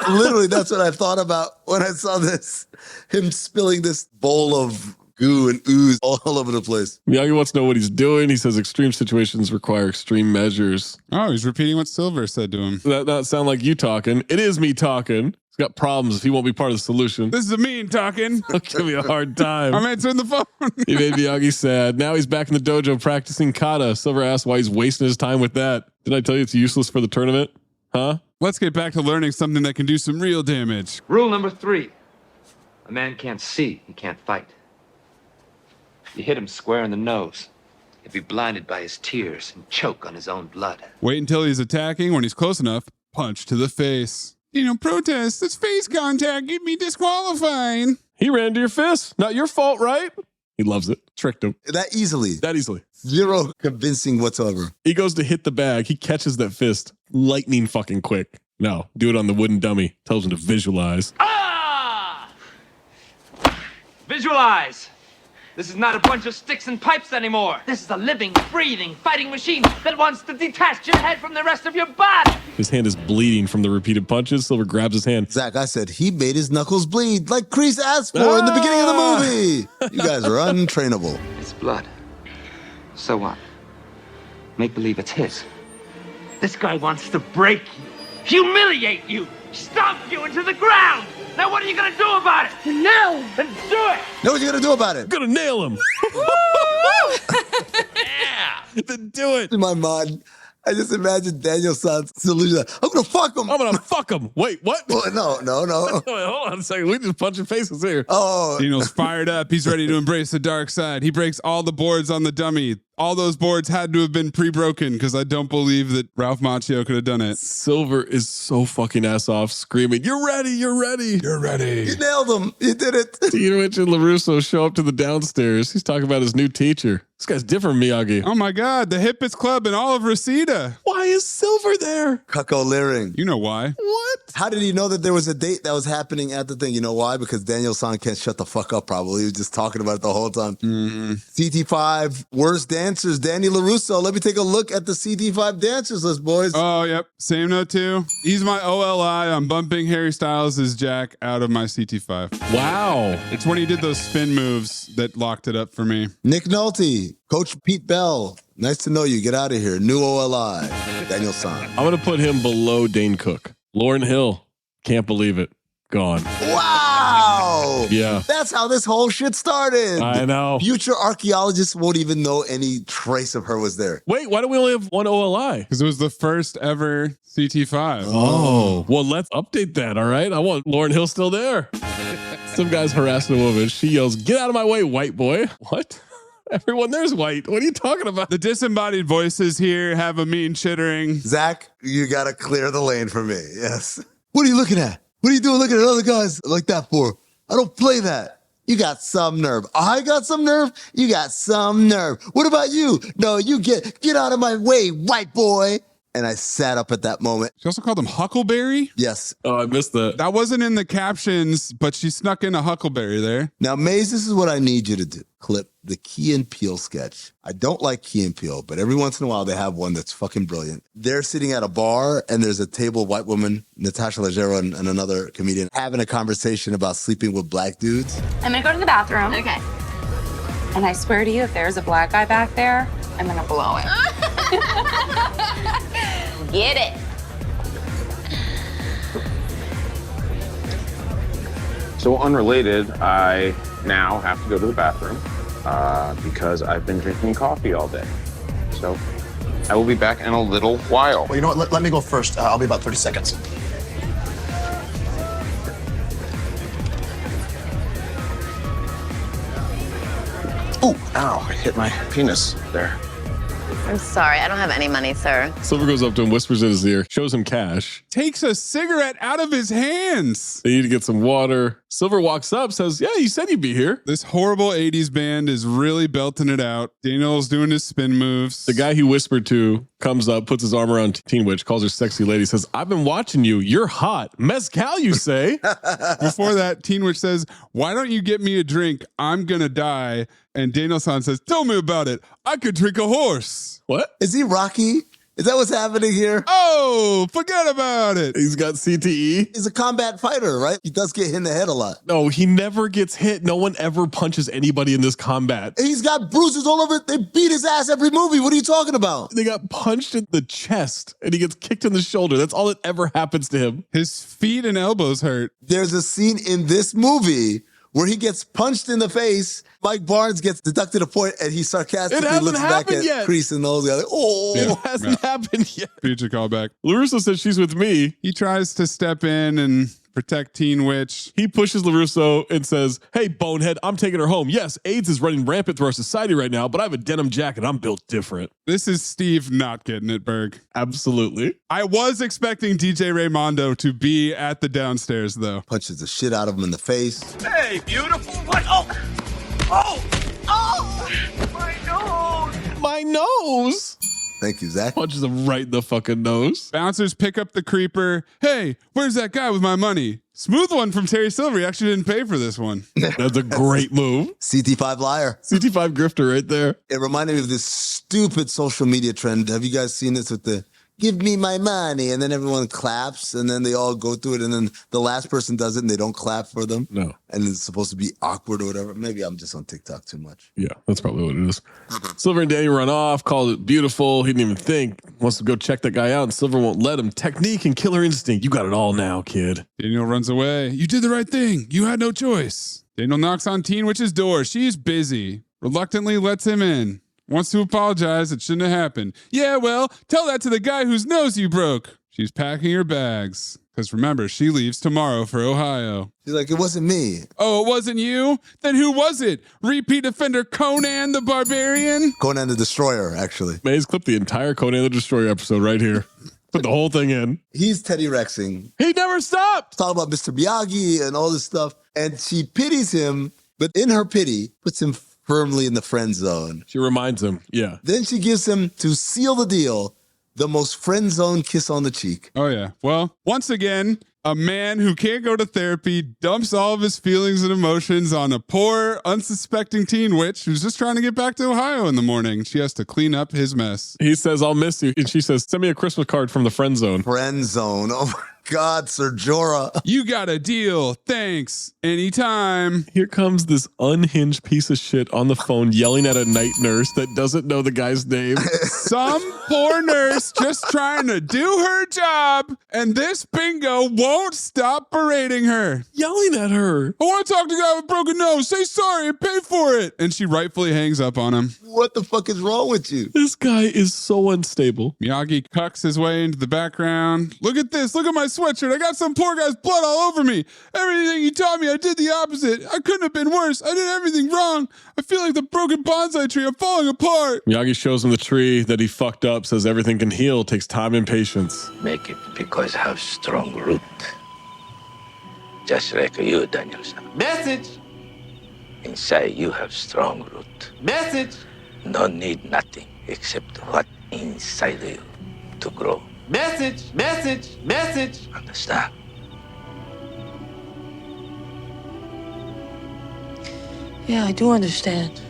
And literally, that's what I thought about when I saw this. Him spilling this bowl of goo and ooze all over the place. Miyagi wants to know what he's doing. He says extreme situations require extreme measures. Oh, he's repeating what Silver said to him. That not sound like you talking. It is me talking. He's got problems if he won't be part of the solution. This is a mean talking. Don't give me a hard time. I'm answering the phone. He made Miyagi sad. Now he's back in the dojo practicing kata. Silver asks why he's wasting his time with that. Did I tell you it's useless for the tournament? Huh? Let's get back to learning something that can do some real damage. Rule number 3. A man can't see, he can't fight. You hit him square in the nose. He'd be blinded by his tears and choke on his own blood. Wait until he's attacking. When he's close enough, punch to the face. Protest. It's face contact. You'd be disqualified. He ran to your fist. Not your fault, right? He loves it. Tricked him. That easily. Zero convincing whatsoever. He goes to hit the bag. He catches that fist lightning fucking quick. No, do it on the wooden dummy. Tells him to visualize. Visualize. This is not a bunch of sticks and pipes anymore. This is a living, breathing, fighting machine that wants to detach your head from the rest of your body. His hand is bleeding from the repeated punches. Silver grabs his hand. Zach, I said he made his knuckles bleed like Kreese asked for in the beginning of the movie. You guys are untrainable. It's blood. So what? Make believe it's his. This guy wants to break you, humiliate you, stomp you into the ground. Now what are you gonna do about it? No, then do it. Know what you gonna do about it? I'm gonna nail him. Yeah. Then do it. In my mind, I just imagine Daniel San's solution. I'm gonna fuck him. I'm gonna fuck him. Wait, what? Oh, no. Wait, hold on a second. We just punching faces here. Oh. Daniel's fired up. He's ready to embrace the dark side. He breaks all the boards on the dummy. All those boards had to have been pre-broken because I don't believe that Ralph Macchio could have done it. Silver is so fucking ass off, screaming, "You're ready, you're ready, you're ready." You nailed him. You did it. Tinwich and LaRusso show up to the downstairs. He's talking about his new teacher. This guy's different, Miyagi. Oh my God, the hippest club in all of Reseda. Why is Silver there? Cucko Leering. You know why. What? How did he know that there was a date that was happening at the thing? You know why? Because Daniel San can't shut the fuck up, probably. He was just talking about it the whole time. CT5 worst dancers, Danny LaRusso. Let me take a look at the CT5 dancers list, boys. Oh, yep. Same note, too. He's my OLI. I'm bumping Harry Styles' Jack out of my CT5. Wow. It's when he did those spin moves that locked it up for me. Nick Nolte, Coach Pete Bell. Nice to know you. Get out of here. New OLI, Daniel San. I'm going to put him below Dane Cook. Lauryn Hill. Can't believe it. Gone. Wow. Yeah. That's how this whole shit started. I know. Future archaeologists won't even know any trace of her was there. Wait, why do we only have one OLI? Because it was the first ever CT5. Oh. Well, let's update that, all right? I want Lauryn Hill still there. Some guy's harassing a woman. She yells, "Get out of my way, white boy." What? Everyone there's white. What are you talking about? The disembodied voices here have a mean chittering. Zach, you got to clear the lane for me. Yes. What are you looking at? What are you doing looking at other guys like that for? I don't play that. You got some nerve. I got some nerve. You got some nerve. What about you? No, you get out of my way, white boy. And I sat up at that moment. She also called him Huckleberry? Yes. Oh, I missed that. That wasn't in the captions, but she snuck in a Huckleberry there. Now, Mayes, this is what I need you to do. Clip the Key and Peele sketch. I don't like Key and Peele, but every once in a while they have one that's fucking brilliant. They're sitting at a bar and there's a table of white women, Natasha Leggero and another comedian, having a conversation about sleeping with black dudes. I'm gonna go to the bathroom. Okay. And I swear to you, if there's a black guy back there, I'm gonna blow it. Get it. So unrelated, I now have to go to the bathroom because I've been drinking coffee all day. So I will be back in a little while. Well, you know what? Let me go first. I'll be about 30 seconds. Ooh, ow, I hit my penis there. I'm sorry, I don't have any money, sir. Silver goes up to him, whispers in his ear, shows him cash. Takes a cigarette out of his hands. They need to get some water. Silver walks up, says, "Yeah, you said you'd be here." This horrible 80s band is really belting it out. Daniel's doing his spin moves. The guy he whispered to comes up, puts his arm around Teen Witch, calls her sexy lady, says, "I've been watching you. You're hot. Mezcal, you say?" Before that, Teen Witch says, "Why don't you get me a drink? I'm gonna die." And Daniel-san says, "Tell me about it. I could drink a horse." What? Is he Rocky? Is that what's happening here? Oh, forget about it. He's got CTE. He's a combat fighter, right? He does get hit in the head a lot. No, he never gets hit. No one ever punches anybody in this combat. He's got bruises all over. They beat his ass every movie. What are you talking about? They got punched in the chest and he gets kicked in the shoulder. That's all that ever happens to him. His feet and elbows hurt. There's a scene in this movie where he gets punched in the face. Mike Barnes gets deducted a point, and he sarcastically looks back at Kreese and those guys. Oh, it hasn't happened yet. Future callback. LaRusso says she's with me. He tries to step in and protect Teen Witch. He pushes LaRusso and says, hey, bonehead, I'm taking her home. Yes, AIDS is running rampant through our society right now, but I have a denim jacket. I'm built different. This is Steve not getting it, Berg. Absolutely. I was expecting DJ Raymondo to be at the downstairs, though. Punches the shit out of him in the face. Hey, beautiful. What? My nose. My nose. Thank you, Zach. Punches him right in the fucking nose. Bouncers pick up the creeper. Hey, where's that guy with my money? Smooth one from Terry Silver. He actually didn't pay for this one. That's a great move. CT5 liar. CT5 grifter right there. It reminded me of this stupid social media trend. Have you guys seen this with the give me my money, and then everyone claps, and then they all go through it, and then the last person does it, and they don't clap for them? No. And it's supposed to be awkward or whatever. Maybe I'm just on TikTok too much. Yeah, that's probably what it is. Silver and Danny run off, called it beautiful. He didn't even think. Wants to go check that guy out, and Silver won't let him. Technique and killer instinct. You got it all now, kid. Daniel runs away. You did the right thing. You had no choice. Daniel knocks on Teen Witch's door. She's busy. Reluctantly lets him in. Wants to apologize. It shouldn't have happened. Yeah, well, tell that to the guy whose nose you broke. She's packing her bags. Because remember, she leaves tomorrow for Ohio. She's like, it wasn't me. Oh, it wasn't you? Then who was it? Repeat offender Conan the Barbarian? Conan the Destroyer, actually. Mays clip the entire Conan the Destroyer episode right here. Put the whole thing in. He's Teddy Rexing. He never stopped. Talking about Mr. Miyagi and all this stuff. And she pities him, but in her pity, puts him firmly in the friend zone. She reminds him, yeah. Then she gives him, to seal the deal, the most friend zone kiss on the cheek. Oh, yeah. Well, once again, a man who can't go to therapy dumps all of his feelings and emotions on a poor, unsuspecting teen witch who's just trying to get back to Ohio in the morning. She has to clean up his mess. He says, I'll miss you. And she says, send me a Christmas card from the friend zone. Friend zone. Oh, my God, Sir Jorah. You got a deal. Thanks. Anytime. Here comes this unhinged piece of shit on the phone yelling at a night nurse that doesn't know the guy's name. Some poor nurse just trying to do her job, and this bingo won't stop berating her. Yelling at her. I want to talk to the guy with a broken nose. Say sorry and pay for it. And she rightfully hangs up on him. What the fuck is wrong with you? This guy is so unstable. Miyagi cucks his way into the background. Look at this. Look at my sweatshirt. I got some poor guy's blood all over me. Everything you taught me, I did the opposite. I couldn't have been worse. I did everything wrong. I feel like the broken bonsai tree. I'm falling apart. Miyagi shows him the tree that he fucked up, says everything can heal, takes time and patience. Make it because have strong root. Just like you, Danielson. Message! Inside you have strong root. Message! No need nothing except what inside you to grow. Message! Message! Message! Understand? Yeah, I do understand.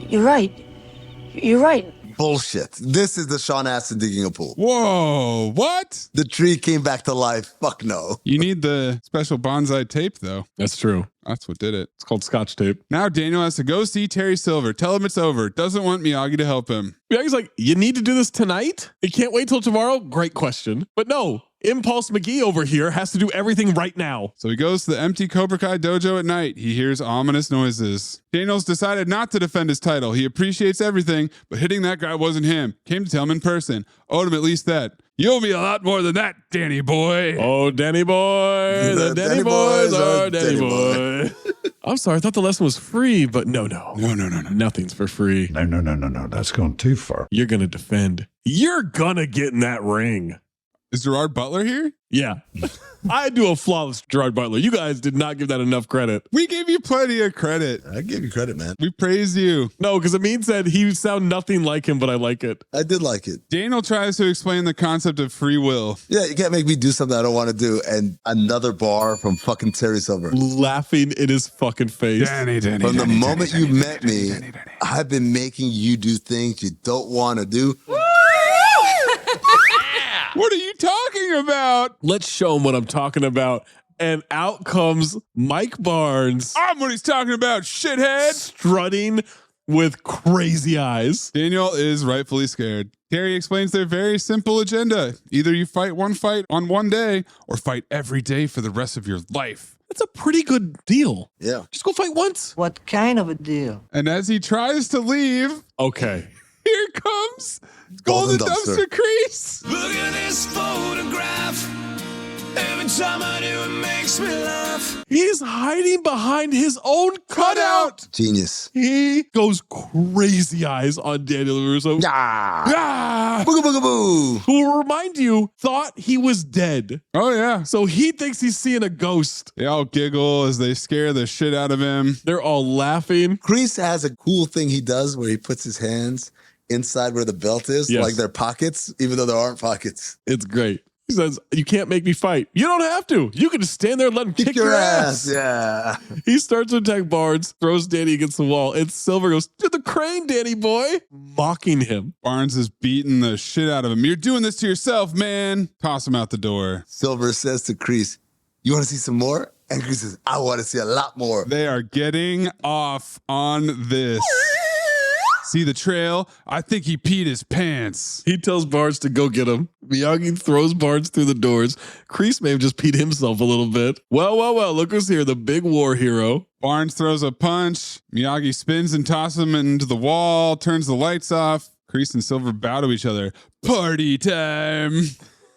You're right. You're right. Bullshit. This is the Sean Astin digging a pool. Whoa, what? The tree came back to life. Fuck no. You need the special bonsai tape, though. That's true. That's what did it. It's called Scotch tape. Now Daniel has to go see Terry Silver. Tell him it's over. Doesn't want Miyagi to help him. Miyagi's like, you need to do this tonight? It can't wait till tomorrow? Great question. But no, Impulse McGee over here has to do everything right now. So he goes to the empty Cobra Kai dojo at night. He hears ominous noises. Daniel's decided not to defend his title. He appreciates everything, but hitting that guy wasn't him. Came to tell him in person. Owed him at least that. You owe me a lot more than that, Danny boy. Oh, Danny boy. The Danny boys are Danny boy. I'm sorry. I thought the lesson was free, but no. Nothing's for free. No. That's gone too far. You're going to defend. You're going to get in that ring. Is Gerard Butler here? Yeah. I do a flawless Gerard Butler. You guys did not give that enough credit. We gave you plenty of credit. I gave you credit, man. We praised you. No, because Amin said he sound nothing like him, but I like it. I did like it. Daniel tries to explain the concept of free will. Yeah, you can't make me do something I don't want to do. And another bar from fucking Terry Silver. Laughing in his fucking face. Danny. From the moment you met me, I've been making you do things you don't want to do. What are you talking about? Let's show him what I'm talking about. And out comes Mike Barnes. I'm what he's talking about, shithead. Strutting with crazy eyes. Daniel is rightfully scared. Terry explains their very simple agenda. Either you fight one fight on one day or fight every day for the rest of your life. That's a pretty good deal. Yeah. Just go fight once. What kind of a deal? And as he tries to leave... Okay. Here Here comes Golden Dumpster Crease. Look at this photograph. Every time I do, it makes me laugh. He's hiding behind his own cutout. Genius. He goes crazy eyes on Daniel LaRusso. Yeah. Booga booga boo. Who will remind you, thought he was dead. Oh, yeah. So he thinks he's seeing a ghost. They all giggle as they scare the shit out of him. They're all laughing. Kreese has a cool thing he does where he puts his hands inside where the belt is, Yes. like they're pockets, even though there aren't pockets. It's great. He says, you can't make me fight. You don't have to. You can just stand there and let him kick your ass. Yeah. He starts to attack Barnes, throws Danny against the wall, and Silver goes, to the crane, Danny boy, mocking him. Barnes is beating the shit out of him. You're doing this to yourself, man. Toss him out the door. Silver says to Kreese, you want to see some more? And Kreese says, I want to see a lot more. They are getting off on this. See the trail? I think he peed his pants. He tells Barnes to go get him. Miyagi throws Barnes through the doors. Kreese may have just peed himself a little bit. Well, look who's here, the big war hero. Barnes throws a punch. Miyagi spins and tosses him into the wall, turns the lights off. Kreese and Silver bow to each other. Party time.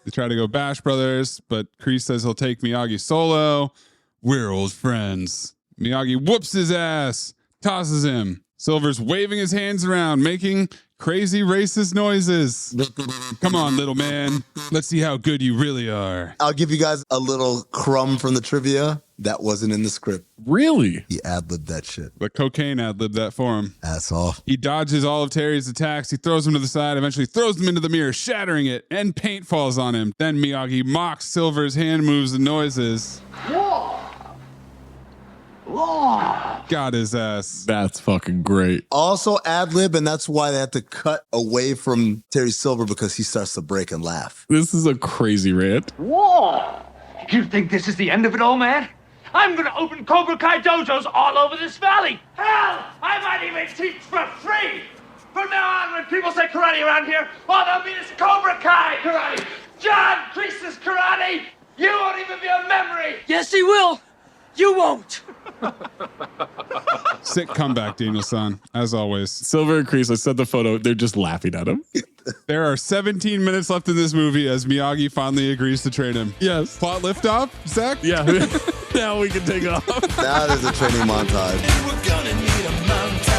They try to go Bash Brothers, but Kreese says he'll take Miyagi solo. We're old friends. Miyagi whoops his ass, tosses him. Silver's waving his hands around, making crazy racist noises. Come on, little man. Let's see how good you really are. I'll give you guys a little crumb from the trivia. That wasn't in the script. Really? He ad-libbed that shit. The cocaine ad-libbed that for him. That's all. He dodges all of Terry's attacks. He throws him to the side, eventually throws him into the mirror, shattering it, and paint falls on him. Then Miyagi mocks Silver's hand moves and noises. Whoa. Got his ass. That's fucking great. Also ad-lib, and that's why they had to cut away from Terry Silver because he starts to break and laugh. This is a crazy rant. Whoa! You think this is the end of it all, man? I'm gonna open Cobra Kai dojos all over this valley. Hell, I might even teach for free. From now on, when people say karate around here, all they'll mean is Cobra Kai karate. John Kreese's karate. You won't even be a memory. Yes, he will. You won't. Sick comeback, Daniel-san, as always. Silver and Kreese, I said the photo, they're just laughing at him. There are 17 minutes left in this movie as Miyagi finally agrees to train him. Yes. Plot liftoff, Zach? Yeah. Now we can take off. That is a training montage. We're gonna need a montage.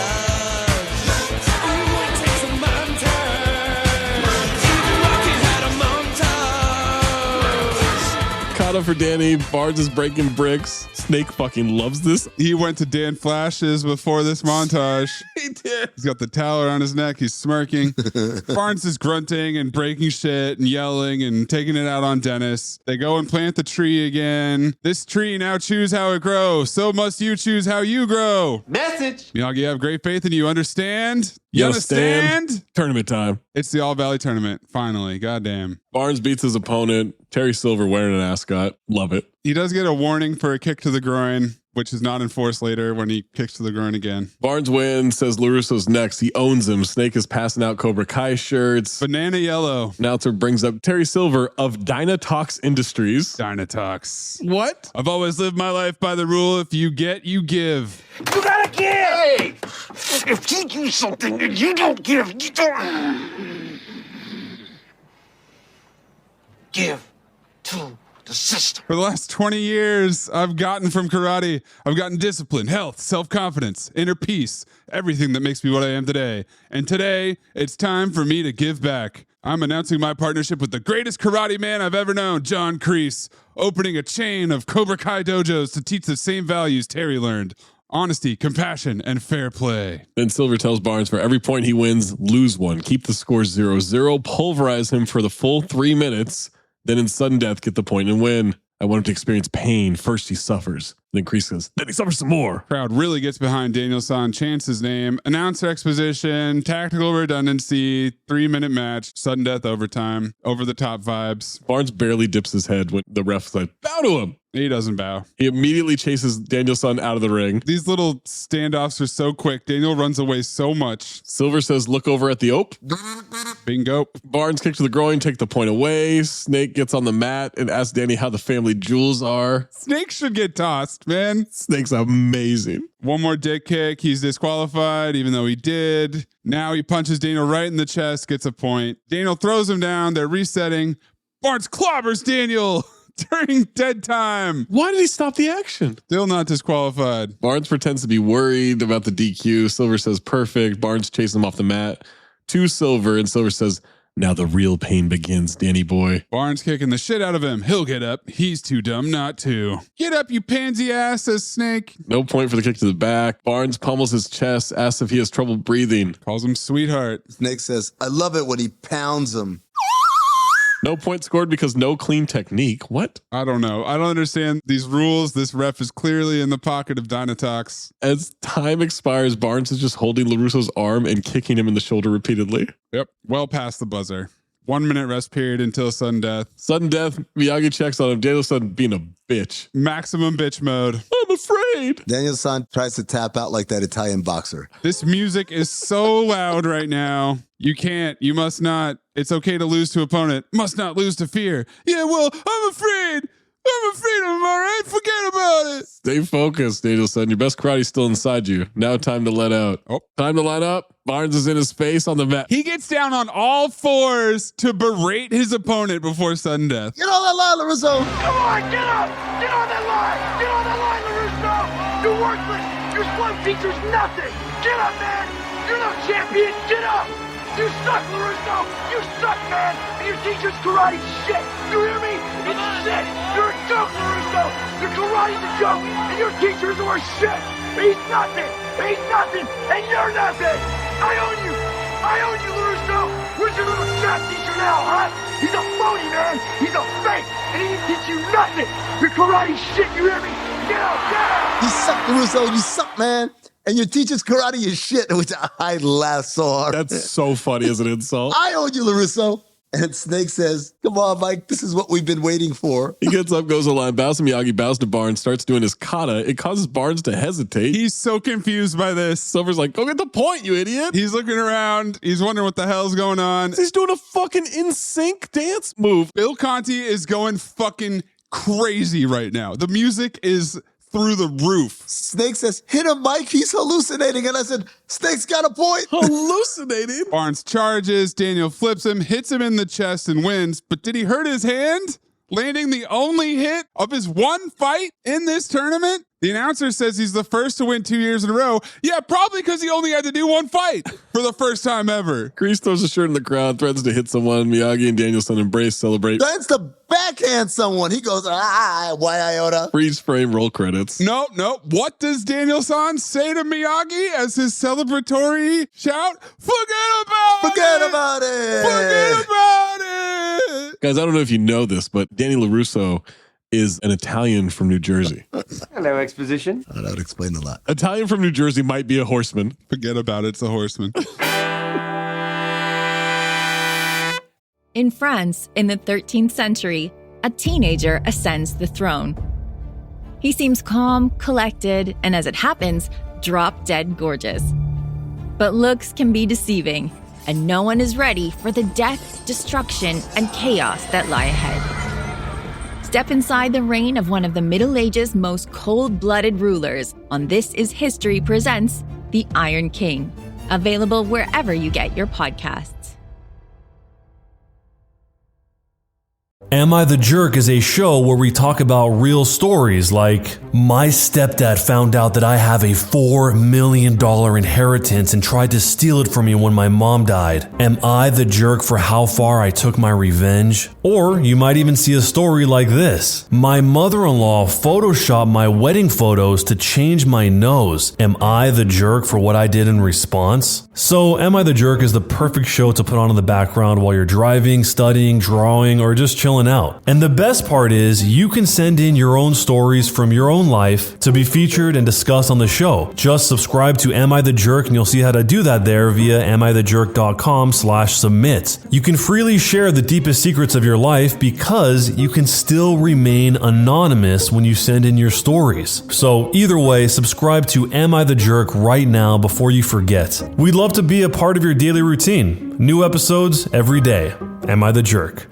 Kata for Danny. Barnes is breaking bricks. Snake fucking loves this. He went to Dan Flash's before this montage. He did. He's got the towel around his neck. He's smirking. Barnes is grunting and breaking shit and yelling and taking it out on Dennis. They go and plant the tree again. This tree now choose how it grows. So must you choose how you grow. Message. Miyagi, I have great faith in you. Understand? You understand? Tournament time. It's the All Valley Tournament. Finally. Goddamn. Barnes beats his opponent. Terry Silver wearing an ascot. Love it. He does get a warning for a kick to the groin, which is not enforced later when he kicks to the groin again. Barnes wins, says LaRusso's next. He owns him. Snake is passing out Cobra Kai shirts. Banana yellow. Announcer brings up Terry Silver of Dynatox Industries. Dynatox. What? I've always lived my life by the rule, if you get, you give. You gotta give! Hey! If he gives something and you don't give, you don't... Give to the system. For the last 20 years, I've gotten from karate. I've gotten discipline, health, self-confidence, inner peace, everything that makes me what I am today. And today, it's time for me to give back. I'm announcing my partnership with the greatest karate man I've ever known, John Kreese, opening a chain of Cobra Kai dojos to teach the same values Terry learned. Honesty, compassion, and fair play. Then Silver tells Barnes for every point he wins, lose one. Keep the score 0-0. Pulverize him for the full 3 minutes. Then in sudden death, get the point and win. I want him to experience pain. First he suffers. Then Kreese says, then he suffers some more. Crowd really gets behind Daniel-san, chants his name, announcer exposition, tactical redundancy, 3-minute match, sudden death overtime, over the top vibes. Barnes barely dips his head when the ref's like, bow to him. He doesn't bow. He immediately chases Daniel-san out of the ring. These little standoffs are so quick. Daniel runs away so much. Silver says, look over at the ope. Bingo. Barnes kick to the groin, take the point away. Snake gets on the mat and asks Danny how the family jewels are. Snake should get tossed, man. Snake's amazing. One more dick kick. He's disqualified, even though he did. Now he punches Daniel right in the chest, gets a point. Daniel throws him down. They're resetting. Barnes clobbers Daniel during dead time. Why did he stop the action? Still not disqualified. Barnes pretends to be worried about the DQ. Silver says perfect. Barnes chases him off the mat to Silver, and Silver says, now the real pain begins, Danny boy. Barnes kicking the shit out of him. He'll get up. He's too dumb not to. Get up, you pansy ass, says Snake. No point for the kick to the back. Barnes pummels his chest, asks if he has trouble breathing. Calls him sweetheart. Snake says, I love it when he pounds him. No point scored because no clean technique. What? I don't know. I don't understand these rules. This ref is clearly in the pocket of Dynatox. As time expires, Barnes is just holding LaRusso's arm and kicking him in the shoulder repeatedly. Yep. Well past the buzzer. 1 minute rest period until sudden death. Sudden death. Miyagi checks on him. Daniel-san being a bitch. Maximum bitch mode. I'm afraid. Daniel-san tries to tap out like that Italian boxer. This music is so loud right now. You can't. You must not. It's okay to lose to opponent. Must not lose to fear. Yeah, well, I'm afraid. I'm afraid of him, all right? Forget about it. Stay focused, Daniel-san. Your best karate's still inside you. Now time to let out. Oh. Time to line up. Barnes is in his face on the mat. He gets down on all fours to berate his opponent before sudden death. Get on that line, LaRusso. Come on, get up! Get on that line! Get on that line, LaRusso! You're worthless! Your swim teacher's nothing! Get up, man! You're no champion! Get up! You suck, LaRusso! You suck, man! And your teacher's karate shit! You hear me? It's shit! You're a joke, LaRusso! Your karate's a joke! And your teachers are shit! He's nothing! He's nothing! And you're nothing! I own you! I own you, LaRusso! Where's your little cat teacher now, huh? He's a phony, man! He's a fake! And he didn't teach you nothing! Your karate shit, you hear me? Get out! Get out! You suck, LaRusso! You suck, man! And your teacher's karate is shit, which I laugh so hard. That's so funny as an insult. I owe you, LaRusso. And Snake says, come on, Mike, this is what we've been waiting for. He gets up, goes to the line, bows to Miyagi, bows to Barnes, starts doing his kata. It causes Barnes to hesitate. He's so confused by this. Silver's like, go get the point, you idiot. He's looking around. He's wondering what the hell's going on. He's doing a fucking in-sync dance move. Bill Conti is going fucking crazy right now. The music is through the roof. Snake says, hit him, Mike. He's hallucinating. And I said, Snake's got a point. Hallucinating? Barnes charges. Daniel flips him, hits him in the chest, and wins. But did he hurt his hand? Landing the only hit of his one fight in this tournament? The announcer says he's the first to win 2 years in a row. Yeah, probably because he only had to do one fight for the first time ever. Grease throws a shirt in the crowd, threatens to hit someone. Miyagi and Daniel-san embrace, celebrate. Threatens to backhand someone. He goes, why Iota? Freeze frame, roll credits. Nope. What does Daniel-san say to Miyagi as his celebratory shout? Forget about it! Guys, I don't know if you know this, but Danny LaRusso is an Italian from New Jersey. Hello, exposition. That would explain a lot. Italian from New Jersey might be a horseman. Forget about it. It's a horseman. In France, in the 13th century, a teenager ascends the throne. He seems calm, collected, and as it happens, drop-dead gorgeous. But looks can be deceiving, and no one is ready for the death, destruction, and chaos that lie ahead. Step inside the reign of one of the Middle Ages' most cold-blooded rulers on This Is History Presents The Iron King, available wherever you get your podcasts. Am I the Jerk is a show where we talk about real stories like my stepdad found out that I have a $4 million inheritance and tried to steal it from me when my mom died. Am I the jerk for how far I took my revenge? Or you might even see a story like this. My mother-in-law photoshopped my wedding photos to change my nose. Am I the jerk for what I did in response? So Am I the Jerk is the perfect show to put on in the background while you're driving, studying, drawing, or just chilling chilling out. And the best part is you can send in your own stories from your own life to be featured and discussed on the show. Just subscribe to Am I the Jerk and you'll see how to do that there via amithejerk.com/submit. You can freely share the deepest secrets of your life because you can still remain anonymous when you send in your stories. So either way, subscribe to Am I the Jerk right now before you forget. We'd love to be a part of your daily routine. New episodes every day. Am I the Jerk?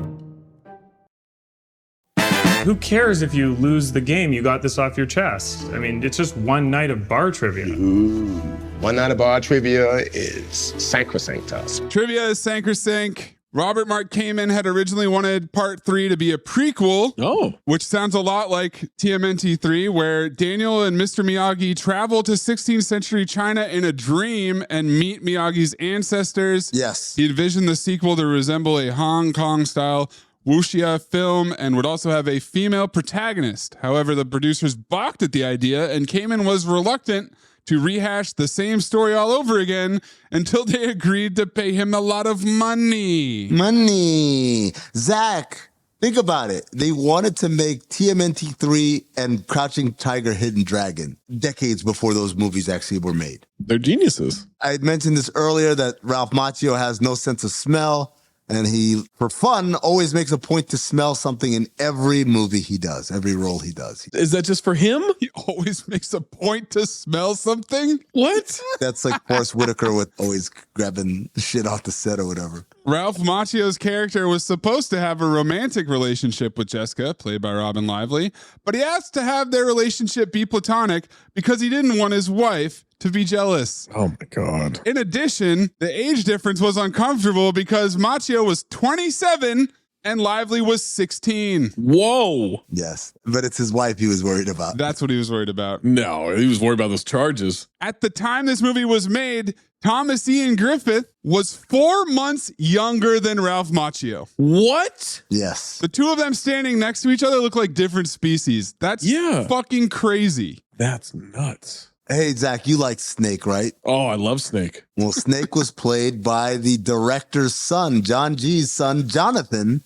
Who cares if you lose the game? You got this off your chest. I mean, it's just one night of bar trivia. One night of bar trivia is sacrosanct to us. Trivia is sacrosanct. Robert Mark Kamen had originally wanted part 3 to be a prequel, which sounds a lot like TMNT 3, where Daniel and Mr. Miyagi travel to 16th century China in a dream and meet Miyagi's ancestors. Yes. He envisioned the sequel to resemble a Hong Kong-style wuxia film and would also have a female protagonist. However, the producers balked at the idea, and Kamen was reluctant to rehash the same story all over again until they agreed to pay him a lot of money. Money. Zach, think about it. They wanted to make TMNT 3 and Crouching Tiger, Hidden Dragon decades before those movies actually were made. They're geniuses. I mentioned this earlier that Ralph Macchio has no sense of smell. And he, for fun, always makes a point to smell something in every movie he does, every role he does. Is that just for him? He always makes a point to smell something? What? That's like Forrest Whitaker with always grabbing shit off the set or whatever. Ralph Macchio's character was supposed to have a romantic relationship with Jessica, played by Robin Lively, but he asked to have their relationship be platonic because he didn't want his wife to be jealous. Oh my God. In addition, the age difference was uncomfortable because Macchio was 27 and Lively was 16. Whoa. Yes, but it's his wife he was worried about. That's what he was worried about. No, he was worried about those charges. At the time this movie was made, Thomas Ian Griffith was 4 months younger than Ralph Macchio. What? Yes. The two of them standing next to each other look like different species. That's fucking crazy. That's nuts. Hey, Zach, you like Snake, right? Oh, I love Snake. Well, Snake was played by the director's son, John G's son, Jonathan.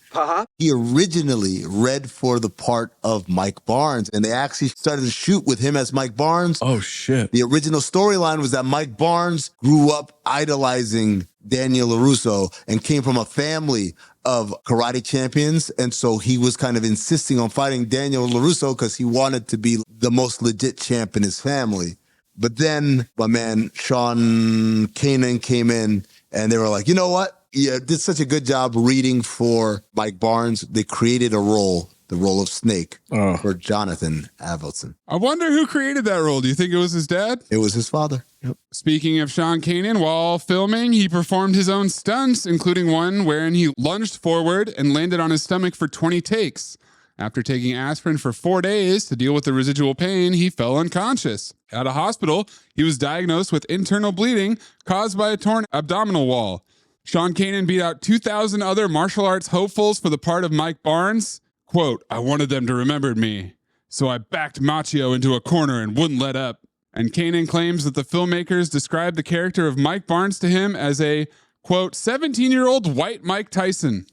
He originally read for the part of Mike Barnes, and they actually started to shoot with him as Mike Barnes. Oh, shit. The original storyline was that Mike Barnes grew up idolizing Daniel LaRusso and came from a family of karate champions. And so he was kind of insisting on fighting Daniel LaRusso because he wanted to be the most legit champ in his family. But then my man, Sean Kanan, came in and they were like, you know what? You did such a good job reading for Mike Barnes. They created a role, the role of Snake, for Jonathan Avildsen. I wonder who created that role. Do you think it was his dad? It was his father. Yep. Speaking of Sean Kanan, while filming, he performed his own stunts, including one wherein he lunged forward and landed on his stomach for 20 takes. After taking aspirin for 4 days to deal with the residual pain, he fell unconscious. At a hospital, he was diagnosed with internal bleeding caused by a torn abdominal wall. Sean Kanan beat out 2,000 other martial arts hopefuls for the part of Mike Barnes. Quote, I wanted them to remember me, so I backed Macchio into a corner and wouldn't let up. And Kanan claims that the filmmakers described the character of Mike Barnes to him as a, quote, 17-year-old white Mike Tyson.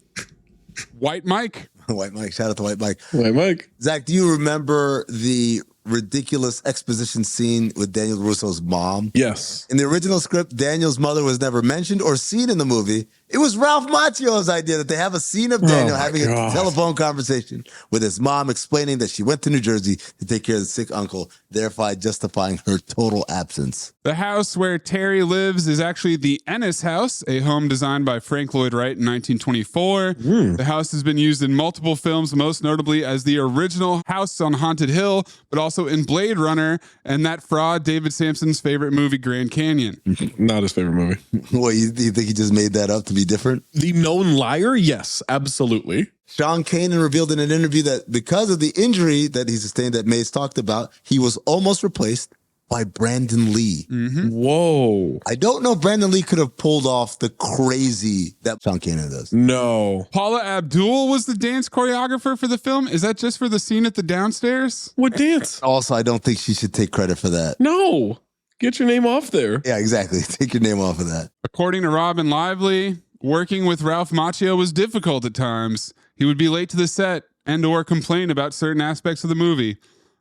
White Mike. White Mike. Shout out to White Mike. White Mike. Zach, do you remember the ridiculous exposition scene with Daniel Russo's mom? Yes. In the original script, Daniel's mother was never mentioned or seen in the movie. It was Ralph Macchio's idea that they have a scene of Daniel having a telephone conversation with his mom explaining that she went to New Jersey to take care of the sick uncle, thereby justifying her total absence. The house where Terry lives is actually the Ennis House, a home designed by Frank Lloyd Wright in 1924. The house has been used in multiple films, most notably as the original house on Haunted Hill, but also in Blade Runner and that fraud David Sampson's favorite movie, Grand Canyon. Not his favorite movie. What, you think he just made that up to be different? The known liar? Yes, absolutely. Sean Kanan revealed in an interview that because of the injury that he sustained that Mayes talked about, he was almost replaced by Brandon Lee. Whoa. I don't know if Brandon Lee could have pulled off the crazy that Sean Kanan does. No. Paula Abdul was the dance choreographer for the film. Is that just for the scene at the downstairs? What dance? Also, I don't think she should take credit for that. No. Get your name off there. Yeah, exactly. Take your name off of that. According to Robin Lively, working with Ralph Macchio was difficult at times. He would be late to the set and or complain about certain aspects of the movie.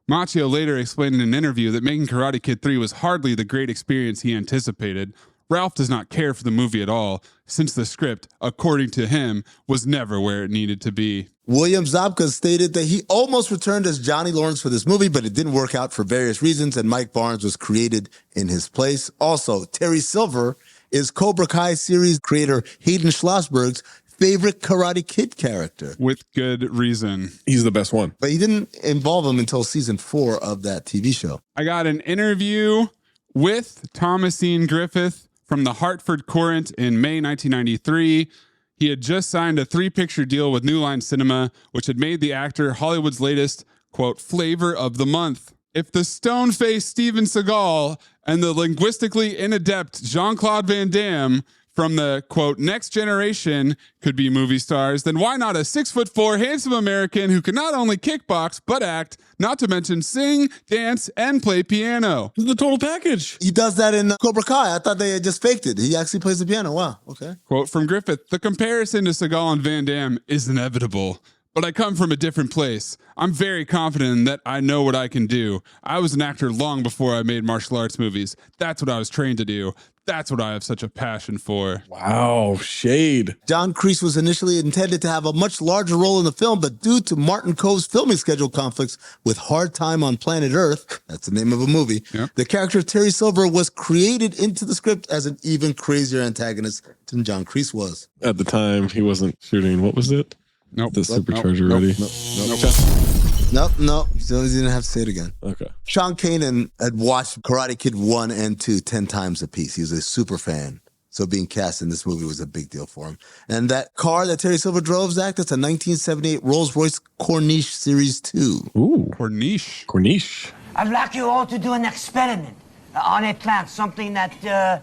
Macchio later explained in an interview that making Karate Kid 3 was hardly the great experience he anticipated. Ralph does not care for the movie at all, since the script, according to him, was never where it needed to be. William Zabka stated that he almost returned as Johnny Lawrence for this movie, but it didn't work out for various reasons, and Mike Barnes was created in his place. Also, Terry Silver is Cobra Kai series creator Hayden Schlossberg's favorite Karate Kid character. With good reason. He's the best one. But he didn't involve him until season 4 of that TV show. I got an interview with Thomasine Griffith from the Hartford Courant in May 1993. He had just signed a 3-picture deal with New Line Cinema, which had made the actor Hollywood's latest, quote, flavor of the month. If the stone-faced Steven Seagal and the linguistically inadept Jean-Claude Van Damme from the, quote, next generation could be movie stars, then why not a 6'4" handsome American who can not only kickbox, but act, not to mention sing, dance, and play piano? This is the total package. He does that in Cobra Kai. I thought they had just faked it. He actually plays the piano. Wow, okay. Quote from Griffith, the comparison to Seagal and Van Damme is inevitable. But I come from a different place. I'm very confident that I know what I can do. I was an actor long before I made martial arts movies. That's what I was trained to do. That's what I have such a passion for. Wow, shade. John Kreese was initially intended to have a much larger role in the film, but due to Martin Cove's filming schedule conflicts with Hard Time on Planet Earth, that's the name of a movie, the character of Terry Silver was created into the script as an even crazier antagonist than John Kreese was. At the time, he wasn't shooting, what was it? Nope. The Supercharger ready. Nope. So he didn't have to say it again. Okay. Sean Kanan had watched Karate Kid 1 and 2 10 times apiece. He was a super fan. So being cast in this movie was a big deal for him. And that car that Terry Silver drove, Zach, that's a 1978 Rolls-Royce Corniche Series 2. Ooh. Corniche. I'd like you all to do an experiment on a plant, something that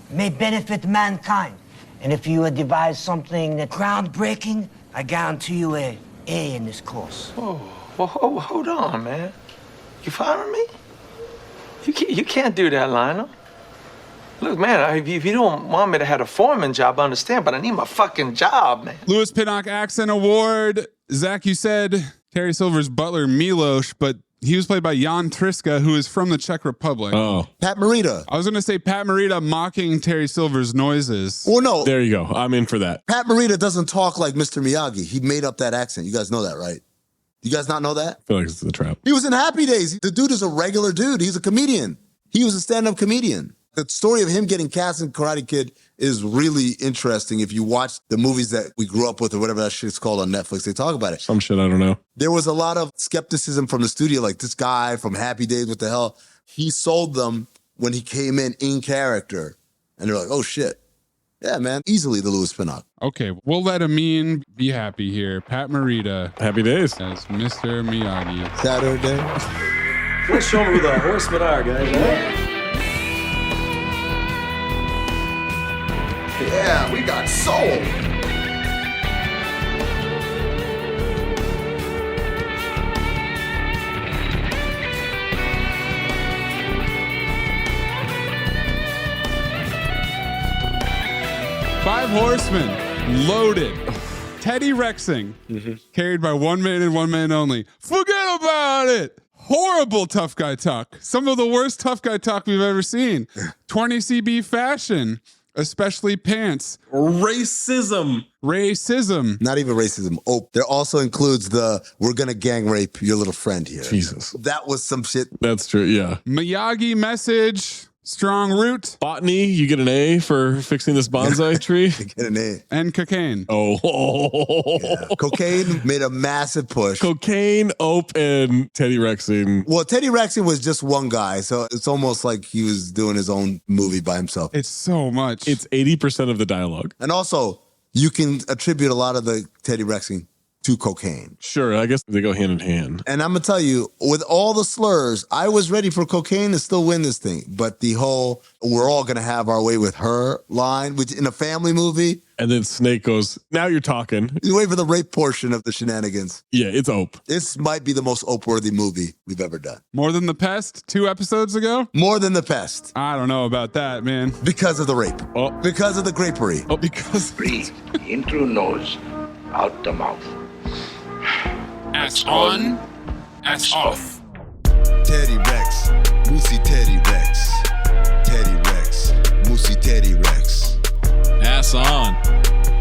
may benefit mankind. And if you devise something that's groundbreaking, I guarantee you a A in this course. Whoa, hold on, man. You firing me? You can't do that, Lionel. Look, man, if you don't want me to have a foreman job, I understand, but I need my fucking job, man. Lewis Pinnock Accent Award. Zach, you said Terry Silver's butler Milos, but he was played by Jan Triska, who is from the Czech Republic. Oh. Pat Morita. I was going to say Pat Morita mocking Terry Silver's noises. Well, no. There you go. I'm in for that. Pat Morita doesn't talk like Mr. Miyagi. He made up that accent. You guys know that, right? You guys not know that? I feel like it's a trap. He was in Happy Days. The dude is a regular dude. He's a comedian. He was a stand-up comedian. The story of him getting cast in Karate Kid is really interesting. If you watch the movies that we grew up with or whatever that shit's called on Netflix, they talk about it. Some shit I don't know. There was a lot of skepticism from the studio, like this guy from Happy Days, what the hell? He sold them when he came in character. And they're like, oh shit. Yeah, man, easily the Lewis Pinnock. Okay, we'll let Amin be happy here. Pat Morita. Happy Days. As Mr. Miyagi. Saturday. Let's show them who the horsemen are, guys. Yeah, we got soul. Five Horsemen, loaded. Teddy Rexing, carried by one man and one man only. Forget about it. Horrible tough guy talk. Some of the worst tough guy talk we've ever seen. 20 CB fashion. Especially pants. Racism. Not even racism. Oh, there also includes the we're going to gang rape your little friend here. Jesus. That was some shit. That's true, yeah. Miyagi message. Strong root. Botany, you get an A for fixing this bonsai tree. You get an A. And cocaine. Oh. Yeah. Cocaine made a massive push. Cocaine, Ope, and Teddy Rexing. Well, Teddy Rexing was just one guy, so it's almost like he was doing his own movie by himself. It's so much. It's 80% of the dialogue. And also, you can attribute a lot of the Teddy Rexing to cocaine. Sure, I guess they go hand in hand. And I'm going to tell you, with all the slurs, I was ready for cocaine to still win this thing. But the whole, we're all going to have our way with her line, which in a family movie. And then Snake goes, now you're talking. You wait for the rape portion of the shenanigans. Yeah, it's Ope. This might be the most Ope-worthy movie we've ever done. More Than the Pest, 2 episodes ago? More Than the Pest. I don't know about that, man. Because of the rape. Oh. Because of the grapery. Oh, because... Breathe in through nose, out the mouth. Ass on, ass off. Teddy Rex, Moosey Teddy Rex. Teddy Rex, Moosey Teddy Rex. Ass on.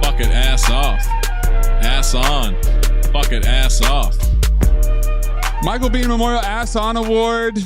Fuck it, ass off. Ass on. Fuck it, ass off. Michael Biehn Memorial Ass On Award.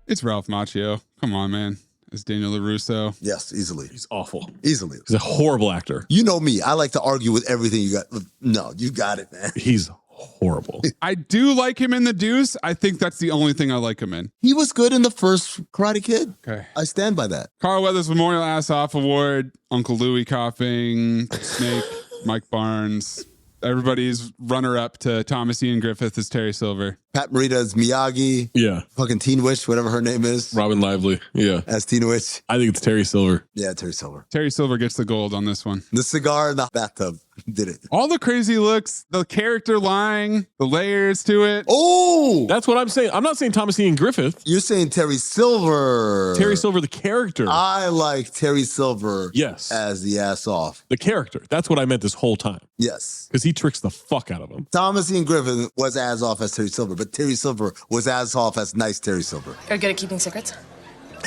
It's Ralph Macchio. Come on, man. It's Daniel LaRusso. Yes, easily. He's awful. Easily. He's a horrible actor. You know me. I like to argue with everything you got. No, you got it, man. He's horrible. I do like him in The Deuce. I think that's the only thing I like him in. He was good in the first Karate Kid. Okay. I stand by that. Carl Weathers Memorial Ass Off Award. Uncle Louie coughing. Snake. Mike Barnes. Everybody's runner-up to Thomas Ian Griffith is Terry Silver. Pat Morita as Miyagi. Yeah. Fucking Teen Witch, whatever her name is. Robin Lively. Yeah. As Teen Witch. I think it's Terry Silver. Yeah, Terry Silver. Terry Silver gets the gold on this one. The cigar in the bathtub did it. All the crazy looks, the character lying, the layers to it. Oh! That's what I'm saying. I'm not saying Thomas Ian Griffith. You're saying Terry Silver. Terry Silver, the character. I like Terry Silver Yes. as the ass off. The character. That's what I meant this whole time. Yes. Because he tricks the fuck out of him. Thomas Ian Griffin was as off as Terry Silver, but Terry Silver was as off as nice Terry Silver. You're good at keeping secrets?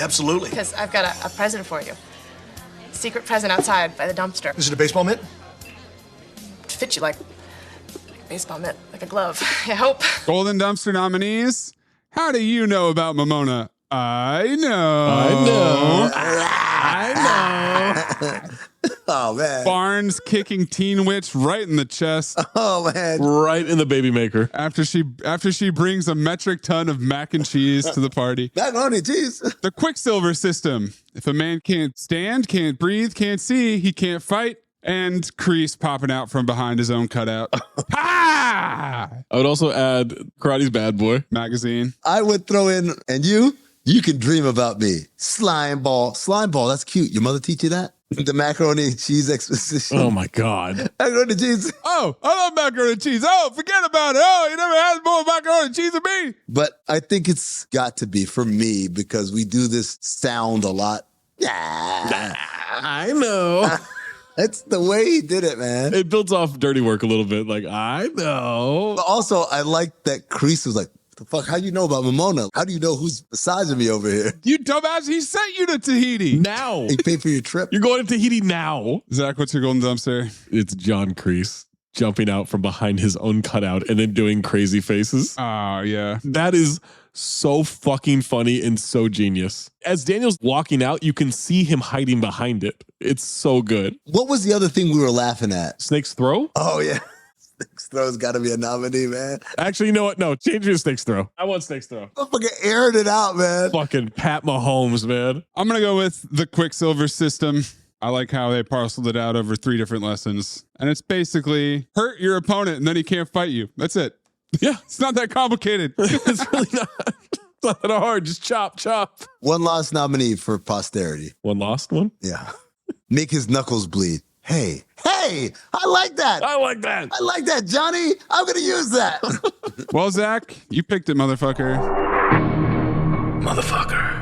Absolutely. Because I've got a present for you. Secret present outside by the dumpster. Is it a baseball mitt? It fits you like a baseball mitt, like a glove. I hope. Golden Dumpster nominees. How do you know about Momona? I know. Oh, man. Barnes kicking Teen Witch right in the chest. Oh, man. Right in the baby maker. After she brings a metric ton of mac and cheese to the party. Macaroni and cheese. The Quicksilver system. If a man can't stand, can't breathe, can't see, he can't fight. And crease popping out from behind his own cutout. Ha! I would also add Karate's Bad Boy magazine. I would throw in, and you can dream about me. Slime ball. Slime ball, that's cute. Your mother teach you that? The macaroni and cheese exposition. Oh my God. Macaroni and cheese. Oh, I love macaroni and cheese. Oh, forget about it. Oh, you never had more macaroni and cheese than me. But I think it's got to be for me because we do this sound a lot. Yeah. I know. It's the way he did it, man. It builds off dirty work a little bit. Like, I know. But also, I like that Crease was like, what the fuck? How do you know about Momona? How do you know who's beside me over here? You dumbass, he sent you to Tahiti. Now. He paid for your trip. You're going to Tahiti now. Zach, what's your golden dumpster? It's John Kreese jumping out from behind his own cutout and then doing crazy faces. Oh, yeah. That is so fucking funny and so genius. As Daniel's walking out, you can see him hiding behind it. It's so good. What was the other thing we were laughing at? Snake's Throw? Oh, yeah. Snake's Throw's got to be a nominee, man. Actually, you know what? No, change your Snake's Throw. I want Snake's Throw. I fucking aired it out, man. Fucking Pat Mahomes, man. I'm going to go with the Quicksilver system. I like how they parceled it out over 3 different lessons. And it's basically hurt your opponent and then he can't fight you. That's it. Yeah. It's not that complicated. It's really not. It's not that hard. Just chop, chop. One lost nominee for posterity. One lost one? Yeah. Make his knuckles bleed. Hey, I like that. I like that. I like that, Johnny. I'm going to use that. Well, Zach, you picked it, motherfucker. Motherfucker.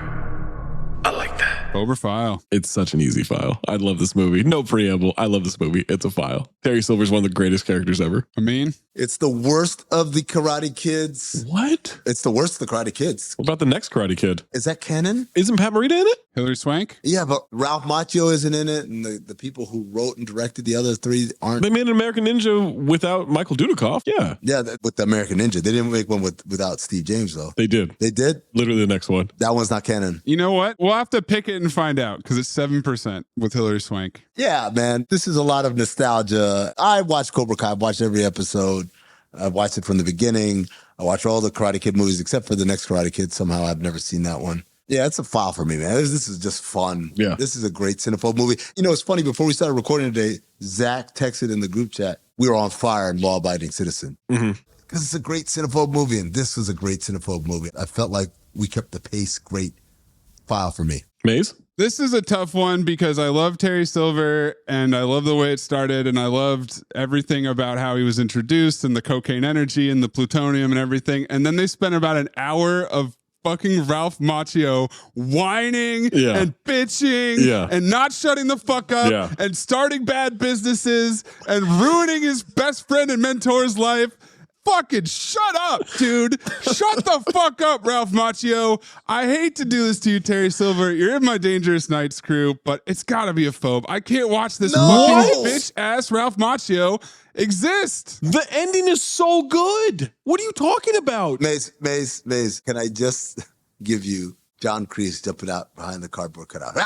I like that. Cobra File. It's such an easy file. I love this movie. No preamble. I love this movie. It's a file. Terry Silver's one of the greatest characters ever. Amin? It's the worst of the Karate Kids. What? It's the worst of the Karate Kids. What about the next Karate Kid? Is that canon? Isn't Pat Morita in it? Hilary Swank? Yeah, but Ralph Macchio isn't in it, and the people who wrote and directed the other 3 aren't. They made an American Ninja without Michael Dudikoff. Yeah. Yeah, with the American Ninja. They didn't make one without Steve James, though. They did. They did? Literally the next one. That one's not canon. You know what? We'll have to pick it and find out because it's 7% with Hilary Swank. Yeah, man. This is a lot of nostalgia. I watched Cobra Kai. I've watched every episode. I've watched it from the beginning. I watched all the Karate Kid movies except for the next Karate Kid. Somehow I've never seen that one. Yeah, it's a file for me, man. This is just fun. Yeah. This is a great Cinephobe movie. You know, it's funny. Before we started recording today, Zach texted in the group chat, we were on fire in Law Abiding Citizen. Mm-hmm. Because it's a great Cinephobe movie, and this was a great Cinephobe movie. I felt like we kept the pace great. File for me. Maze? This is a tough one because I love Terry Silver and I love the way it started and I loved everything about how he was introduced and the cocaine energy and the plutonium and everything. And then they spent about an hour of fucking Ralph Macchio whining and bitching and not shutting the fuck up and starting bad businesses and ruining his best friend and mentor's life. Fucking shut up, dude. Shut the fuck up, Ralph Macchio. I hate to do this to you, Terry Silver. You're in my Dangerous Nights crew, but it's gotta be a phobe. I can't watch this fucking bitch ass Ralph Macchio exist. The ending is so good. What are you talking about? Maze, can I just give you John Kreese jumping out behind the cardboard cutout?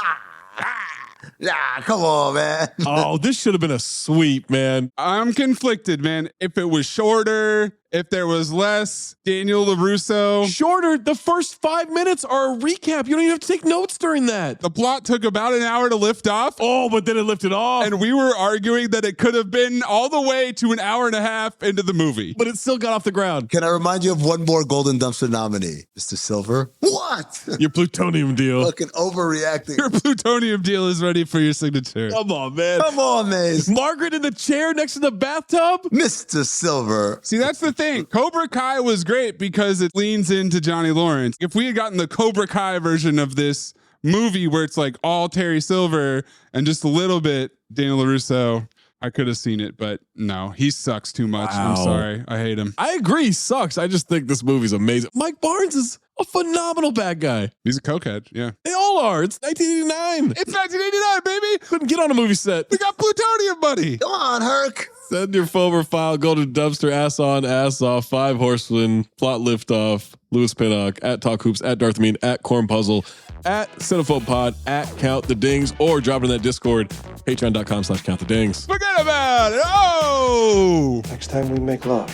Come on, man. Oh, this should have been a sweep, man. I'm conflicted, man. If it was shorter, if there was less Daniel LaRusso. Shorter, the first 5 minutes are a recap. You don't even have to take notes during that. The plot took about an hour to lift off. Oh, but then it lifted off. And we were arguing that it could have been all the way to an hour and a half into the movie. But it still got off the ground. Can I remind you of one more Golden Dumpster nominee? Mr. Silver? What? Your plutonium deal. Fucking overreacting. Your plutonium deal is ready for your signature. Come on, man. Come on, Maze. Margaret in the chair next to the bathtub? Mr. Silver. See, that's the thing. Cobra Kai was great because it leans into Johnny Lawrence. If we had gotten the Cobra Kai version of this movie where it's like all Terry Silver and just a little bit Daniel LaRusso, I could have seen it, but no, he sucks too much. Wow. I'm sorry. I hate him. I agree, he sucks. I just think this movie's amazing. Mike Barnes is a phenomenal bad guy. He's a cokehead, yeah. They all are. It's 1989. It's 1989, baby. Couldn't get on a movie set. We got plutonium, buddy. Come on, Herc. Send your phobe file, Golden Dumpster, ass on, ass off, 5 Horsemen, plot liftoff, Louis Pinnock, at Talk Hoops, at Darth Mean, at Corn Puzzle, at Cinephobe Pod, at Count the Dings, or drop it in that Discord, patreon.com/Count the Dings. Forget about it. Oh! Next time we make love,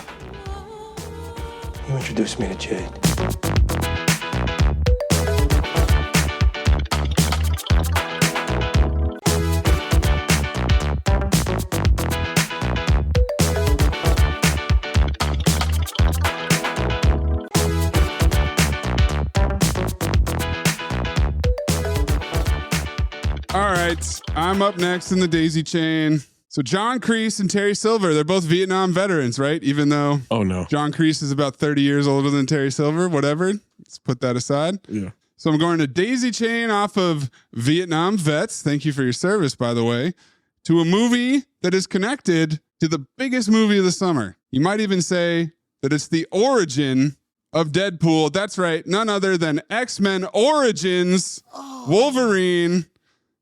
you introduce me to Jade. All right, I'm up next in the daisy chain. So John Kreese and Terry Silver, they're both Vietnam veterans, right? Even though John Kreese is about 30 years older than Terry Silver, whatever. Let's put that aside. Yeah. So I'm going to daisy chain off of Vietnam vets. Thank you for your service, by the way, to a movie that is connected to the biggest movie of the summer. You might even say that it's the origin of Deadpool. That's right. None other than X-Men Origins Wolverine.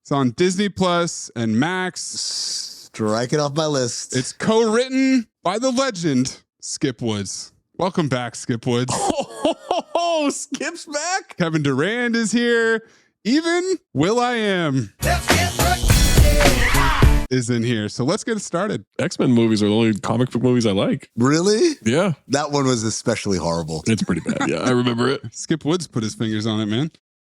It's on Disney Plus and Max. Strike it off my list. It's co-written by the legend, Skip Woods. Welcome back, Skip Woods. Oh, Skip's back? Kevin Durant is here. Even Will.i.am is in here. So let's get started. X-Men movies are the only comic book movies I like. Really? Yeah. That one was especially horrible. It's pretty bad. Yeah, I remember it. Skip Woods put his fingers on it, man.